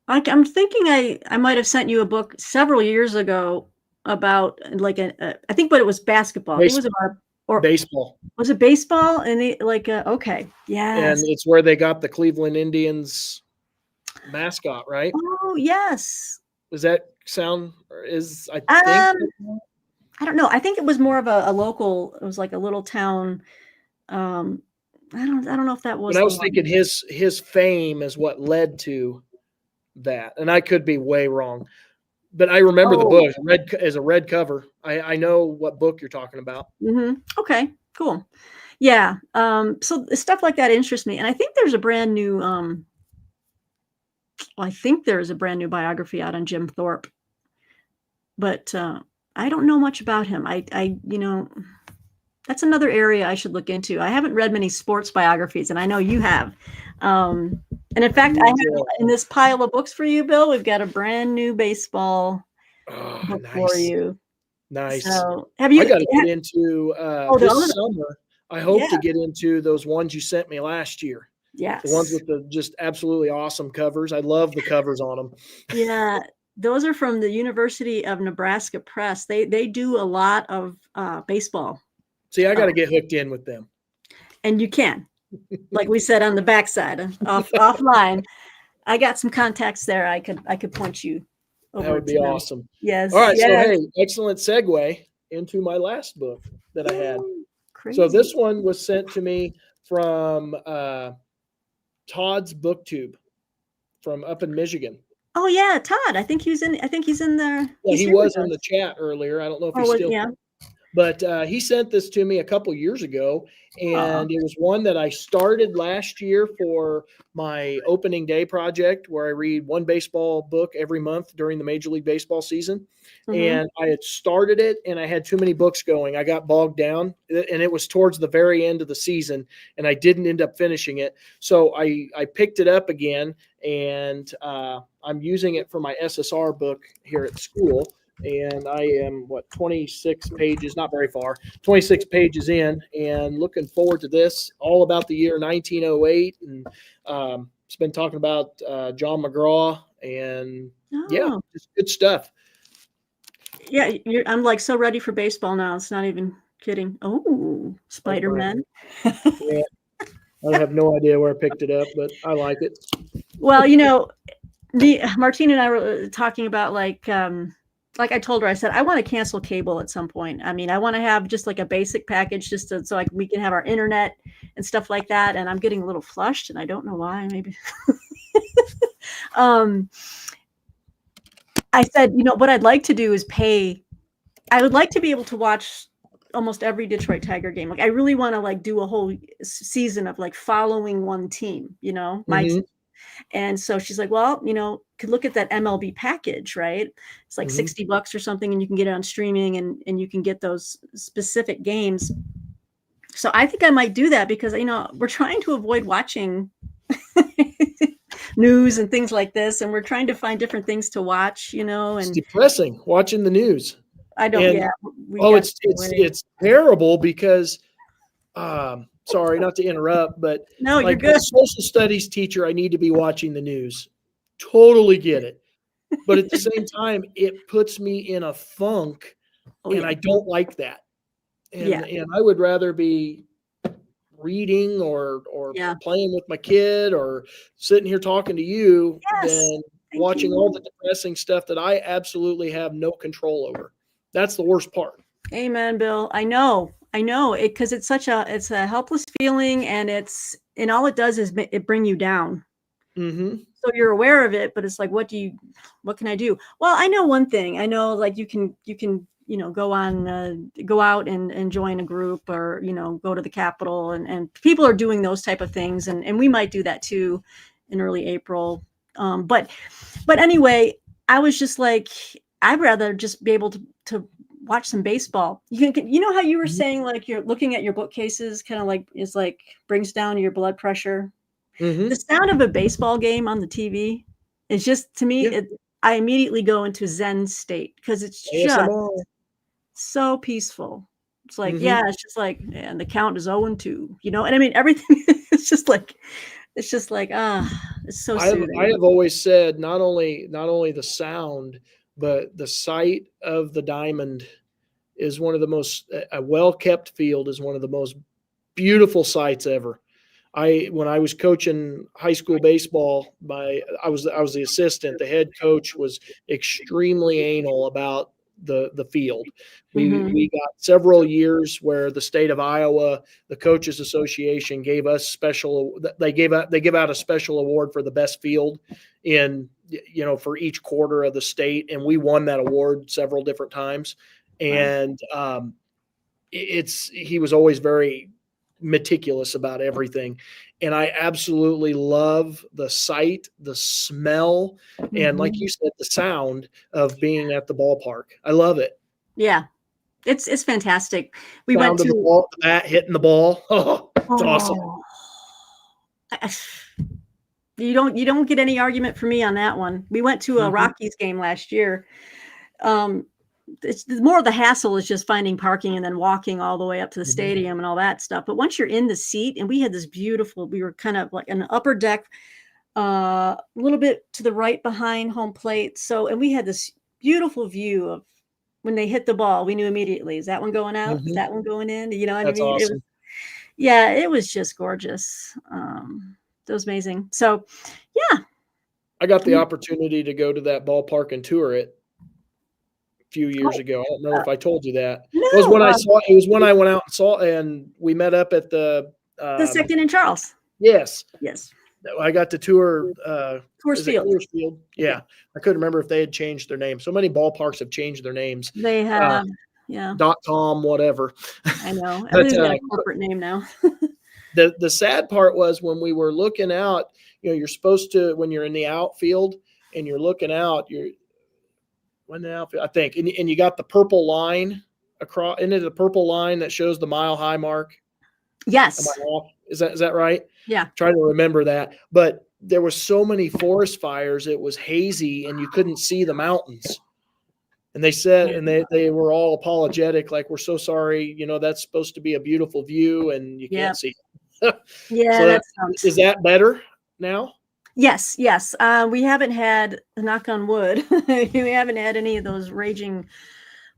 I'm thinking I might have sent you a book several years ago about like I think, but it was basketball. It was about baseball. Was it baseball? And okay. Yes. And it's where they got the Cleveland Indians mascot, right? Oh, yes. Does that sound I think I don't know. I think it was more of a local, it was like a little town. I don't know if that was. But I was thinking his fame is what led to that, and I could be way wrong. but I remember the Oh, book red as a red cover. I know what book you're talking about. okay, cool. Yeah. So stuff like that interests me. And I think there's a brand new, I think there's a brand new biography out on Jim Thorpe, but I don't know much about him. That's another area I should look into. I haven't read many sports biographies, and I know you have. And in fact, I have in this pile of books for you, Bill, we've got a brand new baseball book for Nice. you. Nice. So have you? I got to get into this summer. I hope to get into those ones you sent me last year. Yes. The ones with the just absolutely awesome covers. I love the covers on them. Yeah. Those are from the University of Nebraska Press. They do a lot of baseball. See, I got to get hooked in with them. And you can, like we said on the backside, offline. I got some contacts there. I could point you over. That would be awesome. Yes. All right. Yes. So, hey, excellent segue into my last book that I had. Crazy. So this one was sent to me from Todd's Booktube from up in Michigan. Oh yeah, Todd. I think he's in there. Yeah, he was in the chat earlier. I don't know if he's still. Yeah. But he sent this to me a couple years ago, and it was one that I started last year for my opening day project, where I read one baseball book every month during the Major League Baseball season. And I had started it, and I had too many books going. I got bogged down, and it was towards the very end of the season, and I didn't end up finishing it. So I picked it up again, and I'm using it for my SSR book here at school. And I am 26 pages, not very far, 26 pages in, and looking forward to this. All about the year 1908, and it's been talking about John McGraw, and just good stuff. Yeah, I'm like so ready for baseball now. It's not even kidding. Oh, Spider-Man. Yeah. I have no idea where I picked it up, but I like it. Well, Martine and I were talking about like I told her, I said, I want to cancel cable at some point. I mean, I want to have just like a basic package just so like we can have our internet and stuff like that. And I'm getting a little flushed, and I don't know why. Maybe. I said, what I'd like to do is pay. I would like to be able to watch almost every Detroit Tiger game. Like I really want to like do a whole season of like following one team, my team. And so she's like, well, could look at that MLB package, right? It's like $60 or something, and you can get it on streaming, and you can get those specific games. So I think I might do that because, we're trying to avoid watching news and things like this. And we're trying to find different things to watch, and it's depressing watching the news. I don't, it's terrible because, sorry, not to interrupt, but no, like you're good. As a social studies teacher, I need to be watching the news. Totally get it. But at the same time, it puts me in a funk, and I don't like that. And I would rather be reading or playing with my kid or sitting here talking to you than watching all the depressing stuff that I absolutely have no control over. That's the worst part. Amen, Bill. I know it, because it's a helpless feeling, and all it does is it bring you down. So you're aware of it, but it's like, what can I do? Well, I know one thing. I know like you can go out and join a group, or go to the Capitol, and people are doing those type of things, and we might do that too in early April. But anyway, I was just like, I'd rather just be able to watch some baseball. You can, how you were saying, like you're looking at your bookcases, kind of like it's like brings down your blood pressure. The sound of a baseball game on the TV is just, to me, I immediately go into Zen state, because it's just so peaceful. It's like, it's just like, and the count is 0-2, and I mean, everything is just like, it's so soothing. I have always said not only the sound, but the sight of the diamond is one of the most, a well-kept field is one of the most beautiful sights ever. When I was coaching high school baseball, I was the assistant. The head coach was extremely anal about the field. Mhm. We got several years where the state of Iowa, the Coaches Association gave us special. They give out a special award for the best field in, for each quarter of the state, and we won that award several different times. Wow. And he was always very meticulous about everything. And I absolutely love the sight, the smell, and like Mhm. you said, the sound of being at the ballpark. I love it. Yeah. It's fantastic. We went Sound of the to ball, the bat hitting the ball. Oh, it's awesome. oh, I you don't get any argument from me on that one. We went to a Mhm. Rockies game last year. Um, it's more of the hassle is just finding parking and then walking all the way up to the Mhm. stadium and all that stuff. But once you're in the seat, and we had this beautiful, we were kind of like an upper deck, a little bit to the right behind home plate. So, and we had this beautiful view of when they hit the ball. We knew immediately, is that one going out? Is Mhm. that one going in? You know what I That's mean? It was, awesome. yeah, it was just gorgeous. It was amazing. So, yeah. I got the Mm, opportunity to go to that ballpark and tour it a few years oh, ago. I don't remember uh, if I told you that. no, It was when I went out and saw, and we met up at the, the second in Charles. yes, Yes. I got to tour, Coors is it Field. Coors Field? Yeah, Yeah. I couldn't remember if they had changed their name. So many ballparks have changed their names. they Uh, have. Yeah, .com, whatever. I know. But Everything's got a corporate name now. the sad part was when we were looking out, you're supposed to, when you're in the outfield and you're looking out, when the outfield, I think, and you got the purple line across into the purple line that shows the mile high mark. Am I Yes. off? Is that right? Yeah. Trying to remember that. But there was so many forest fires, it was hazy and you couldn't see the mountains. And they said, Yeah. and they were all apologetic, like, we're so sorry, that's supposed to be a beautiful view and you Yeah. can't see it. Yeah, So that sucks. is that better now? Yes, yes. We haven't had, knock on wood, we haven't had any of those raging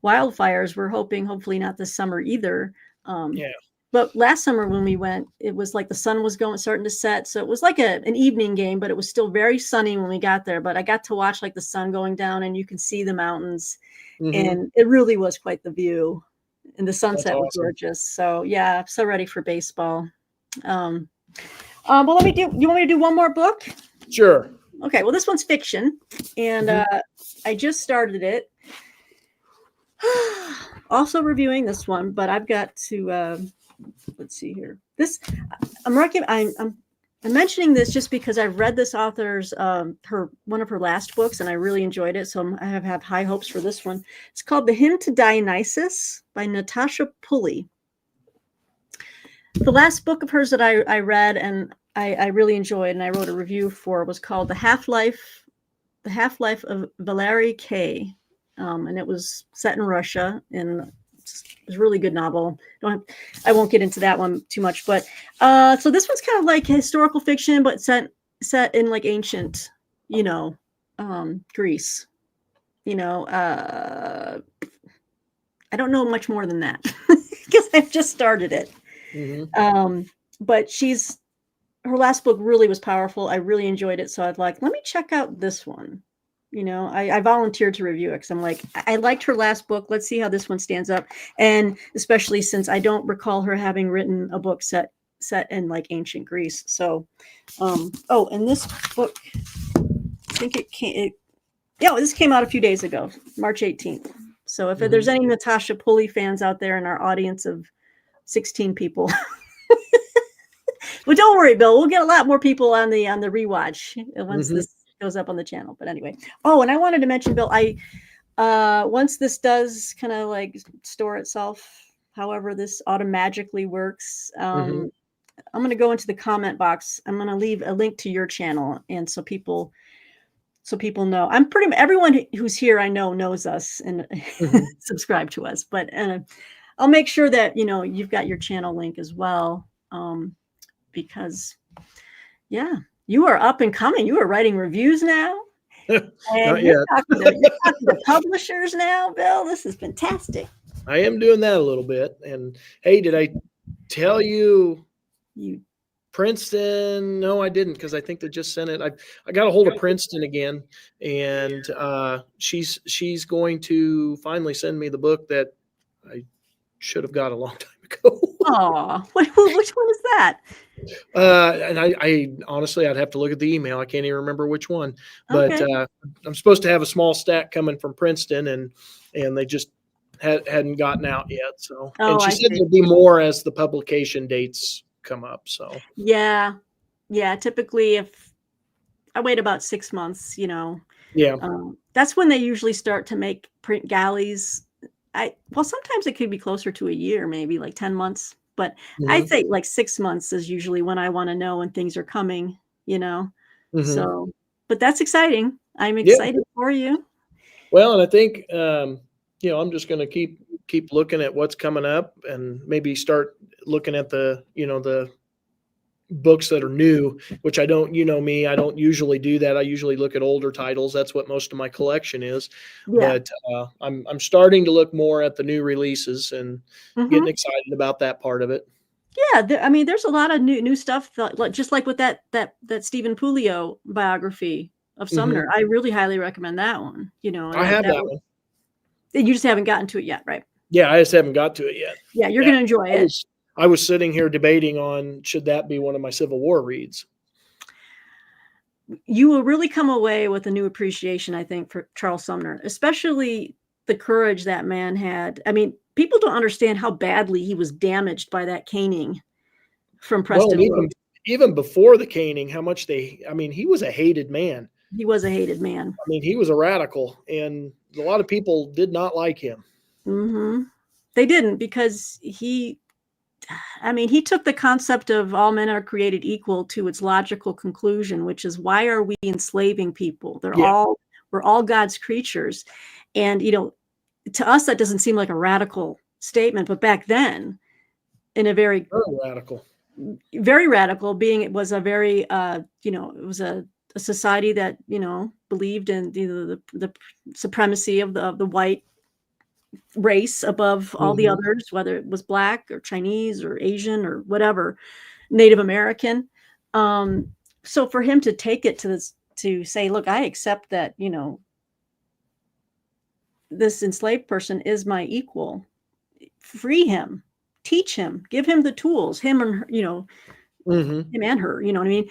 wildfires. We're hoping, hopefully not this summer either. Um, Yeah. but last summer when we went, it was like the sun was starting to set. So it was like an evening game, but it was still very sunny when we got there. But I got to watch like the sun going down and you can see the mountains. Mm-hmm. And it really was quite the view. And the That's sunset was awesome. gorgeous. So yeah, I'm so ready for baseball. Um, well, you want me to do one more book? Sure. Okay, well, this one's fiction, and Mm-hmm. I just started it. Also reviewing this one, but I've got to let's see here. This I'm mentioning this just because I've read this author's one of her last books, and I really enjoyed it. So I have high hopes for this one. It's called The Hymn to Dionysus by Natasha Pulley. The last book of hers that I read and I really enjoyed and I wrote a review for was called The Half-Life of Valery K. And it was set in Russia, and it was a really good novel. I won't get into that one too much, but so this one's kind of like historical fiction, but set in like ancient, Greece. I don't know much more than that because I've just started it. Mm-hmm. But her last book really was powerful. I really enjoyed it. So I'd like, let me check out this one. I volunteered to review it because I'm like, I liked her last book. Let's see how this one stands up. And especially since I don't recall her having written a book set in like ancient Greece. So, and this book, I think this came out a few days ago, March 18th. So if there's any Natasha Pulley fans out there in our audience of 16 people, well, don't worry, Bill. We'll get a lot more people on the rewatch once Mm-hmm. this goes up on the channel. But anyway, and I wanted to mention, Bill, I once this does kind of like store itself, however this automagically works, Mm-hmm. I'm going to go into the comment box. I'm going to leave a link to your channel, and so people know. Everyone who's here I know knows us and Mm-hmm. subscribe to us, but I'll make sure that you've got your channel link as well. Because you are up and coming. You are writing reviews now, and Not you're yet. talking to publishers now, Bill. This is fantastic. I am doing that a little bit. And hey, did I tell you You Princeton, no, I didn't, because I think they just sent it. I got a hold of Princeton again, and she's going to finally send me the book that I should have got a long time ago. Oh, which one is that? And I honestly, I'd have to look at the email. I can't even remember which one, but Okay. I'm supposed to have a small stack coming from Princeton, and they just hadn't gotten out yet. So, and Oh, she I said see. there'll be more as the publication dates come up. So, Yeah. Yeah. Typically, if I wait about 6 months, yeah. that's when they usually start to make print galleys. Well, sometimes it could be closer to a year, maybe like 10 months, but I Hmm. think like 6 months is usually when I want to know when things are coming, you know? Hmm. So, but that's exciting. I'm Yeah. excited for you. Well, and I think I'm just going to keep looking at what's coming up, and maybe start looking at the books that are new, which I don't, me, I don't usually do that. I usually look at older titles. That's what most of my collection is. Yeah. But I'm starting to look more at the new releases and getting Hmm. excited about that part of it. Yeah. I mean, there's a lot of new stuff, just like with that Stephen Puleo biography of Sumner. Hmm. I really highly recommend that one, and I that, have that that was, one. you just haven't gotten to it yet, right? Yeah, I just haven't got to it yet. Yeah. You're Yeah, going to enjoy I it. was I was sitting here debating on should that be one of my Civil War reads. You will really come away with a new appreciation, I think, for Charles Sumner, especially the courage that man had. I mean, people don't understand how badly he was damaged by that caning from Well, and Preston Wood. even before the caning, how much I mean, he was a hated man. He was a hated man. I mean, he was a radical, and a lot of people did not like him. Hmm. They didn't, because he took the concept of all men are created equal to its logical conclusion, which is, why are we enslaving people? Yeah, We're all God's creatures. And, to us, that doesn't seem like a radical statement, but back then, in a very, very radical. very radical, being it was a very, it was a society that, believed in the supremacy of the white race above all the Hmm. others, whether it was Black or Chinese or Asian or whatever, Native American. Um, so for him to take it to say, look, I accept that, this enslaved person is my equal, free him, teach him, give him the tools, him and her, Hmm. him and her, you know what I mean?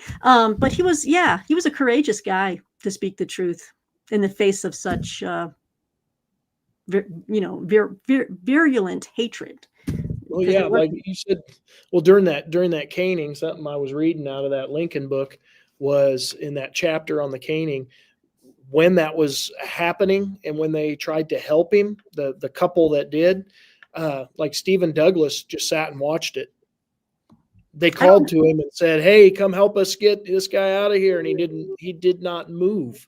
But he was a courageous guy, to speak the truth, in the face of such, virulent hatred, Well, because yeah, it like wasn't. you said. Well, during that caning, something I was reading out of that Lincoln book was in that chapter on the caning, when that was happening and when they tried to help him, the couple that did, like Stephen Douglass just sat and watched it. They I don't called to him and said, "Hey, come help us get this guy out of here," and he did not move.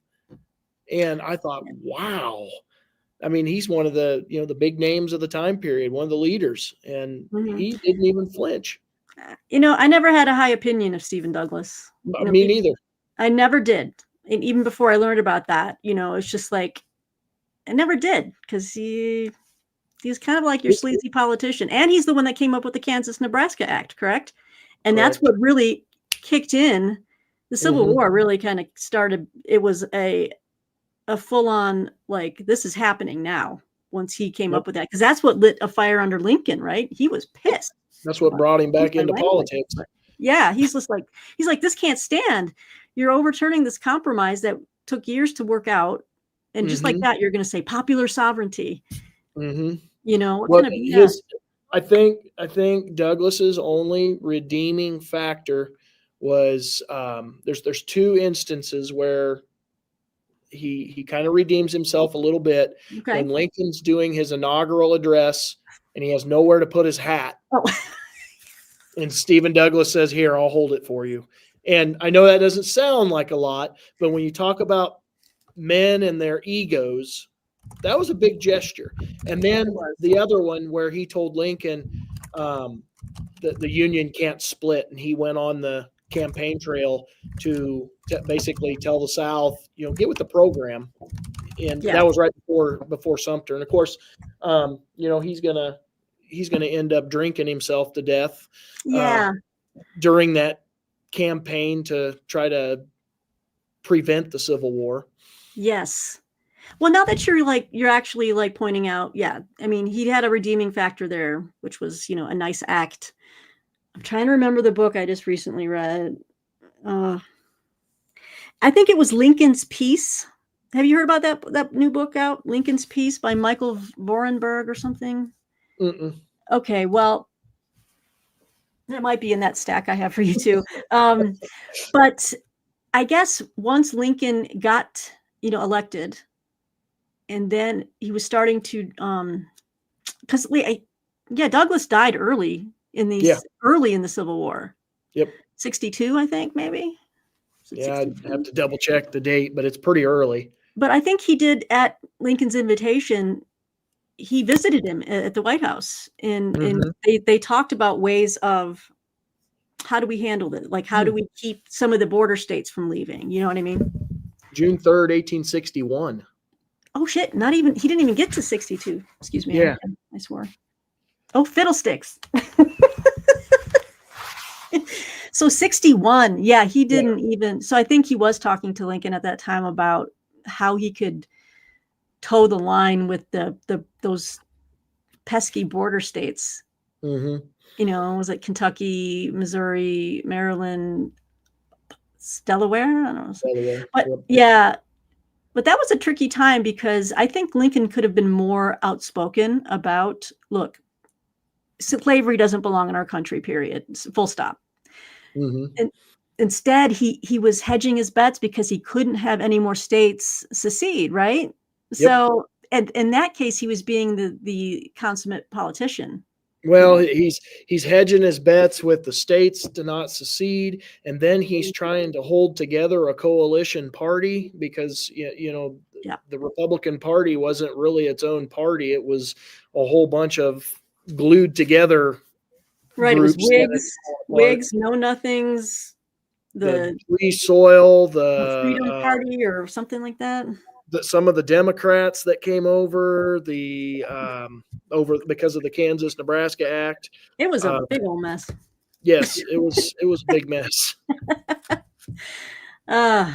And I thought, wow. I mean, he's one of the big names of the time period, one of the leaders, and Mhm. he didn't even flinch. I never had a high opinion of Stephen Douglass. Me People, neither. I never did. And even before I learned about that, it's just like, I never did, because he's kind of like your sleazy politician. And he's the one that came up with the Kansas-Nebraska Act, correct? And that's Correct. what really kicked in the Civil Hmm. War. Really kind of started. It was a full on, like, this is happening now, once he came Yep. up with that, because that's what lit a fire under Lincoln, right? He was Yep. pissed. That's what brought him Excuse back my into language, politics. but yeah, he's like, this can't stand. You're overturning this compromise that took years to work out, and just like Hmm. that, you're going to say popular sovereignty. Hmm. What Well, kind of BS? I think Douglas's only redeeming factor was there's two instances where he kind of redeems himself a little bit Okay. when Lincoln's doing his inaugural address and he has nowhere to put his hat. Oh, And Stephen Douglas says, "Here, I'll hold it for you." And I know that doesn't sound like a lot, but when you talk about men and their egos, that was a big gesture. And it then was. the other one where he told Lincoln um, that the Union can't split, and he went on the campaign trail to basically tell the South, get with the program. And Yeah. that was right before Sumter. And of course, he's gonna end up drinking himself to death uh, Yeah. during that campaign to try to prevent the Civil War. Yes. Well, now that you're actually like pointing out, yeah, I mean, he had a redeeming factor there, which was, a nice act. I'm trying to remember the book I just recently read. I think it was Lincoln's Peace. Have you heard about that new book out, Lincoln's Peace by Michael Vorenberg or something? Mm-mm. Okay, well, it might be in that stack I have for you too. But I guess once Lincoln got, elected, and then he was starting to, because Douglas died early in the Civil War. Yep. 62, I think, maybe. Yeah, I'd have to double check the date, but it's pretty early. But I think he did, at Lincoln's invitation, he visited him at the White House, and they talked about ways of how do we handle it? Like, how do we keep some of the border states from leaving? You know what I mean? June 3rd, 1861. Oh shit! He didn't even get to 62. Excuse me. Yeah. I swore. Oh, fiddlesticks. So 61. Yeah, he didn't even. So I think he was talking to Lincoln at that time about how he could toe the line with those pesky border states. Was it Kentucky, Missouri, Maryland, Delaware? I don't know. Delaware. But yeah, but that was a tricky time because I think Lincoln could have been more outspoken about, look, slavery doesn't belong in our country, period. Full stop. And instead, he was hedging his bets because he couldn't have any more states secede, right? Yep. So, and in that case, he was being the consummate politician. Well, he's hedging his bets with the states to not secede, and then he's trying to hold together a coalition party because the Republican Party wasn't really its own party; it was a whole bunch of glued together. Right, it was Whigs, Know Nothings, the Free Soil, the Freedom Party, or something like that. Some of the Democrats that came over because of the Kansas-Nebraska Act. It was a big old mess. Yes, it was a big mess. There's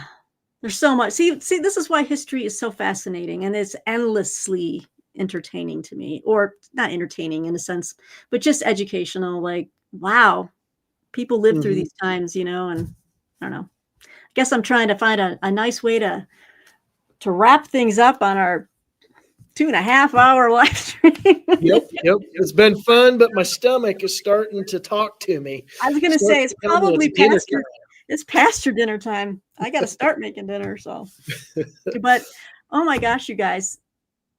so much. See, this is why history is so fascinating, and it's endlessly entertaining to me, or not entertaining in a sense, but just educational. Like, wow, people live through these times, and I don't know. I guess I'm trying to find a nice way to wrap things up on our 2.5-hour live stream. Yep. It's been fun, but my stomach is starting to talk to me. I was going to say, it's probably past your dinner time. I got to start making dinner. So, but oh my gosh, you guys,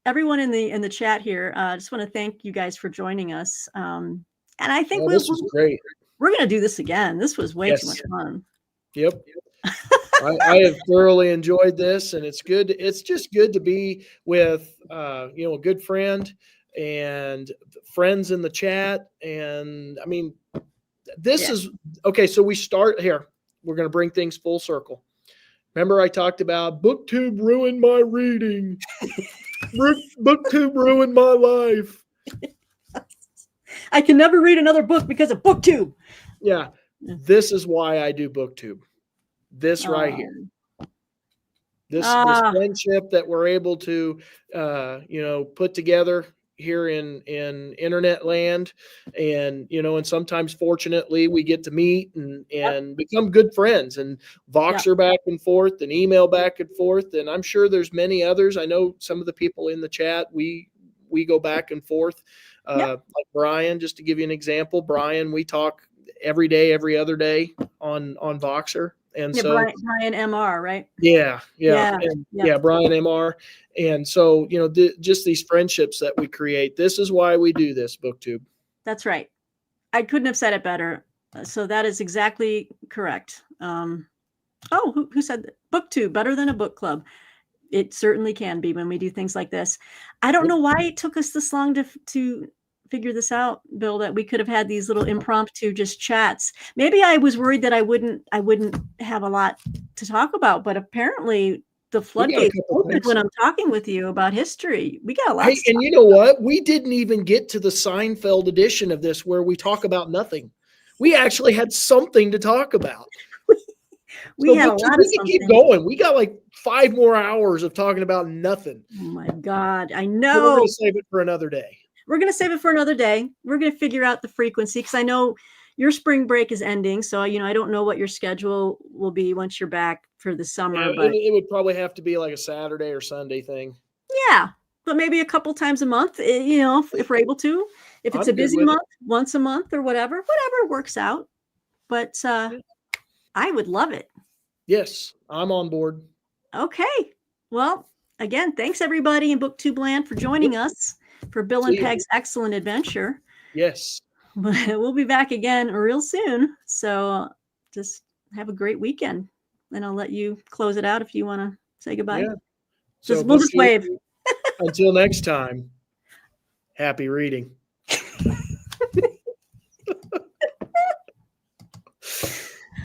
everyone in the chat here, I just want to thank you guys for joining us. And I think this was great. We're going to do this again. This was way too much fun. Yep. I have thoroughly enjoyed this, and it's good. It's just good to be with, a good friend and friends in the chat. And I mean, this is okay. So we start here. We're going to bring things full circle. Remember, I talked about booktube ruined my reading. Booktube ruined my life. I can never read another book because of booktube. Yeah. This is why I do booktube. This right here. This friendship that we're able to, put together here in internet land, and and sometimes fortunately we get to meet and become good friends and Voxer back and forth and email back and forth, and I'm sure there's many others. I know some of the people in the chat we go back and forth, like Brian, just to give you an example. Brian, we talk every day, every other day on Voxer. And so Brian MR, right? Yeah, Brian MR. And so, just these friendships that we create. This is why we do this, BookTube. That's right. I couldn't have said it better. So that is exactly correct. Who said that? BookTube, better than a book club? It certainly can be when we do things like this. I don't know why it took us this long to figure this out, Bill, that we could have had these little impromptu just chats. Maybe I was worried that I wouldn't have a lot to talk about, but apparently the floodgates opened when I'm talking with you about history. We got a lot. Hey, and you know what? We didn't even get to the Seinfeld edition of this where we talk about nothing. We actually had something to talk about. We So had a lot of we can keep something. going. We got like 5 more hours of talking about nothing. Oh my God. I But we're know. going to save it for another day. We're going to save it for another day. We're going to figure out the frequency because I know your spring break is ending. So, I don't know what your schedule will be once you're back for the summer, Yeah, but it would probably have to be like a Saturday or Sunday thing. yeah, but maybe a couple times a month, if we're able to. If it's a I'm good busy with it. month, once a month or whatever works out. But Yeah. I would love it. Yes, I'm on board. Okay. Well, again, thanks everybody in BookTube land for joining us for Bill and See you. Peg's excellent adventure. Yes. We'll be back again real soon. So just have a great weekend. And I'll let you close it out if you want to say goodbye. Yeah. So We'll just BookTube, wave. until next time, happy reading.